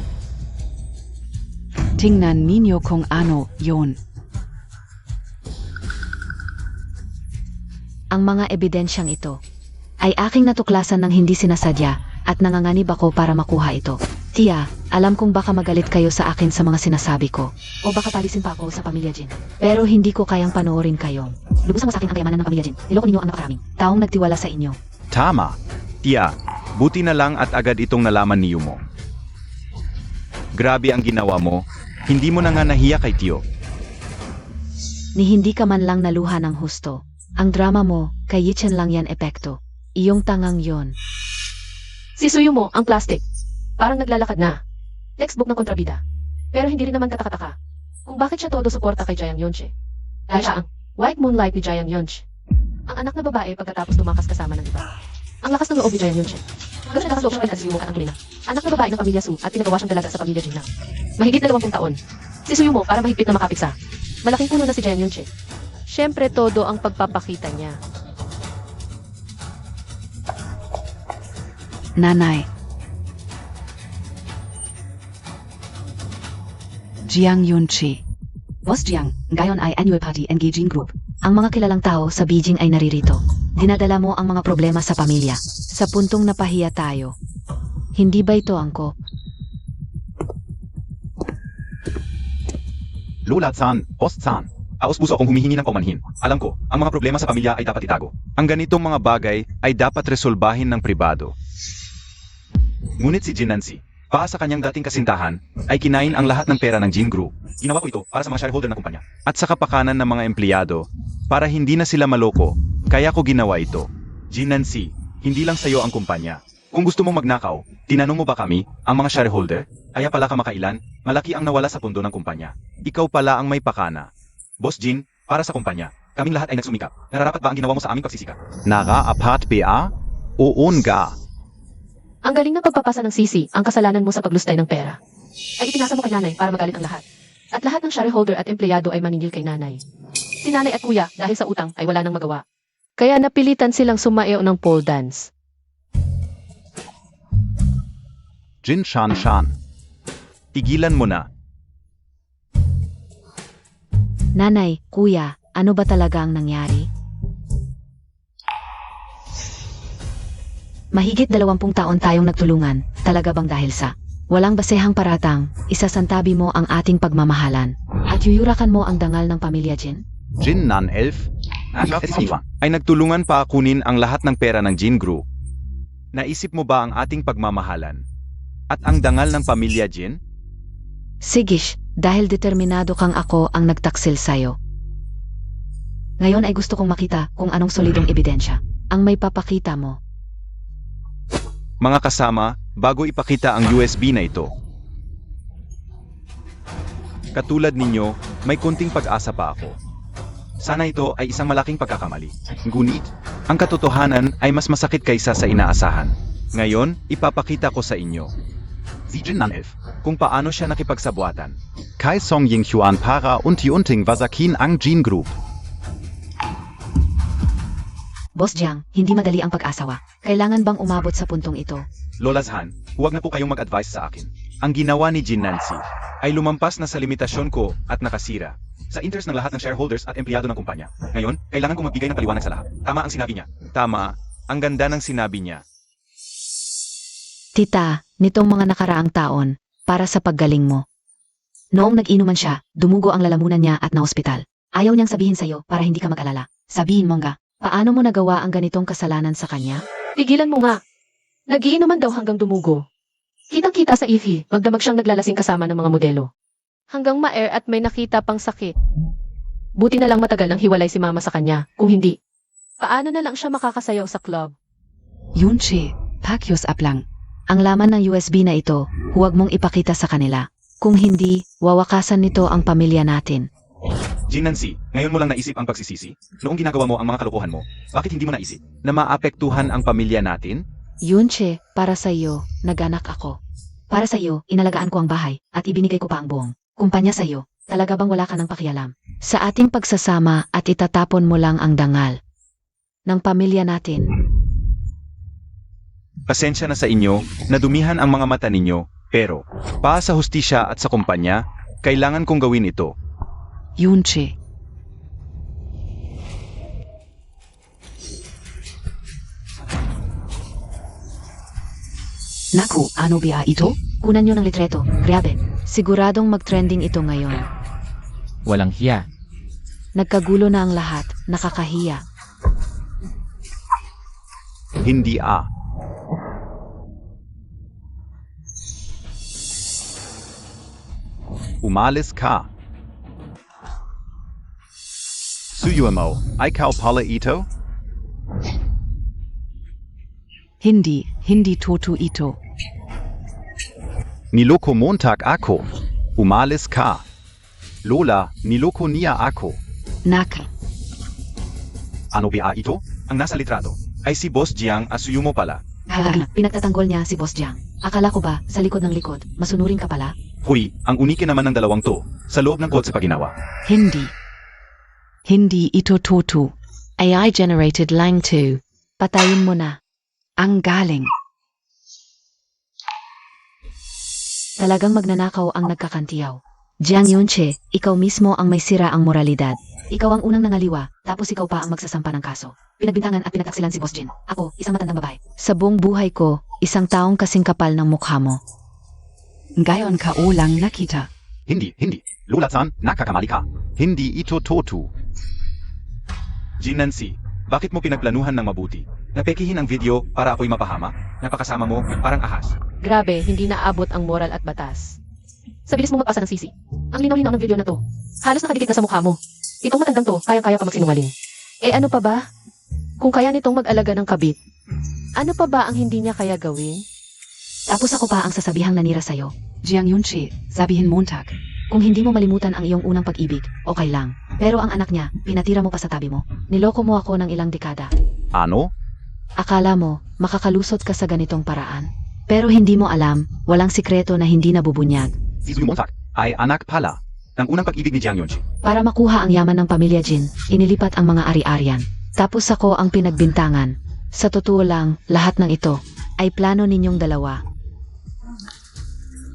Tingnan ninyo kung ano yon. Ang mga ebidensyang ito ay aking natuklasan ng hindi sinasadya at nanganganib ako para makuha ito. Tia, alam kong baka magalit kayo sa akin sa mga sinasabi ko. O baka palisin pa ako sa pamilya Jin. Pero hindi ko kayang panoorin kayo. Lubusan mo sa akin ang kayamanan ng pamilya Jin. Niloko ninyo ang napakaraming taong nagtiwala sa inyo. Tama. Tia, buti na lang at agad itong nalaman ni Yumo. Grabe ang ginawa mo. Hindi mo na nga nahiya kay Tio. Ni hindi ka man lang naluha ng husto. Ang drama mo, kay Yichen lang yan epekto. Iyong tangang yon. Si Suyumo, ang plastic. Parang naglalakad na. Textbook ng kontrabida. Pero hindi rin naman katakataka kung bakit siya todo suporta kay Jiang Yunchi. Dahil siya ang white moonlight ni Jiang Yunchi. Ang anak na babae pagkatapos tumakas kasama ng iba. Ang lakas ng loob ni Jiang Yunchi. Hanggang sa lakas loob siya kay Suyumo at ang kulina. Anak na babae ng pamilya Su at pinagawa siyang dalaga sa pamilya Jin lang. Mahigit 20 taon. Si Suyumo para mahigpit na makapit sa malaking puno na si Jiang Yunchi. Siyempre todo ang pagpapakita niya. Nanay. Jiang Yunchi. Boss Jiang, ngayon ay annual party ng Beijing Group. Ang mga kilalang tao sa Beijing ay naririto. Dinadala mo ang mga problema sa pamilya. Sa puntong napahiya tayo. Hindi ba ito angkop? Lola Zhan, Boss Zhan. Aos-puso akong humihingi ng paumanhin. Alam ko, ang mga problema sa pamilya ay dapat itago. Ang ganitong mga bagay ay dapat resolbahin ng pribado. Ngunit si Jinansi, pa sa kanyang dating kasintahan, ay kinain ang lahat ng pera ng Jin Group. Ginawa ko ito para sa mga shareholder ng kumpanya. At sa kapakanan ng mga empleyado, para hindi na sila maloko, kaya ko ginawa ito. Jinansi, hindi lang sa'yo ang kumpanya. Kung gusto mong magnakaw, tinanong mo ba kami, ang mga shareholder? Kaya pala kamakailan, malaki ang nawala sa pundo ng kumpanya. Ikaw pala ang may pakana. Boss Jin, para sa kumpanya, kaming lahat ay nagsumikap. Nararapat ba ang ginawa mo sa aming pagsisikap? Nara-apat ba? Oon ga. Ang galing ng pagpapasa ng sisi, ang kasalanan mo sa paglustay ng pera. Ay ipinasa mo kay nanay para magalit ang lahat. At lahat ng shareholder at empleyado ay maningil kay nanay. Si nanay at kuya, dahil sa utang, ay wala nang magawa. Kaya napilitan silang sumayaw ng pole dance. Jin Shan. Tigilan mo na. Nanay, kuya, ano ba talaga ang nangyari? Mahigit 20 taon tayong nagtulungan, talaga bang dahil sa walang basehang paratang, isasantabi mo ang ating pagmamahalan, at yuyurakan mo ang dangal ng pamilya Jin? Jin Nan Elf? Ay nagtulungan pa kunin ang lahat ng pera ng Jin Group. Naisip mo ba ang ating pagmamahalan? At ang dangal ng pamilya Jin? Sigish, dahil determinado kang ako ang nagtaksil sa'yo. Ngayon ay gusto kong makita kung anong solidong ebidensya ang may papakita mo. Mga kasama, bago ipakita ang USB na ito. Katulad ninyo, may konting pag-asa pa ako. Sana ito ay isang malaking pagkakamali. Ngunit, ang katotohanan ay mas masakit kaysa sa inaasahan. Ngayon, ipapakita ko sa inyo. Si Jin Nan Elf, kung paano siya nakipagsabuatan. Kai Song Ying Xuan para unti-unting wasakin ang Jin Group. Boss Jiang, hindi madali ang pag-asawa. Kailangan bang umabot sa puntong ito? Lola Zhan, huwag na po kayong mag-advise sa akin. Ang ginawa ni Jin Nancy ay lumampas na sa limitasyon ko at nakasira sa interest ng lahat ng shareholders at empleyado ng kumpanya. Ngayon, kailangan kong magbigay ng paliwanag sa lahat. Tama ang sinabi niya. Tama. Ang ganda ng sinabi niya. Tita, nitong mga nakaraang taon, para sa paggaling mo. Noong nag-inuman siya, dumugo ang lalamunan niya at naospital. Ayaw niyang sabihin sa'yo para hindi ka mag-alala. Sabihin mo nga, paano mo nagawa ang ganitong kasalanan sa kanya? Tigilan mo nga. Nagiinuman daw hanggang dumugo. Kitang-kita sa EV, magdamag siyang naglalasing kasama ng mga modelo. Hanggang ma-air at may nakita pang sakit. Buti na lang matagal nang hiwalay si mama sa kanya. Kung hindi, paano na lang siya makakasayaw sa club? Yunche, pakyos aplang. Ang laman ng USB na ito, huwag mong ipakita sa kanila. Kung hindi, wawakasan nito ang pamilya natin. Jin Nancy, ngayon mo lang naisip ang pagsisisi? Noong ginagawa mo ang mga kalokohan mo, bakit hindi mo naisip na maapektuhan ang pamilya natin? Yunche, para sa iyo, nag-anak ako. Para sa iyo, inalagaan ko ang bahay at ibinigay ko pa ang buong kumpanya sa iyo. Talaga bang wala ka ng pakialam sa ating pagsasama at itatapon mo lang ang dangal ng pamilya natin? Pasensya na sa inyo, nadumihan ang mga mata ninyo, pero para sa hustisya at sa kumpanya, kailangan kong gawin ito. Yunche. Naku, ano ba ito? Kunan nyo ng litreto. Grabe. Siguradong mag-trending ito ngayon. Walang hiya. Nagkagulo na ang lahat. Nakakahiya. Hindi Umalis ka. Suyo mo, ikaw pala ito? Hindi toto ito. Niloko Montag ako. Umalis ka. Lola, niloko niya ako. Naka. Ano ba ito? Ang nasa litrato ay si Boss Jiang Asuyumo pala. Pinagtatanggol niya si Boss Jiang. Akala ko ba, sa likod ng likod, masunurin ka pala? Huy, ang uniki naman ng dalawang to, sa loob ng kotse pa ginawa. Hindi ito toto. AI generated lang 2. Patayin mo na. Ang galing. Talagang magnanakaw ang nagkakantiyaw. Jiang Yunche, ikaw mismo ang may sira ang moralidad. Ikaw ang unang nangaliwa, tapos ikaw pa ang magsasampa ng kaso. Pinagbintangan at pinagtaksilan si Boss Jin. Ako, isang matandang babae. Sa buong buhay ko, isang taong kasing kapal ng mukha mo. Ngayon ka ulang nakita. Hindi. Lola-san, nakakamali ka. Hindi ito totu. Jin Nancy, bakit mo pinagplanuhan ng mabuti? Napekihin ang video para ako'y mapahama? Napakasama mo, parang ahas. Grabe, hindi naabot ang moral at batas. Sa bilis mo magpasa ng sisi. Ang linaw-linaw ng video na to. Halos nakadikit na sa mukha mo. Itong matandang to, kayang-kaya pa magsinungaling. Eh ano pa ba? Kung kaya nitong mag-alaga ng kabit, ano pa ba ang hindi niya kaya gawin? Tapos ako pa ang sasabihang nanira sa'yo. Jiang Yunchi, sabihin Montag. Kung hindi mo malimutan ang iyong unang pag-ibig, okay lang. Pero ang anak niya, pinatira mo pa sa tabi mo. Niloko mo ako ng ilang dekada. Ano? Akala mo, makakalusot ka sa ganitong paraan. Pero hindi mo alam, walang sikreto na hindi nabubunyag. Si Montag ay anak pala ng unang pag-ibig ni Jiang Yunchi. Para makuha ang yaman ng pamilya Jin, inilipat ang mga ari-arian. Tapos ako ang pinagbintangan. Sa totoo lang, lahat ng ito ay plano ninyong dalawa.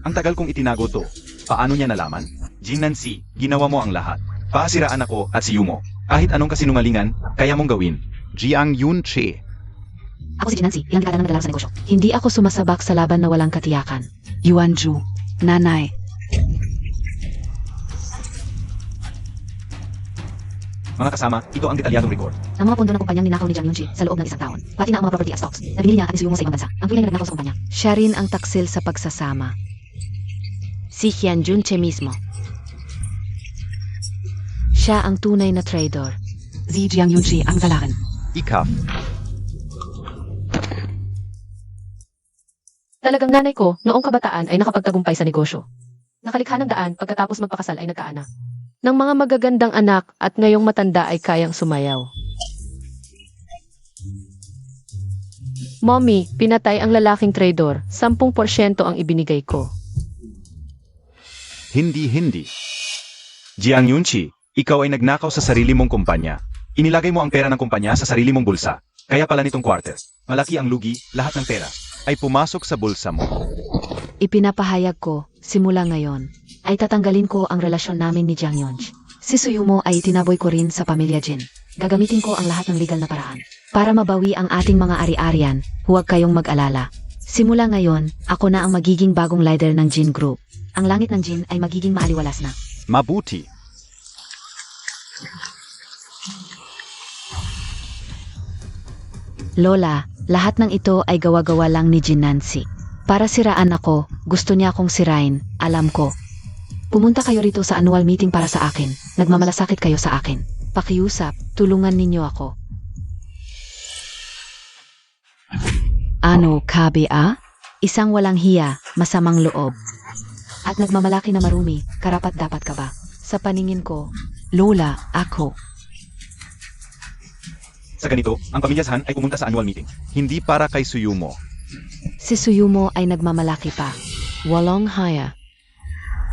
Ang tagal kong itinago to. Paano niya nalaman? Jin Nancy, ginawa mo ang lahat. Pasiraan ako at si Yumo. Kahit anong kasinungalingan, kaya mong gawin. Jiang Yunchi. Ako si Jin Nancy, ilang dekada nang naglalaro sa negosyo. Hindi ako sumasabak sa laban na walang katiyakan. Yuanju, Nanay. Mga kasama, ito ang detalyadong record. Ang mga pondo ng kumpanyang ninakaw ni Jiang Yunchi sa loob ng isang taon, pati na ang mga property at stocks, na binili niya at isuyong mo sa ibang bansa. Ang tunay na nagnakaw sa kumpanya. Siya rin ang taksil sa pagsasama. Si Hyun Junche mismo. Siya ang tunay na trader. Si Jiang Yunchi ang salarin. Ikaf. Talagang nanay ko, noong kabataan ay nakapagtagumpay sa negosyo. Nakalikha ng daan pagkatapos magpakasal ay nagkaanak. Ng mga magagandang anak at ngayong matanda ay kayang sumayaw. Mommy, pinatay ang lalaking trader. 10% ang ibinigay ko. Hindi. Jiang Yunchi, ikaw ay nagnakaw sa sarili mong kumpanya. Inilagay mo ang pera ng kumpanya sa sarili mong bulsa. Kaya pala nitong quarter. Malaki ang lugi, lahat ng pera Ay pumasok sa bulsa mo. Ipinapahayag ko, simula ngayon, ay tatanggalin ko ang relasyon namin ni Jiang Yunchi. Si Suyumo ay tinaboy ko rin sa pamilya Jin. Gagamitin ko ang lahat ng legal na paraan. Para mabawi ang ating mga ari-arian, huwag kayong mag-alala. Simula ngayon, ako na ang magiging bagong leader ng Jin Group. Ang langit ng Jin ay magiging maaliwalas na. Mabuti. Lola, lahat ng ito ay gawa-gawa lang ni Jin Nancy. Para siraan ako, gusto niya akong sirain, alam ko. Pumunta kayo rito sa annual meeting para sa akin. Nagmamalasakit kayo sa akin. Pakiusap, tulungan ninyo ako. Ano, KBA? Isang walang hiya, masamang loob. At nagmamalaki na marumi, karapat dapat ka ba? Sa paningin ko, Lola, ako. Sa ganito, ang pamilya Han ay pumunta sa annual meeting. Hindi para kay Suyumo. si Suyumo ay nagmamalaki pa. Walang haya.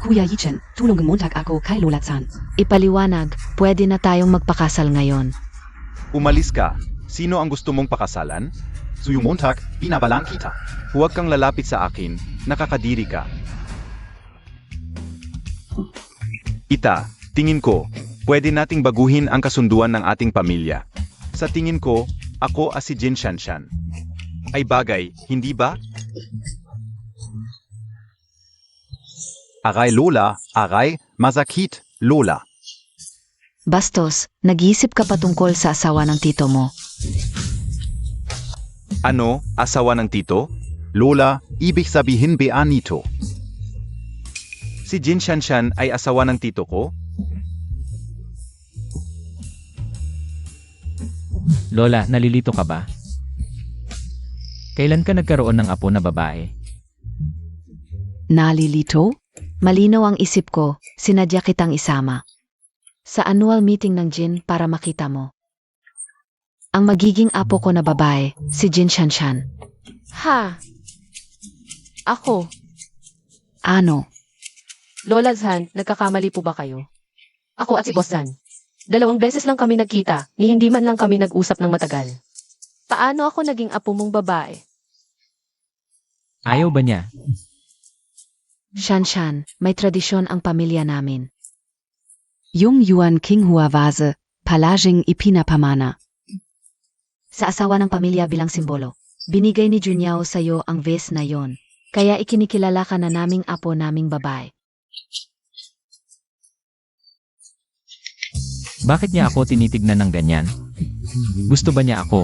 Kuya Yichen, tulungan Montag ako kay Lola-san. Ipaliwanag, pwede na tayong magpakasal ngayon. Umalis ka. Sino ang gusto mong pakasalan? Suyumontag, binabalaan kita. Huwag kang lalapit sa akin, nakakadiri ka. Ita, tingin ko, pwede nating baguhin ang kasunduan ng ating pamilya. Sa tingin ko, ako si Jin Shanshan. Ay bagay, hindi ba? Aray Lola, aray, masakit, Lola. Bastos, nag-iisip ka pa tungkol sa asawa ng tito mo. Ano, asawa ng tito? Lola, ibig sabihin ba nito? Si Jin Shanshan ay asawa ng tito ko? Lola, nalilito ka ba? Kailan ka nagkaroon ng apo na babae? Nalilito? Malinaw ang isip ko, sinadya kitang isama. Sa annual meeting ng Jin para makita mo. Ang magiging apo ko na babae, si Jin Shanshan. Ha? Ako? Ano? Lola Zhan, nagkakamali po ba kayo? Ako at si Boss Zhan. 2 beses lang kami nagkita, ni hindi man lang kami nag-usap ng matagal. Paano ako naging apo mong babae? Ayaw ba niya? Shanshan, may tradisyon ang pamilya namin. Yung Yuan Kinghua Vase, Palaging Ipinapamana. Sa asawa ng pamilya bilang simbolo, binigay ni Junyao sa'yo ang vase na yon. Kaya ikinikilala ka na naming apo naming babae. Bakit niya ako tinitignan ng ganyan? Gusto ba niya ako?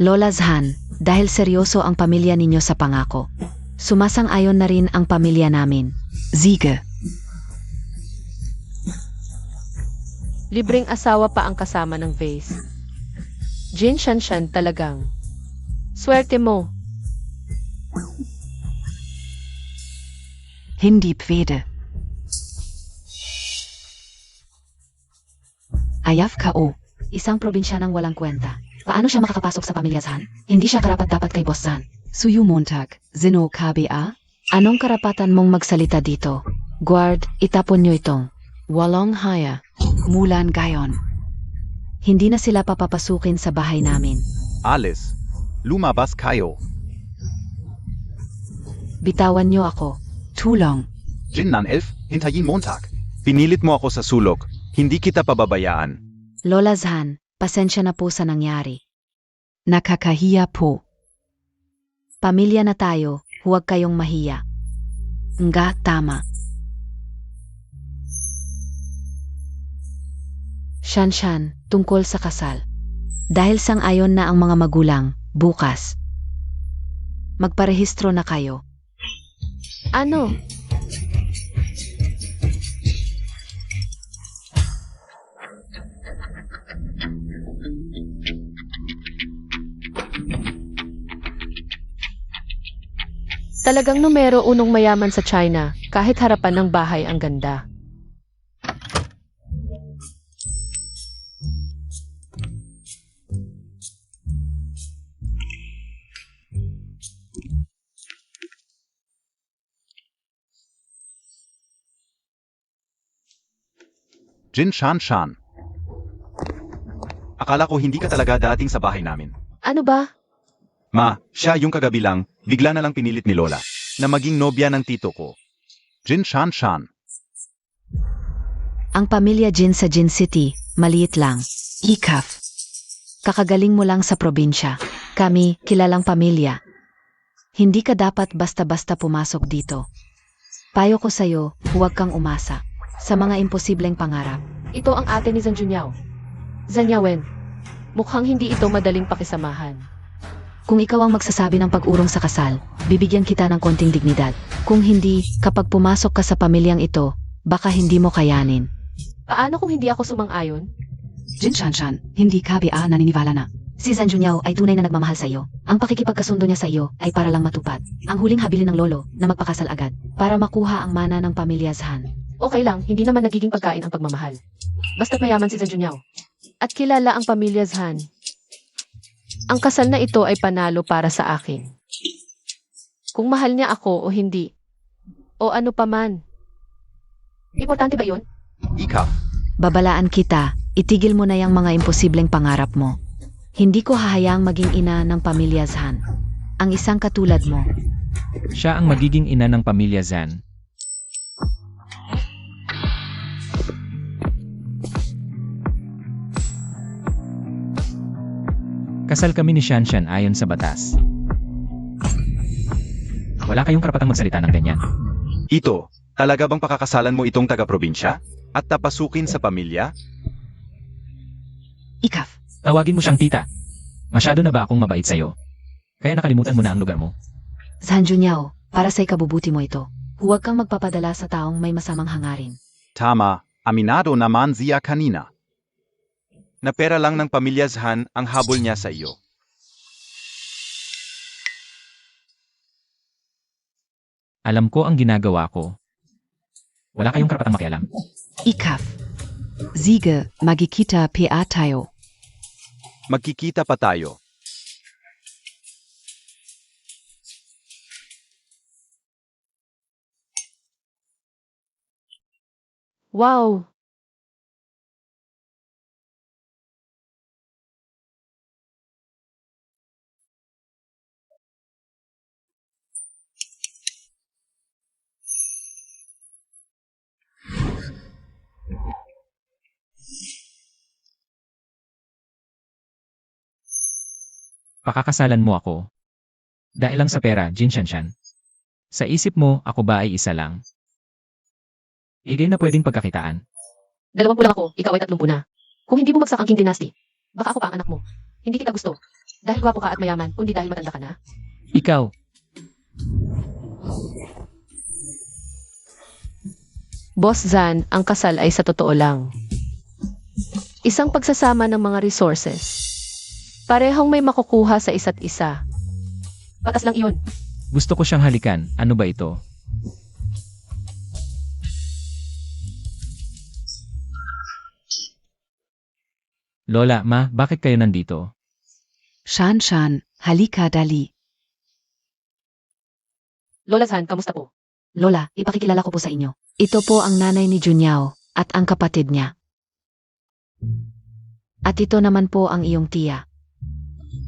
Lola Zhan, dahil seryoso ang pamilya ninyo sa pangako. Sumasang-ayon na rin ang pamilya namin. Siege. Libreng asawa pa ang kasama ng vase. Jin Shanshan talagang. Swerte mo. Hindi pwede. Ayaf ko. Isang probinsyang walang kwenta. Paano siya makakapasok sa pamilya Zhan? Hindi siya karapat-dapat kay Boss Zhan. Suyu Montag. Zino KBA. Anong karapatan mong magsalita dito? Guard, itapon niyo itong. Walong haya. Mulan Gayon. Hindi na sila papapasukin sa bahay namin. Alice, lumabas kayo. Bitawan niyo ako. Tulong. Jinnan Elf, hintayin Montag. Pinilit mo ako sa sulok, hindi kita pababayaan. Lola Zhan, pasensya na po sa nangyari. Nakakahiya po. Pamilya na tayo, huwag kayong mahiya. Nga, tama. Shanshan, tungkol sa kasal. Dahil sang-ayon na ang mga magulang, bukas. Magparehistro na kayo. Ano? Talagang numero unong mayaman sa China, kahit harapan ng bahay ang ganda. Jin Shanshan. Akala ko hindi ka talaga dating sa bahay namin. Ano ba? Ma, siya yung kagabi lang, bigla na lang pinilit ni Lola, na maging nobya ng tito ko. Jin Shanshan. Ang pamilya Jin sa Jin City, maliit lang. Ikaf. Kakagaling mo lang sa probinsya. Kami, kilalang pamilya. Hindi ka dapat basta-basta pumasok dito. Payo ko sa'yo, huwag kang umasa sa mga imposibleng pangarap. Ito ang ate ni Zhang Junyao. Zanyawen, mukhang hindi ito madaling pakisamahan. Kung ikaw ang magsasabi ng pag-urong sa kasal, bibigyan kita ng konting dignidad. Kung hindi, kapag pumasok ka sa pamilyang ito, baka hindi mo kayanin. Paano kung hindi ako sumang-ayon? Jin Shanshan. Hindi KBA naniniwala na. Si Zhang Junyao ay tunay na nagmamahal sa iyo. Ang pakikipagkasundo niya sa iyo ay para lang matupad ang huling habilin ng lolo na magpakasal agad para makuha ang mana ng pamilya Zhan. Okay lang, hindi naman nagiging pagkain ang pagmamahal. Basta't mayaman si Zhang Junyao. At kilala ang pamilya Zhan. Ang kasal na ito ay panalo para sa akin. Kung mahal niya ako o hindi. O ano pa man. Importante ba yun? Ika. Babalaan kita, itigil mo na yung mga imposibleng pangarap mo. Hindi ko hahayaang maging ina ng pamilya Zhan. Ang isang katulad mo. Siya ang magiging ina ng pamilya Zhan. Kasal kami ni Shanshan ayon sa batas. Wala kayong karapatang magsalita ng ganyan. Ito, talaga bang pakakasalan mo itong taga-probinsya? At tapasukin sa pamilya? Ikaf. Tawagin mo siyang tita. Masyado na ba akong mabait sa'yo? Kaya nakalimutan mo na ang lugar mo. Zhan Junyao, para sa ikabubuti mo ito. Huwag kang magpapadala sa taong may masamang hangarin. Tama, aminado naman siya kanina. Na pera lang ng pamilya Zhan ang habol niya sa iyo. Alam ko ang ginagawa ko. Wala kayong karapatang makialam. Ikaf. Siege. Magikita PA tayo. Magkikita pa tayo. Wow! Pakakasalan mo ako. Dahil lang sa pera, Jin Shanshan. Sa isip mo, ako ba ay isa lang? Higay na pwedeng pagkakitaan. 20 lang ako, ikaw ay 30 na. Kung hindi bumagsak ang King Dynasty, baka ako pa ang anak mo. Hindi kita gusto. Dahil gwapo ka at mayaman, kundi dahil matanda ka na. Ikaw, Boss Zan, ang kasal ay sa totoo lang. Isang pagsasama ng mga resources. Parehong may makukuha sa isa't isa. Patas lang iyon. gusto ko siyang halikan. Ano ba ito? Lola, ma, bakit kayo nandito? Shan Shan, halika dali. Lola Zan, kamusta po? Lola, ipakikilala ko po sa inyo. Ito po ang nanay ni Junyao at ang kapatid niya. At ito naman po ang iyong tiya.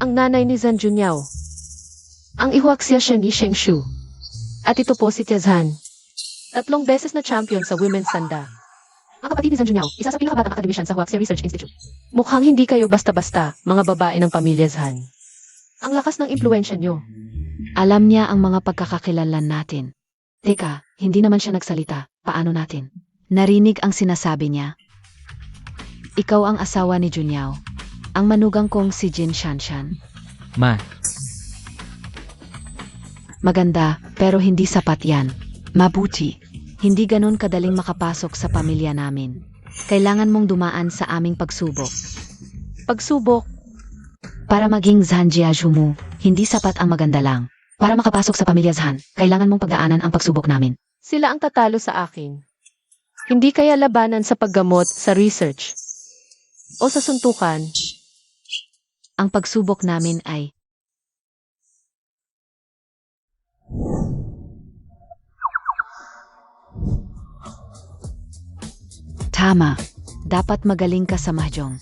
Ang nanay ni Zan Junyao. Ang ihuaksya siya ni Sheng Shu. At ito po si Tia Zhan. 3 beses na champion sa Women's Sanda. Ang kapatid ni Zan Junyao, isa sa pinakabatang akademisyan sa Huaxia Research Institute. Mukhang hindi kayo basta-basta, mga babae ng pamilya Zhan. Ang lakas ng impluensya niyo. Alam niya ang mga pagkakakilanlan natin. Teka, hindi naman siya nagsalita. Paano natin? Narinig ang sinasabi niya. Ikaw ang asawa ni Junyao. Ang manugang kong si Jin Shanshan. Ma, Maganda, pero hindi sapat yan. Mabuti. Hindi ganon kadaling makapasok sa pamilya namin. Kailangan mong dumaan sa aming pagsubok. Pagsubok, Para maging Zhanjiaju mo, hindi sapat ang maganda lang. Para makapasok sa pamilya Zhan, kailangan mong pagdaanan ang pagsubok namin. sila ang tatalo sa akin. Hindi kaya labanan sa paggamot, sa research, o sa suntukan. Ang pagsubok namin ay Tama. dapat magaling ka sa mahjong.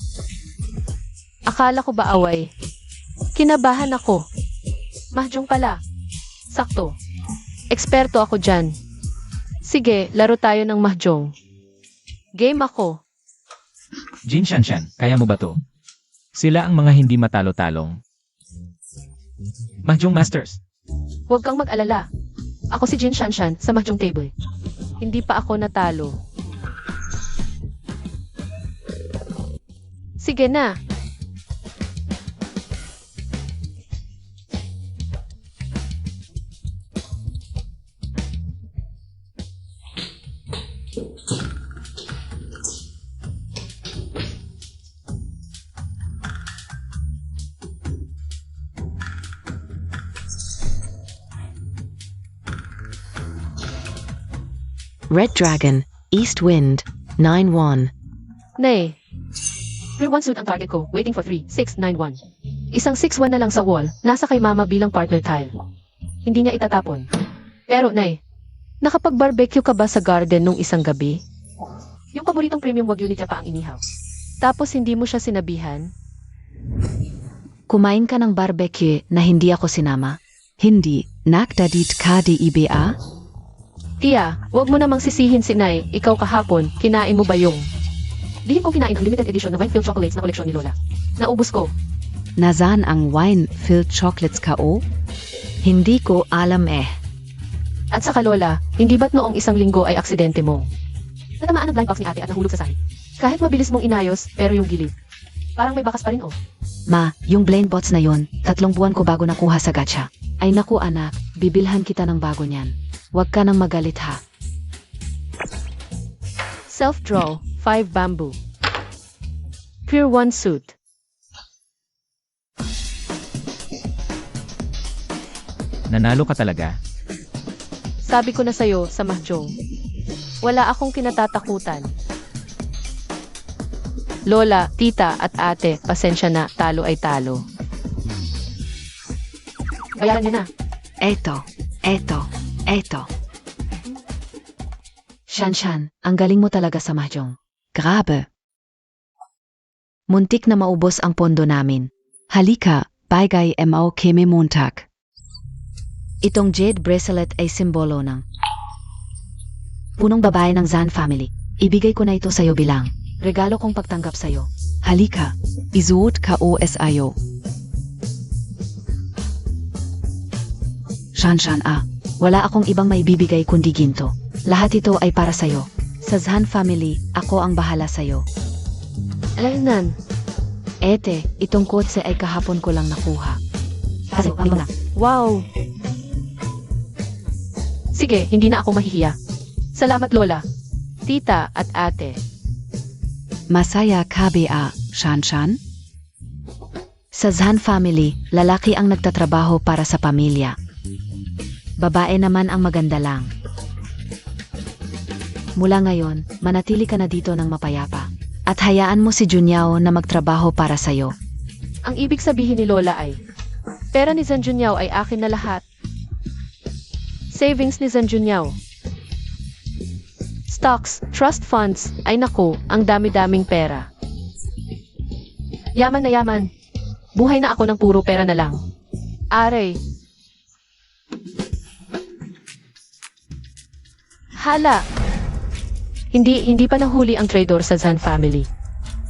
Akala ko ba away? Kinabahan ako. Mahjong pala. Sakto. Eksperto ako dyan. Sige, laro tayo ng mahjong. Game ako. Jin Shanshan, kaya mo ba to? Sila ang mga hindi matalo-talong. Mahjong Masters. Huwag kang mag-alala. Ako si Jin Shanshan sa mahjong table. Hindi pa ako natalo. Sige na. Red Dragon, East Wind, 9-1. Nay. Clear 1 suit ang target ko. Waiting for 3, 6, 9, 1. Isang 6-1 na lang sa wall. Nasa kay mama bilang partner tile. Hindi niya itatapon. Pero, Nay, nakapag-barbecue ka ba sa garden nung isang gabi? Yung paboritong premium wagyu ni Tia pa ang inihaw. Tapos hindi mo siya sinabihan? Kumain ka ng barbecue na hindi ako sinama. Hindi, Nakdadit KDIBA? Tia, wag mo namang sisihin si Nay. Ikaw kahapon, kinain mo ba yung... Lihim kong kinain ang limited edition na wine-filled chocolates na koleksyon ni Lola. Naubos ko. Nasaan ang wine-filled chocolates ka o? Hindi ko alam eh. At saka Lola, hindi ba't noong isang linggo ay aksidente mo? Natamaan ang blind box ni ate at nahulog sa sahig. Kahit mabilis mong inayos, pero yung gilid. Parang may bakas pa rin oh. Ma, yung blind bots na yon, 3 buwan ko bago nakuha sa gacha. Ay naku anak, bibilhan kita ng bago niyan. Huwag ka nang magalit ha. Self-draw, 5 bamboo. Clear 1 suit. Nanalo ka talaga. Sabi ko na sa'yo sa mahjong. Wala akong kinatatakutan. Lola, tita at ate, pasensya na, talo ay talo. Bayaran niyo na. Eto. Shanshan, ang galing mo talaga sa mahjong. Grabe. Muntik na maubos ang pondo namin. Halika, Baigay MO Keme Montag. Itong jade bracelet ay simbolo ng punong babae ng Zhan family. Ibigay ko na ito sa'yo bilang regalo kong pagtanggap sa'yo. Halika, Isuot KOSIO. Shanshan A. Wala akong ibang maibibigay kundi ginto. Lahat ito ay para sa'yo. Sa Zhan family, ako ang bahala sa'yo. Alaynan. Ete, itong kotse ay kahapon ko lang nakuha. Kasi, hindi mo na. Wow. Sige, hindi na ako mahihiya. Salamat Lola, Tita at Ate. Masaya KBA, Shanshan? Sa Zhan family, lalaki ang nagtatrabaho para sa pamilya. Babae naman ang maganda lang. Mula ngayon, manatili ka na dito ng mapayapa. At hayaan mo si Junyao na magtrabaho para sa'yo. Ang ibig sabihin ni Lola ay, pera ni Zhan Junyao ay akin na lahat. Savings ni Zhan Junyao. Stocks, trust funds, ay naku, ang dami-daming pera. Yaman na yaman. Buhay na ako ng puro pera na lang. Aray. Hala. Hindi pa nahuli ang trader sa Zhan family.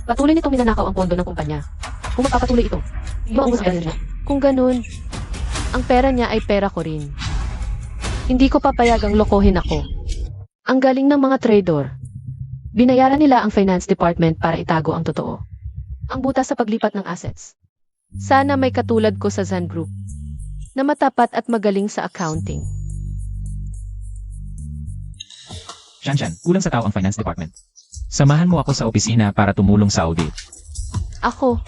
Patuloy nitong minanakaw ang pondo ng kumpanya. Kung magpapatuloy ito, maubos ang pera niya. Kung ganun, ang pera niya ay pera ko rin. Hindi ko papayagang lokohin ako. Ang galing ng mga trader. Binayaran nila ang finance department para itago ang totoo. Ang butas sa paglipat ng assets. Sana may katulad ko sa Zhan Group na matapat at magaling sa accounting. Shanshan, kulang sa tao ang finance department. Samahan mo ako sa opisina para tumulong sa audit. Ako,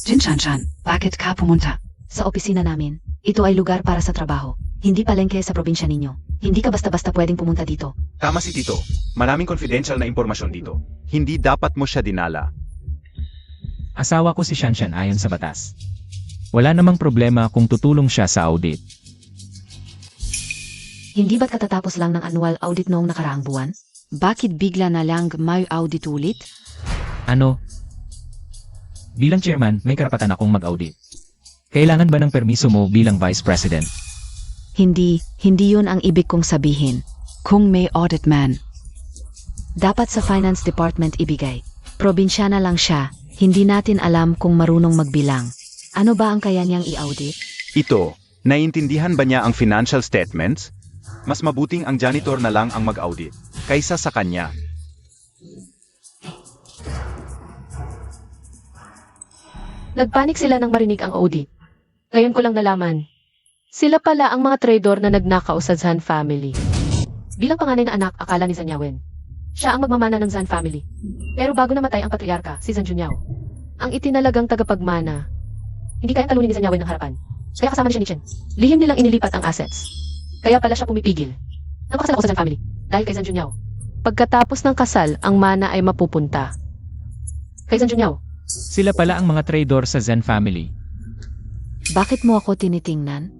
Jin Shanshan, bakit ka pumunta? Sa opisina namin, ito ay lugar para sa trabaho. Hindi palengke sa probinsya ninyo. Hindi ka basta-basta pwedeng pumunta dito. Tama si Tito. Maraming confidential na impormasyon dito. Hindi dapat mo siya dinala. Asawa ko si Shanshan ayon sa batas. Wala namang problema kung tutulong siya sa audit. Hindi ba't katatapos lang ng annual audit noong nakaraang buwan? Bakit bigla na lang may audit ulit? Ano? Bilang chairman, may karapatan akong mag-audit. Kailangan ba ng permiso mo bilang vice president? Hindi yun ang ibig kong sabihin. Kung may audit man, Dapat sa finance department ibigay. Probinsyana lang siya, hindi natin alam kung marunong magbilang. Ano ba ang kaya niyang i-audit? Ito, naiintindihan ba niya ang financial statements? Mas mabuting ang janitor na lang ang mag-audit, kaysa sa kanya. nagpanik sila nang marinig ang audit. Ngayon ko lang nalaman. Sila pala ang mga trader na nagnakaw sa Zhan family. Bilang panganay na anak, akala ni Zhan Yawen. Siya ang magmamana ng Zhan family. Pero bago namatay ang patriarka, si Zhan Junyao, ang itinalagang tagapagmana, hindi kayang talunin ni Zhan Yawen ng harapan. Kaya kasama ni siya ni Chen. Lihim nilang inilipat ang assets. Kaya pala siya pumipigil. Napakasal ako sa Zhan family, dahil kay Zhan Junyao. Pagkatapos ng kasal, ang mana ay mapupunta kay Zhan Junyao. Sila pala ang mga trader sa Zen family. Bakit mo ako tinitingnan?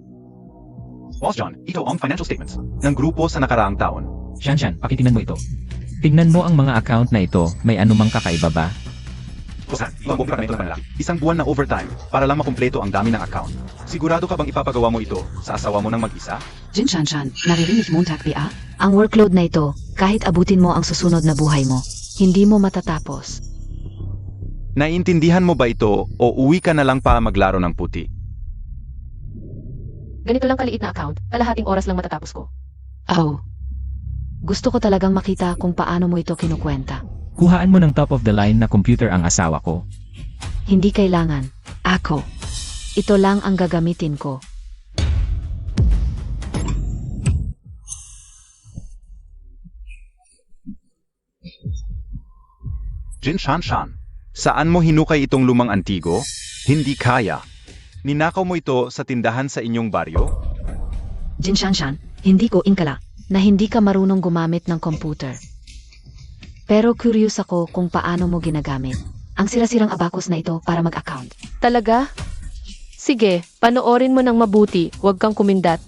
Boss John, ito ang financial statements ng grupo sa nakaraang taon. Shanshan, pakitingnan mo ito. Tignan mo ang mga account na ito, may anumang kakaiba ba? Bosan, ito ang buong na ito ng panlalaki. Isang buwan na overtime para lang makumpleto ang dami ng account. Sigurado ka bang ipapagawa mo ito sa asawa mo ng mag-isa? Jin Shanshan, naririnig mo Takbia? Ang workload na ito, kahit abutin mo ang susunod na buhay mo, hindi mo matatapos. Naiintindihan mo ba ito o uwi ka na lang para maglaro ng puti? Ganito lang kaliit na account, kalahating oras lang matatapos ko. Oh, Gusto ko talagang makita kung paano mo ito kinukwenta. Kuhaan mo ng top of the line na computer ang asawa ko. Hindi kailangan. ako. Ito lang ang gagamitin ko. Jin Shanshan, saan mo hinukay itong lumang antigo? Hindi kaya. Ninakaw mo ito sa tindahan sa inyong baryo? Jin Shanshan, hindi ko inkala na hindi ka marunong gumamit ng computer. Pero curious ako kung paano mo ginagamit ang sira-sirang abacus na ito para mag-account. Talaga? Sige, panoorin mo ng mabuti, huwag kang kumindat.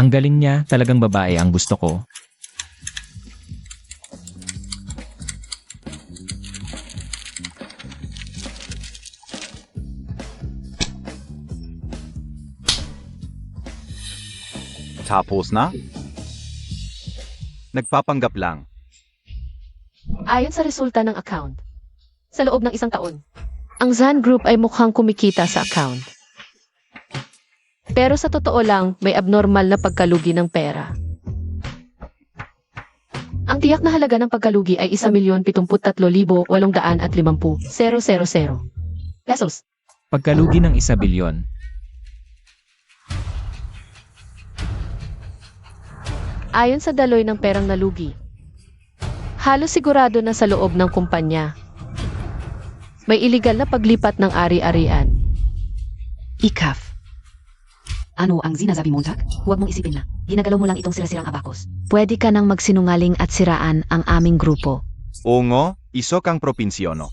Ang galing niya, talagang babae ang gusto ko. Tapos na? Nagpapanggap lang. Ayon sa resulta ng account, sa loob ng isang taon, Ang Zan Group ay mukhang kumikita sa account. Pero sa totoo lang, may abnormal na pagkalugi ng pera. Ang tiyak na halaga ng pagkalugi ay 1,073,850,000 pesos. Pagkalugi ng 1 bilyon. Ayon sa daloy ng perang nalugi, halos sigurado na sa loob ng kumpanya, may iligal na paglipat ng ari-arian. Ikaf. Ano ang sinasabi mo, Tak? Huwag mong isipin na. Ginagalaw mo lang itong sirasirang abakos. Pwede ka nang magsinungaling at siraan ang aming grupo. Ongo, iso kang propinsyono.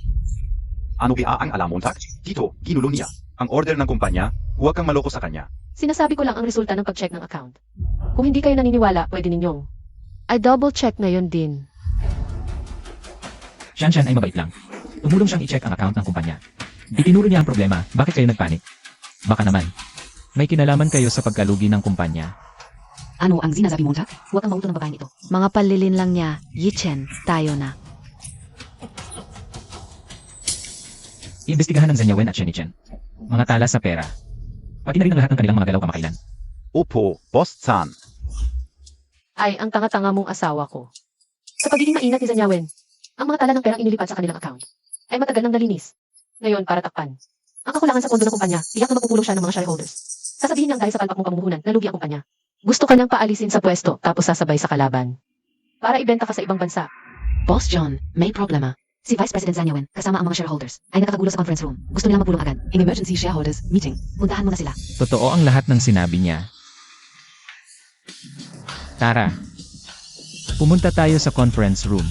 Ano ba ang alam mo, Tak? Dito, ginulo niya. Ang order ng kumpanya, huwag kang maloko sa kanya. Sinasabi ko lang ang resulta ng pag-check ng account. Kung hindi kayo naniniwala, pwede ninyong I double-check na yun din. Shanshan ay mabait lang. Tumulong siyang i-check ang account ng kumpanya. Itinuro niya ang problema, bakit kayo nagpanik? Baka naman, may kinalaman kayo sa pagkalugi ng kumpanya. Ano ang sinasabi mo, Tak? Huwag kang mauto ng babaeng ito. Mga palilin lang niya. Yichen, tayo na. Iimbestigahan ng Zanyawen at Shenichen. Mga tala sa pera. Pati na rin ang lahat ng kanilang mga galaw kamakailan. Opo, Boss San. Ay, ang tanga-tanga mong asawa ko. Sa pagiging maingat ni Zanyawen, ang mga tala ng perang inilipat sa kanilang account ay matagal nang nalinis. Ngayon, para takpan ang kakulangan sa pondo ng kumpanya, tiyak na magpupulong siya ng mga shareholders. Sasabihin niyang dahil sa palpak mong pamumuhunan, nalugi ang kumpanya. Gusto ka niyang paalisin sa pwesto tapos sasabay sa kalaban. Para ibenta ka sa ibang bansa. Boss John, may problema. Si Vice President Zanyawen, kasama ang mga shareholders, ay nakakagulo sa conference room. Gusto nilang magpulong agad. In emergency shareholders meeting. Puntahan mo na sila. Totoo ang lahat ng sinabi niya. Tara, pumunta tayo sa conference room.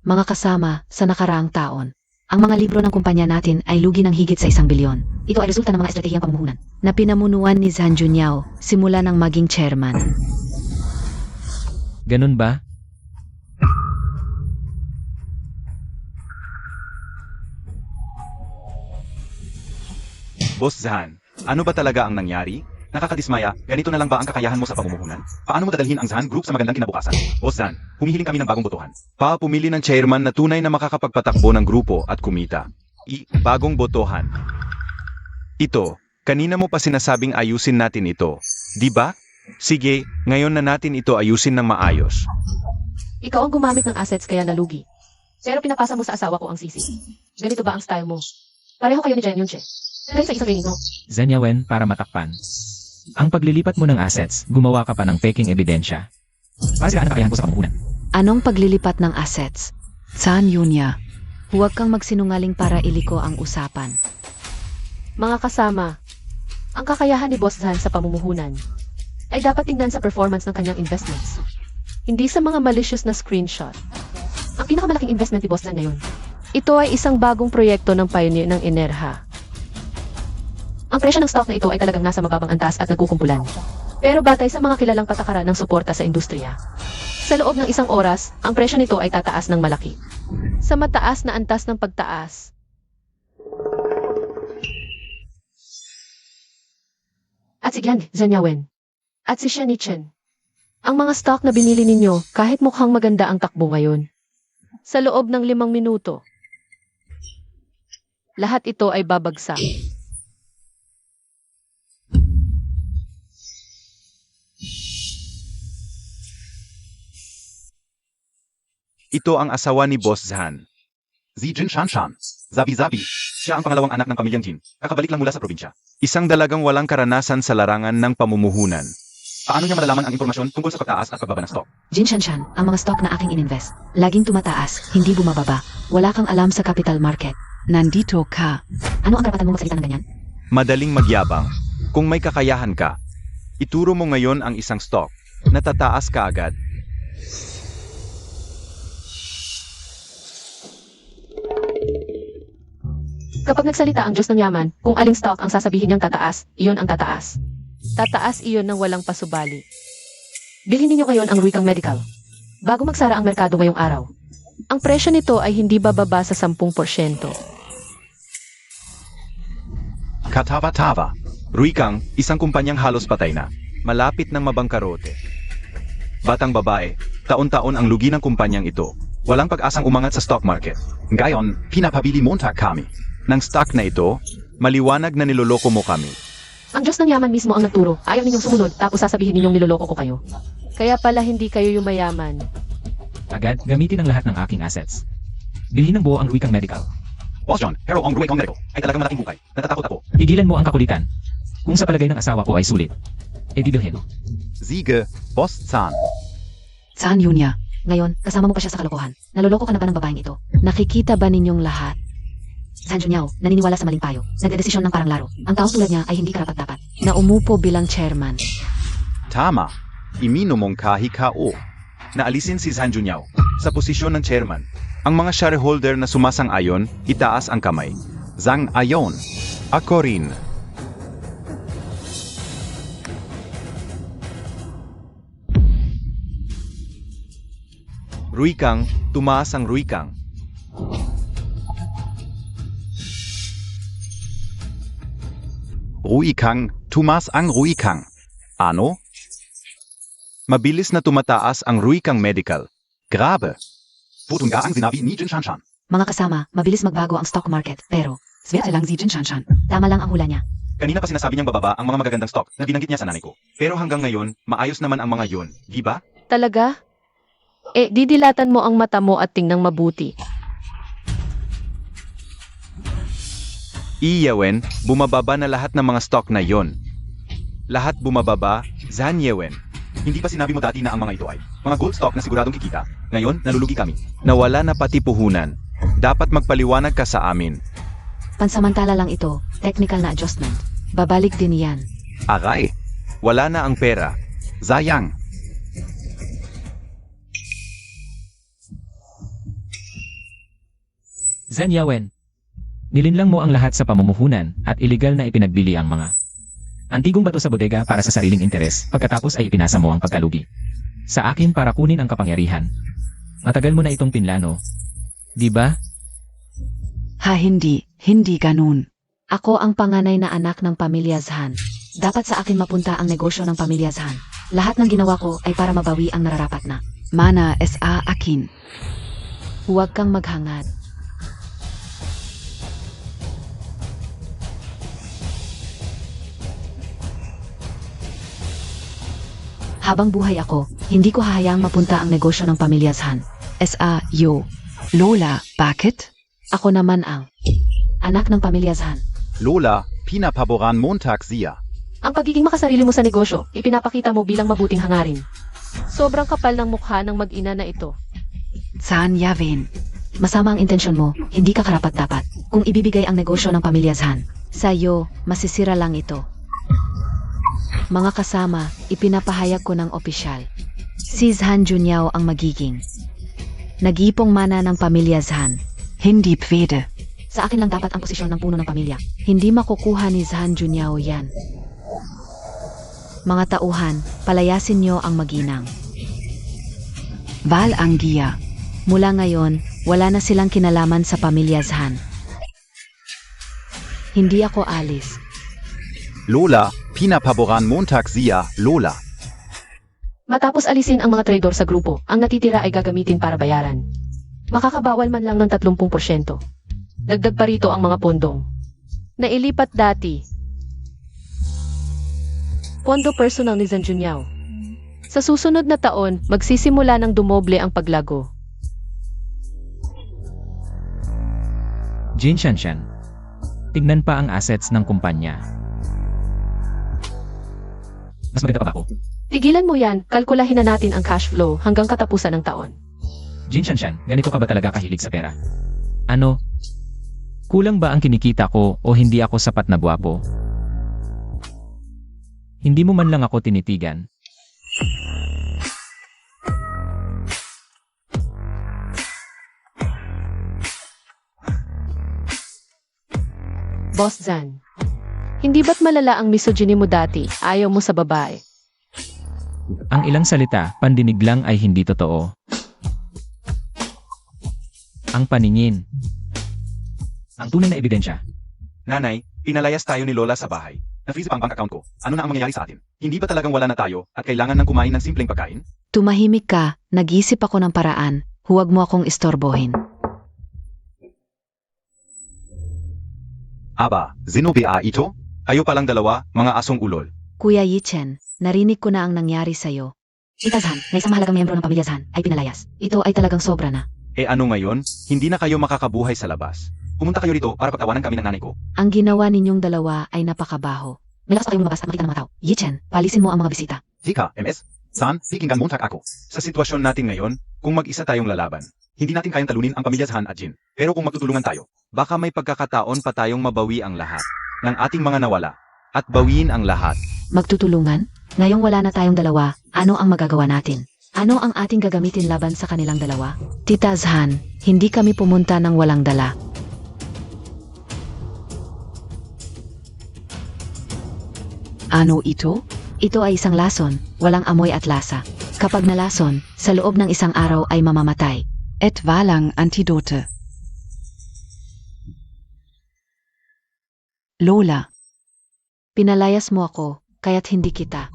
Mga kasama, sa nakaraang taon, ang mga libro ng kumpanya natin ay lugi ng higit sa 1 bilyon. Ito ay resulta ng mga estratehiyang pamumuhunan na pinamunuan ni Zhan Junyao simula ng maging chairman. Ganun ba? Boss Zhan, ano ba talaga ang nangyari? Nakakadismaya, ganito na lang ba ang kakayahan mo sa pamumuhunan? Paano mo dadalhin ang Zhan Group sa magandang kinabukasan? Boss Zhan, humihiling kami ng bagong botohan. Pumili ng chairman na tunay na makakapagpatakbo ng grupo at kumita. Bagong botohan. Ito, kanina mo pa sinasabing ayusin natin ito. Di ba? Sige, ngayon na natin ito ayusin ng maayos. Ikaw ang gumamit ng assets kaya nalugi. Pero pinapasa mo sa asawa ko ang sisi. Ganito ba ang style mo? Pareho kayo ni Jen Yunche. Dahil sa isang training mo. Zanyawen para matakpan. Ang paglilipat mo ng assets, gumawa ka pa ng peking ebidensya. Para siraan ang kakayahan ko sa pamumunan. Anong paglilipat ng assets? San Yunya, huwag kang magsinungaling para iliko ang usapan. Mga kasama, ang kakayahan ni Boss Zhan sa pamumuhunan ay dapat tingnan sa performance ng kanyang investments. Hindi sa mga malicious na screenshot. Ang pinakamalaking investment ni Boss Zhan ngayon, ito ay isang bagong proyekto ng pioneer ng Enerha. Ang presyo ng stock na ito ay talagang nasa mababang antas at nagkukumpulan. Pero batay sa mga kilalang patakaran ng suporta sa industriya, sa loob ng 1 oras, ang presyo nito ay tataas ng malaki. Sa mataas na antas ng pagtaas. At si Gian Zanyawen. At si Shenichen. Ang mga stock na binili ninyo, kahit mukhang maganda ang takbo ngayon, sa loob ng 5 minuto, lahat ito ay babagsak. Ito ang asawa ni Boss Zhan. Zijin Shanshan. Zabi-Zabi. Siya ang pangalawang anak ng pamilyang Jin. Kakabalik lang mula sa probinsya. Isang dalagang walang karanasan sa larangan ng pamumuhunan. Paano niya malalaman ang impormasyon tungkol sa pagtaas at pagbaba ng stock? Jin Shanshan, ang mga stock na aking ininvest, laging tumataas, hindi bumababa. Wala kang alam sa capital market. Nandito ka. Ano ang karapatan mo magsalita ng ganyan? Madaling magyabang. Kung may kakayahan ka, ituro mo ngayon ang isang stock na tataas ka agad. Kapag nagsalita ang Diyos ng yaman, kung aling stock ang sasabihin niyang tataas, iyon ang tataas. Tataas iyon ng walang pasubali. Bilhin ninyo ngayon ang Ruikang Medical. Bago magsara ang merkado ngayong araw, ang presyo nito ay hindi bababa sa 10%. Katava-tava. Ruikang, isang kumpanyang halos patay na. Malapit ng mabangkarote. Batang babae, taon-taon ang lugi ng kumpanyang ito. Walang pag-asang umangat sa stock market. Ngayon, pinapabili monta kami. Ng stock na ito, maliwanag na niloloko mo kami. Ang Diyos ng yaman mismo ang nagturo. Ayaw ninyong sumunod tapos sasabihin ninyong niloloko ko kayo. Kaya pala hindi kayo yumayaman. Agad, gamitin ang lahat ng aking assets. Bilhin ng buo ang Ruikang Medical. Boss John, pero ang Ruikang Medical ay talagang malaking hukay. Natatakot ako. Pigilan mo ang kakulitan. Kung sa palagay ng asawa ko ay sulit, edi bilhin. Siege, Boss Zahn. Saan Junior? Ngayon, kasama mo pa siya sa kalokohan. Naloloko ka na ba ng babaeng ito? Nakikita ba ninyong lahat? San Juniao, naniniwala sa maling payo. Nagdedesisyon ng parang laro. Ang taong tulad niya ay hindi karapat-dapat. Na umupo bilang chairman. Tama. Imino mong kahikao. Naalisin si Zhang Junyao sa posisyon ng chairman. Ang mga shareholder na sumasang-ayon, itaas ang kamay. Zhang ayon. Ako rin. Ruikang, tumaas ang Ruikang. Ruikang, tumaas ang Ruikang. Ano? Mabilis na tumataas ang Ruikang Medical. Grabe. Putong ang sinabi ni Jin Shanshan. Mga kasama, mabilis magbago ang stock market. Pero, swerte lang si Jin Shanshan. Tama lang ang hula niya. Kanina pa sinasabi niyang bababa ang mga magagandang stock na binanggit niya sa nanay ko. Pero hanggang ngayon, maayos naman ang mga yon, di ba? Talaga? Didilatan mo ang mata mo at tingnang mabuti. Iyewen, bumababa na lahat ng mga stock na yon. Lahat bumababa, Zhan Yewen. Hindi pa sinabi mo dati na ang mga ito ay mga gold stock na siguradong kikita. Ngayon, nalulugi kami. Nawala na pati puhunan. Dapat magpaliwanag ka sa amin. Pansamantala lang ito. Technical na adjustment. Babalik din yan. Aray, wala na ang pera. Zayang. Zhen Yawen, nilinlang mo ang lahat sa pamumuhunan at iligal na ipinagbili ang mga antigong bato sa bodega para sa sariling interes pagkatapos ay ipinasa mo ang pagkalugi sa akin para kunin ang kapangyarihan. Matagal mo na itong pinlano, di ba? Ha, hindi ganun. Ako ang panganay na anak ng pamilya Zhan. Dapat sa akin mapunta ang negosyo ng pamilya Zhan. Lahat ng ginawa ko ay para mabawi ang nararapat na. Mana sa akin. Huwag kang maghangad. Habang buhay ako, hindi ko hahayaang mapunta ang negosyo ng pamilya Zhan. Yo. Lola, bakit? Ako naman ang anak ng pamilya Zhan. Lola, pinapaboran Montag siya. Ang pagiging makasarili mo sa negosyo, ipinapakita mo bilang mabuting hangarin. Sobrang kapal ng mukha ng mag-ina na ito. Zhan Yawen. Masama ang intensyon mo, hindi ka karapat-dapat. Kung ibibigay ang negosyo ng pamilya Zhan, sa'yo, masisira lang ito. Mga kasama, ipinapahayag ko ng opisyal. Si Zhan Junyao ang magiging nag-ipong mana ng pamilya Zhan. Hindi pwede. Sa akin lang dapat ang posisyon ng puno ng pamilya. Hindi makukuha ni Zhan Junyao yan. Mga tauhan, palayasin niyo ang maginang. Val Angia. Mula ngayon, wala na silang kinalaman sa pamilya Zhan. Hindi ako alis. Lola, pinapaboran Montag siya, Lola. Matapos alisin ang mga traidor sa grupo, ang natitira ay gagamitin para bayaran. Makakabawal man lang ng 30%. Dagdag pa rito ang mga pondong nailipat dati. Pondo personal ni Zhan Junyao. Sa susunod na taon, magsisimula ng dumoble ang paglago. Jin Shanshan, tignan pa ang assets ng kumpanya. Mas maganda pa ba ako? Tigilan mo yan, kalkulahin na natin ang cash flow hanggang katapusan ng taon. Jin Shanshan, ganito ka ba talaga kahilig sa pera? Ano? Kulang ba ang kinikita ko o hindi ako sapat na gwapo? Hindi mo man lang ako tinitigan. Boss Zhan, hindi ba't malala ang misogyny mo dati? Ayaw mo sa babae. Ang ilang salita, pandinig lang ay hindi totoo. Ang paningin. Ang tunay na ebidensya. Nanay, pinalayas tayo ni Lola sa bahay. Na-freeze pa ang bank account ko. Ano na ang mangyayari sa atin? Hindi ba talagang wala na tayo at kailangan ng kumain ng simpleng pagkain? Tumahimik ka, nag-isip ako ng paraan. Huwag mo akong istorbohin. Aba, zino ba ito? Kayo palang dalawa, mga asong ulol. Kuya Yichen, narinig ko na ang nangyari sa'yo. Tita Zhan, na isang mahalagang miyembro ng pamilya Zhan, ay pinalayas. Ito ay talagang sobra na. E ano ngayon? Hindi na kayo makakabuhay sa labas. Pumunta kayo rito para pagtawanan kami ng nanay ko. Ang ginawa ninyong dalawa ay napakabaho. May lakas pa kayong lumabas at makita ng mga tao. Yichen, palisin mo ang mga bisita. Tika, MS, San, pikinggan mo ako. Sa sitwasyon natin ngayon, kung mag-isa tayong lalaban, hindi natin kayang talunin ang pamilya Zhan at Jin. Pero kung magtutulungan tayo, baka may pagkakataon pa tayong mabawi ang lahat ng ating mga nawala at bawiin ang lahat. Magtutulungan? Ngayong wala na tayong dalawa, ano ang magagawa natin? Ano ang ating gagamitin laban sa kanilang dalawa? Tita Zhan, hindi kami pumunta ng walang dala. Ano ito? Ito ay isang lason, walang amoy at lasa. Kapag nalason, sa loob ng isang araw ay mamamatay. Etwa lang Antidote. Lola, Pinalayas mo ako, kaya't hindi kita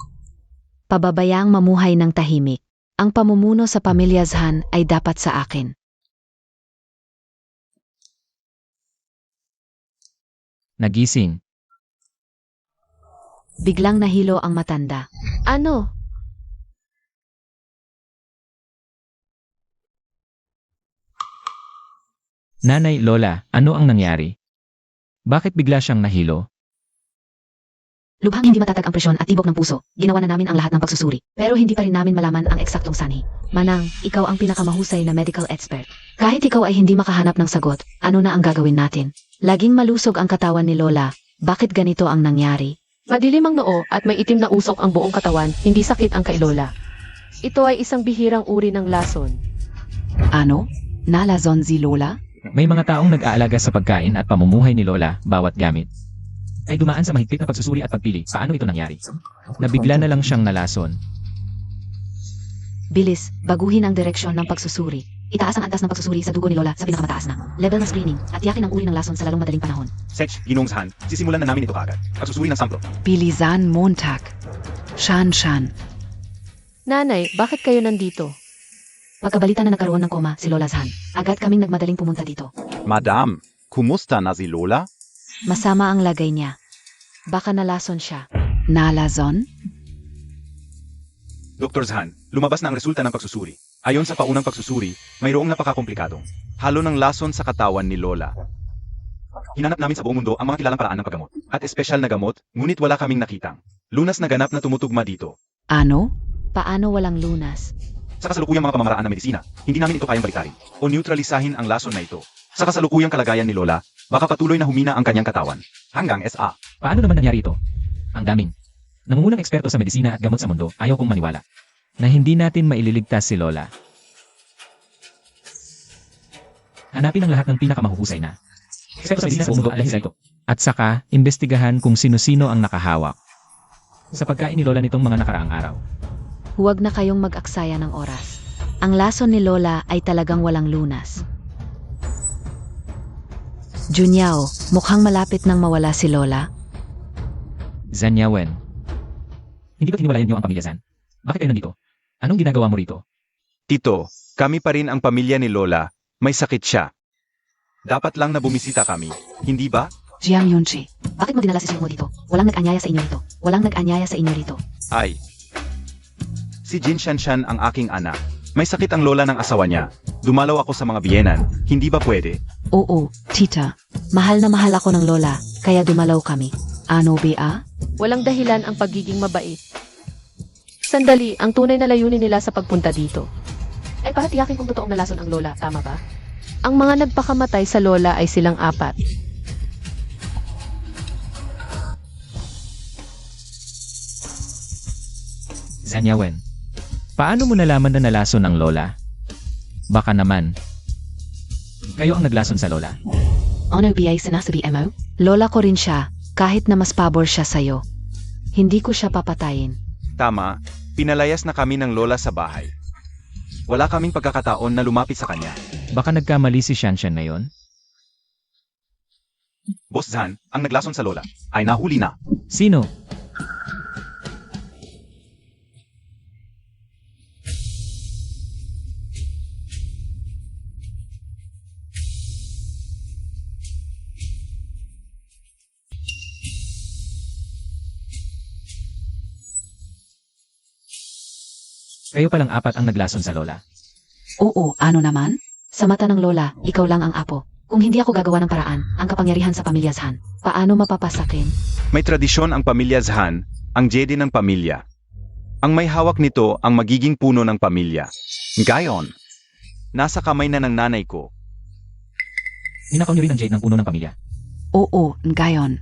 pababayaang mamuhay ng tahimik. Ang pamumuno sa pamilya Zhan ay dapat sa akin. Nagising. Biglang nahilo ang matanda. Ano? Nanay, Lola, ano ang nangyari? Bakit bigla siyang nahilo? Lubhang hindi matatag ang presyon at tibok ng puso. Ginawa na namin ang lahat ng pagsusuri. Pero hindi pa rin namin malaman ang eksaktong sanhi. Manang, ikaw ang pinakamahusay na medical expert. Kahit ikaw ay hindi makahanap ng sagot, ano na ang gagawin natin? Laging malusog ang katawan ni Lola. Bakit ganito ang nangyari? Madilim ang noo at may itim na usok ang buong katawan, hindi sakit ang kay Lola. Ito ay isang bihirang uri ng lason. ano? Nalazon si Lola? May mga taong nag-aalaga sa pagkain at pamumuhay ni Lola, bawat gamit ay dumaan sa mahigpit na pagsusuri at pagpili. Paano ito nangyari? Nabigla na lang siyang nalason. Bilis, baguhin ang direksyon ng pagsusuri. Itaas ang antas ng pagsusuri sa dugo ni Lola sa pinakamataas na level ng screening at yakin ang uri ng lason sa lalong madaling panahon. Sech, Ginong Zhan, sisimulan na namin ito agad. Pagsusuri ng samplo. Bilisan Montag. Shan. Nanay, bakit kayo nandito? Pagkabalita na nagkaroon ng koma si Lola Zhan, agad kaming nagmadaling pumunta dito. Madam, kumusta na si Lola? Masama ang lagay niya. Baka nalason siya. Nalazon? Dr. Zhan, lumabas na ang resulta ng pagsusuri. Ayon sa paunang pagsusuri, mayroong napakakomplikadong halo ng lason sa katawan ni Lola. Hinanap namin sa buong mundo ang mga kilalang paraan ng paggamot at espesyal na gamot, ngunit wala kaming nakitang lunas na ganap na tumutugma dito. Ano? Paano walang lunas? Sa kasalukuyang mga pamamaraan ng medisina, hindi namin ito kayang baliktarin o neutralisahin ang lason na ito. Sa kasalukuyang kalagayan ni Lola, baka patuloy na humina ang kanyang katawan. Hanggang SA. Paano naman nangyari ito? Ang daming nangungunang eksperto sa medisina at gamot sa mundo, ayaw kong maniwala na hindi natin maililigtas si Lola. Hanapin ang lahat ng pinakamahuhusay na eksperto sa medisina sa buong mundo at lahisa ito. At saka, imbestigahan kung sino-sino ang nakahawak sa pagkain ni Lola nitong mga nakaraang araw. Huwag na kayong mag-aksaya ng oras. Ang lason ni Lola ay talagang walang lunas. Junyao, mukhang malapit nang mawala si Lola. Zanyawen. Hindi ba't hiniwalayan niyo ang pamilya Zhan? Bakit kayo nandito? Anong ginagawa mo rito? Tito, kami pa rin ang pamilya ni Lola. May sakit siya. Dapat lang na bumisita kami, hindi ba? Jiang Yunchi. Bakit mo dinala si Sung mo dito? Walang nag-anyaya sa inyo rito. Walang nag-anyaya sa inyo rito. Ay. Si Jin Shanshan ang aking anak. May sakit ang lola ng asawa niya. Dumalaw ako sa mga biyenan. Hindi ba pwede? Oo, tita. Mahal na mahal ako ng Lola, kaya dumalaw kami. Ano ba? Walang dahilan ang pagiging mabait. Sandali, ang tunay na layunin nila sa pagpunta dito. Ay para tiyakin kung totoong nalason ang Lola, tama ba? Ang mga nagpakamatay sa Lola ay silang 4. Zanyawen. Paano mo nalaman na nalason ang Lola? Baka naman kayo ang naglason sa Lola. Ano ba ay sinasabi mo? Lola ko rin siya, kahit na mas pabor siya sa'yo. Hindi ko siya papatayin. Tama, pinalayas na kami ng lola sa bahay. Wala kaming pagkakataon na lumapit sa kanya. Baka nagkamali si Shanshan na yon? Boss Zhan, ang naglason sa lola, ay nahuli na. Sino? Kayo palang apat ang naglason sa lola. Oo, ano naman? Sa mata ng lola, ikaw lang ang apo. Kung hindi ako gagawa ng paraan, ang kapangyarihan sa pamilya Zhan, paano mapapasakin? May tradisyon ang pamilya Zhan, ang Jedi ng pamilya. Ang may hawak nito ang magiging puno ng pamilya. Gayon, nasa kamay na ng nanay ko. Ninakaw niyo rin ang jade ng puno ng pamilya. Oo, ngayon.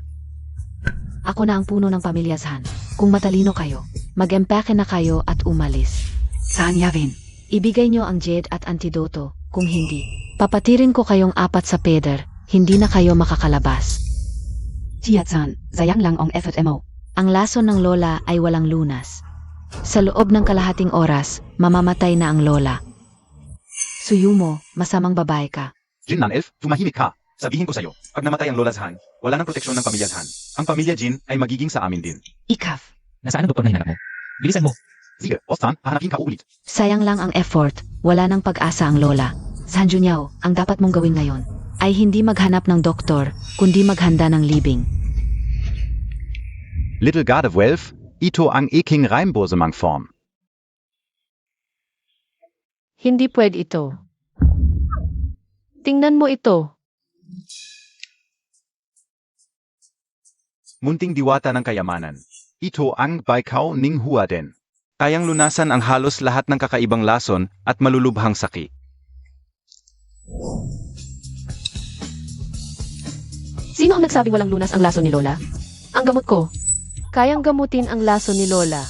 Ako na ang puno ng pamilya Zhan. Kung matalino kayo, mag-empake na kayo at umalis. Saan yavin? Ibigay nyo ang jade at antidoto. Kung hindi, papatirin ko kayong apat sa peder. Hindi na kayo makakalabas. Tiatsan, sayang lang ang effort mo. Ang lason ng lola ay walang lunas. Sa loob ng kalahating oras, mamamatay na ang lola. Suyumo, masamang babae ka. Jin Nan-elf, tumahimik ka. Sabihin ko sa'yo, pag namatay ang Lola Zhan, wala nang proteksyon ng pamilya Zhan. Ang pamilya Jin ay magiging sa amin din. Ikaf. Nasaan ang doktor na hinanap mo? Bilisan mo. Sige, Ostan, hahanapin ka ulit. Sayang lang ang effort, wala nang pag-asa ang lola. San Junyao, ang dapat mong gawin ngayon ay hindi maghanap ng doktor, kundi maghanda ng libing. Little God of Wealth, ito ang iking Reimbosemang form. Hindi pwede ito. Tingnan mo ito. Munting diwata ng kayamanan. Ito ang Baikao Ning Huaden. Kayang lunasan ang halos lahat ng kakaibang lason at malulubhang sakit. Sino ang nagsabing walang lunas ang laso ni Lola? Ang gamot ko. Kayang gamutin ang laso ni Lola.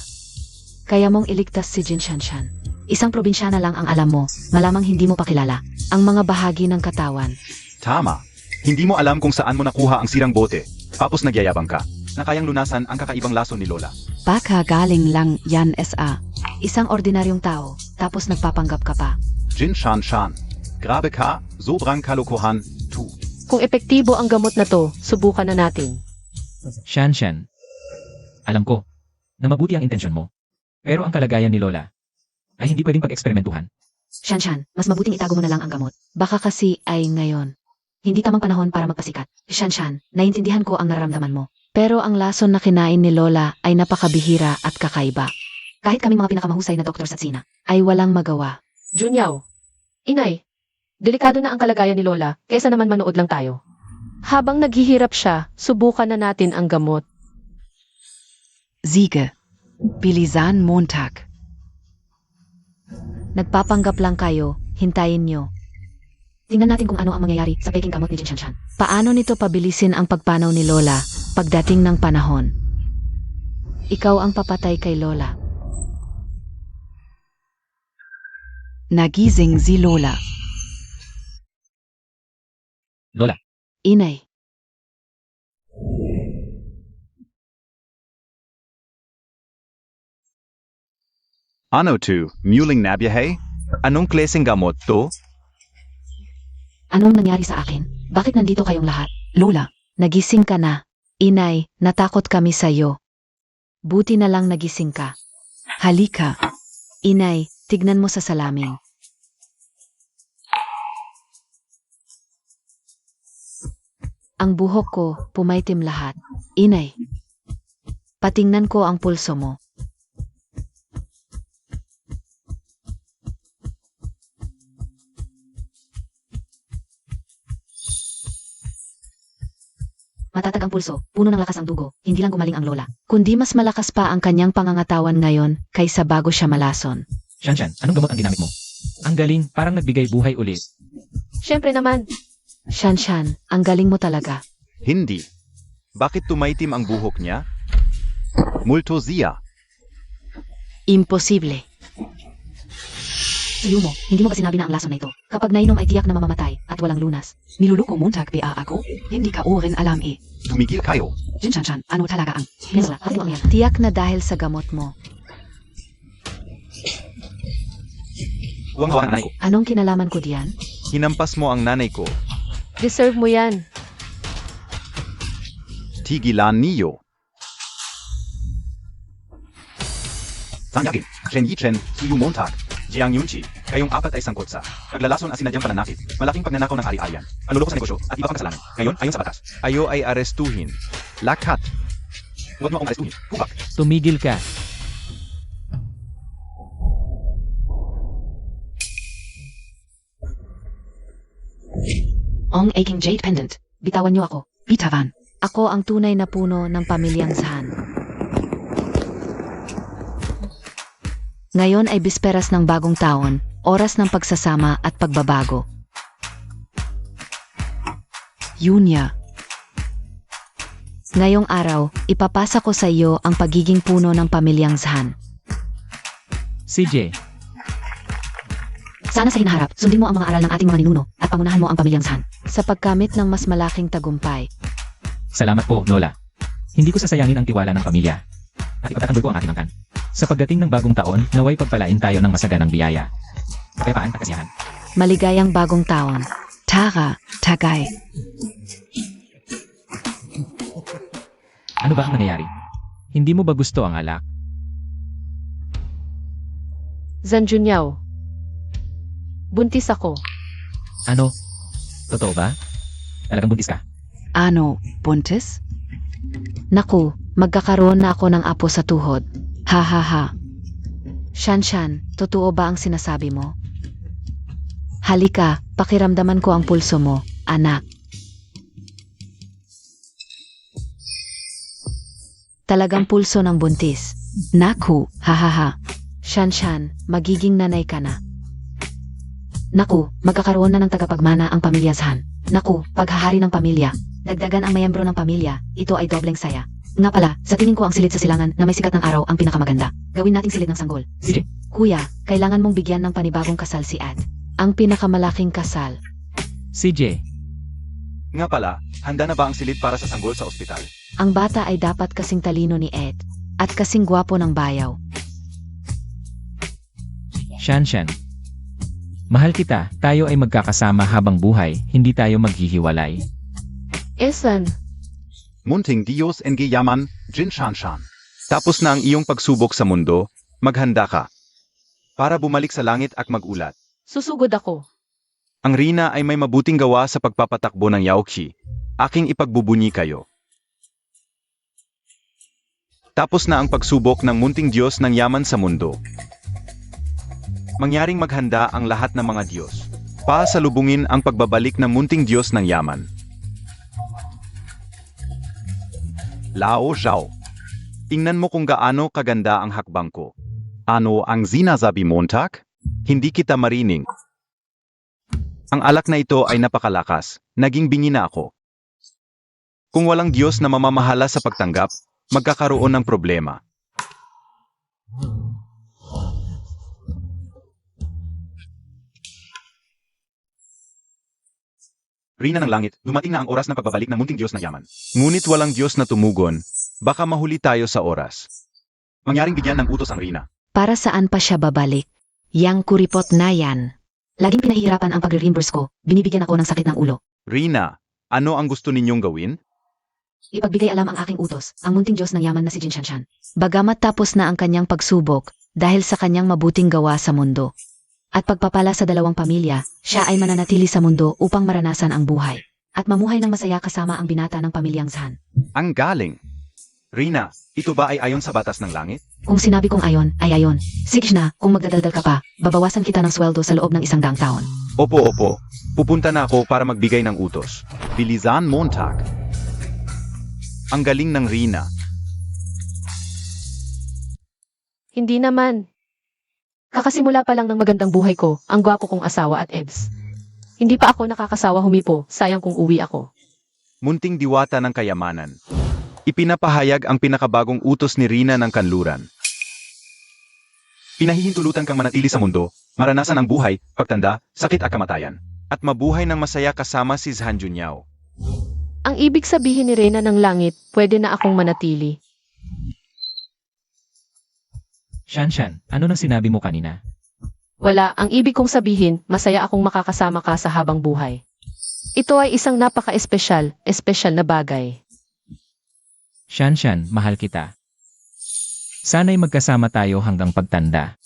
Kaya mong iligtas si Jin Shanshan. Isang probinsyana lang ang alam mo, malamang hindi mo pa kilala ang mga bahagi ng katawan. Tama. Hindi mo alam kung saan mo nakuha ang sirang bote. Tapos nagyayabang ka na kayang lunasan ang kakaibang lason ni Lola. Baka galing lang yan SA. Isang ordinaryong tao, tapos nagpapanggap ka pa. Jin Shan Shan. Grabe ka, sobrang kalokohan, tu. Kung epektibo ang gamot na to, subukan na natin. Shan. Alam ko na mabuti ang intensyon mo. Pero ang kalagayan ni Lola ay hindi pwedeng pag-eksperimentuhan. Shanshan, mas mabuting itago mo na lang ang gamot. Baka kasi ay ngayon. Hindi tamang panahon para magpasikat. Shanshan, naiintindihan ko ang nararamdaman mo. Pero ang lason na kinain ni Lola ay napakabihira at kakaiba. Kahit kaming mga pinakamahusay na doktor sa Tsina, ay walang magawa. Junyao. Inay, delikado na ang kalagayan ni Lola, kaysa naman manood lang tayo. Habang naghihirap siya, subukan na natin ang gamot. Siege. Bilisan Montag. Nagpapanggap lang kayo, hintayin nyo. Tingnan natin kung ano ang mangyayari sa peking gamot ni Jin Shanshan. Paano nito pabilisin ang pagpanaw ni Lola pagdating ng panahon? Ikaw ang papatay kay Lola. Nagising si Lola. Lola, Inay, Ano to, muling nabiyahe? Anong klaseng gamot to? anong nangyari sa akin? Bakit nandito kayong lahat? Lola. Nagising ka na. Inay, natakot kami sa'yo. Buti na lang nagising ka. Halika. Inay, tignan mo sa salamin. Ang buhok ko, pumaitim lahat. Inay, patingnan ko ang pulso mo. Matatag ang pulso, puno ng lakas ang dugo, hindi lang gumaling ang lola, kundi mas malakas pa ang kanyang pangangatawan ngayon kaysa bago siya malason. Shanshan, anong gamot ang ginamit mo? Ang galing, parang nagbigay buhay ulit. Siyempre naman, Shanshan, ang galing mo talaga. Hindi. Bakit tumaitim ang buhok niya? Multo Zia. Imposible. Yumo, hindi mo ba sinabi na ang lason na ito? Kapag nainom ay tiyak na mamamatay at walang lunas. Niluluko Montag ba ako? Hindi ka orin alam eh. Tumigil kayo. Jin Shanshan, ano talaga ang? Mesla, bakit mo ang yan? Tiyak na dahil sa gamot mo. Huwag ang nanay ko. Anong kinalaman ko diyan? Hinampas mo ang nanay ko. deserve mo yan. Tigilan niyo. Sangyagin, Shen Yichen, Suyu Montag, Jiang Yunchi, kayong apat ay sangkot sa paglalason at sinadyang pananakit, malaking pagnanakaw ng ari-arian, panluloko sa negosyo at iba pang kasalanan. Ngayon, ayon sa batas. Ayo ay arestuhin. Lakat. Huwag mo akong arestuhin. Hubak. Tumigil ka. Ong aking jade pendant. Bitawan niyo ako. Bitawan. Ako ang tunay na puno ng pamilyang Zhan. Ngayon ay bisperas ng bagong taon, oras ng pagsasama at pagbabago. Junia. Ngayong araw, ipapasa ko sa iyo ang pagiging puno ng pamilyang Zhan. CJ, Sana sa hinaharap, sundin mo ang mga aral ng ating mga ninuno at pangunahan mo ang pamilyang Zhan sa pagkamit ng mas malaking tagumpay. salamat po, Lola. Hindi ko sasayangin ang tiwala ng pamilya. At ipatatanggol ko ang ating angkan. Sa pagdating ng bagong taon, naway pagpalain tayo ng masaganang biyaya. Kapayapaan at kasiyahan. Maligayang bagong taon. Tara. Tagay. Ano ba ang nangyayari? Hindi mo ba gusto ang alak? Zhan Junyao. Buntis ako. Ano? Totoo ba? Talagang buntis ka? Ano, buntis? Naku, magkakaroon na ako ng apo sa tuhod. Ha ha ha. Shanshan, totoo ba ang sinasabi mo? Halika, pakiramdaman ko ang pulso mo, anak. Talagang pulso ng buntis. Naku, ha ha ha. Shanshan, magiging nanay ka na. Naku, magkakaroon na ng tagapagmana ang pamilya Zhan. Naku, paghahari ng pamilya. Dagdagan ang mayembro ng pamilya, ito ay dobleng saya. Nga pala, sa tingin ko ang silid sa silangan na may sikat ng araw ang pinakamaganda. Gawin nating silid ng sanggol. CJ, Kuya, kailangan mong bigyan ng panibagong kasal si Ad. Ang pinakamalaking kasal. CJ, Nga pala, handa na ba ang silid para sa sanggol sa ospital? Ang bata ay dapat kasing talino ni Ed. At kasing gwapo ng bayaw. Shanshan. Mahal kita, tayo ay magkakasama habang buhay, hindi tayo maghihiwalay. Esan. Munting Diyos en Yaman, Jin Shanshan. Tapos na ang iyong pagsubok sa mundo, maghanda ka. Para bumalik sa langit at magulat. Susugod ako. Ang Rina ay may mabuting gawa sa pagpapatakbo ng Yaoqi. Aking ipagbubunyi kayo. Tapos na ang pagsubok ng munting Diyos ng yaman sa mundo. Mangyaring maghanda ang lahat ng mga Diyos. Pasalubungin ang pagbabalik ng munting Diyos ng yaman. Lao Zhao. Tingnan mo kung gaano kaganda ang hakbang ko. Ano ang sinasabi Montag? Hindi kita marining. Ang alak na ito ay napakalakas. Naging bingi na ako. Kung walang Diyos na mamamahala sa pagtanggap, magkakaroon ng problema. Rina ng langit, dumating na ang oras ng pagbabalik ng munting Diyos na yaman. Ngunit walang Diyos na tumugon, baka mahuli tayo sa oras. Mangyaring bigyan ng utos ang Rina. Para saan pa siya babalik? Yang kuripot na yan. Laging pinahihirapan ang pagre-reimburse ko. Binibigyan ako ng sakit ng ulo. Rina, ano ang gusto ninyong gawin? Ipagbigay alam ang aking utos, ang munting Diyos ng yaman na si Jin Shanshan. Bagamat tapos na ang kanyang pagsubok, dahil sa kanyang mabuting gawa sa mundo. At pagpapala sa dalawang pamilya, siya ay mananatili sa mundo upang maranasan ang buhay. At mamuhay ng masaya kasama ang binata ng pamilyang Zhan. Ang galing! Rina, ito ba ay ayon sa batas ng langit? Kung sinabi kong ayon, ay ayon. Sige na, kung magdadaldal ka pa, babawasan kita ng sweldo sa loob ng 100 taon. Opo. Pupunta na ako para magbigay ng utos. Bilisan Montag. Ang galing ng Rina. Hindi naman. Kakasimula pa lang ng magandang buhay ko, ang gwapo kong asawa at Ebs. Hindi pa ako nakakasawa humipo, sayang kung uwi ako. Munting diwata ng kayamanan. Ipinapahayag ang pinakabagong utos ni Rina ng kanluran. Pinahihintulutan kang manatili sa mundo, maranasan ang buhay, pagtanda, sakit at kamatayan. At mabuhay ng masaya kasama si Zhan Junyao. Ang ibig sabihin ni Reyna ng Langit, pwede na akong manatili. Shanshan, ano nang sinabi mo kanina? Wala, ang ibig kong sabihin, masaya akong makakasama ka sa habang buhay. Ito ay isang napaka-espesyal na bagay. Shanshan, mahal kita. Sana'y magkasama tayo hanggang pagtanda.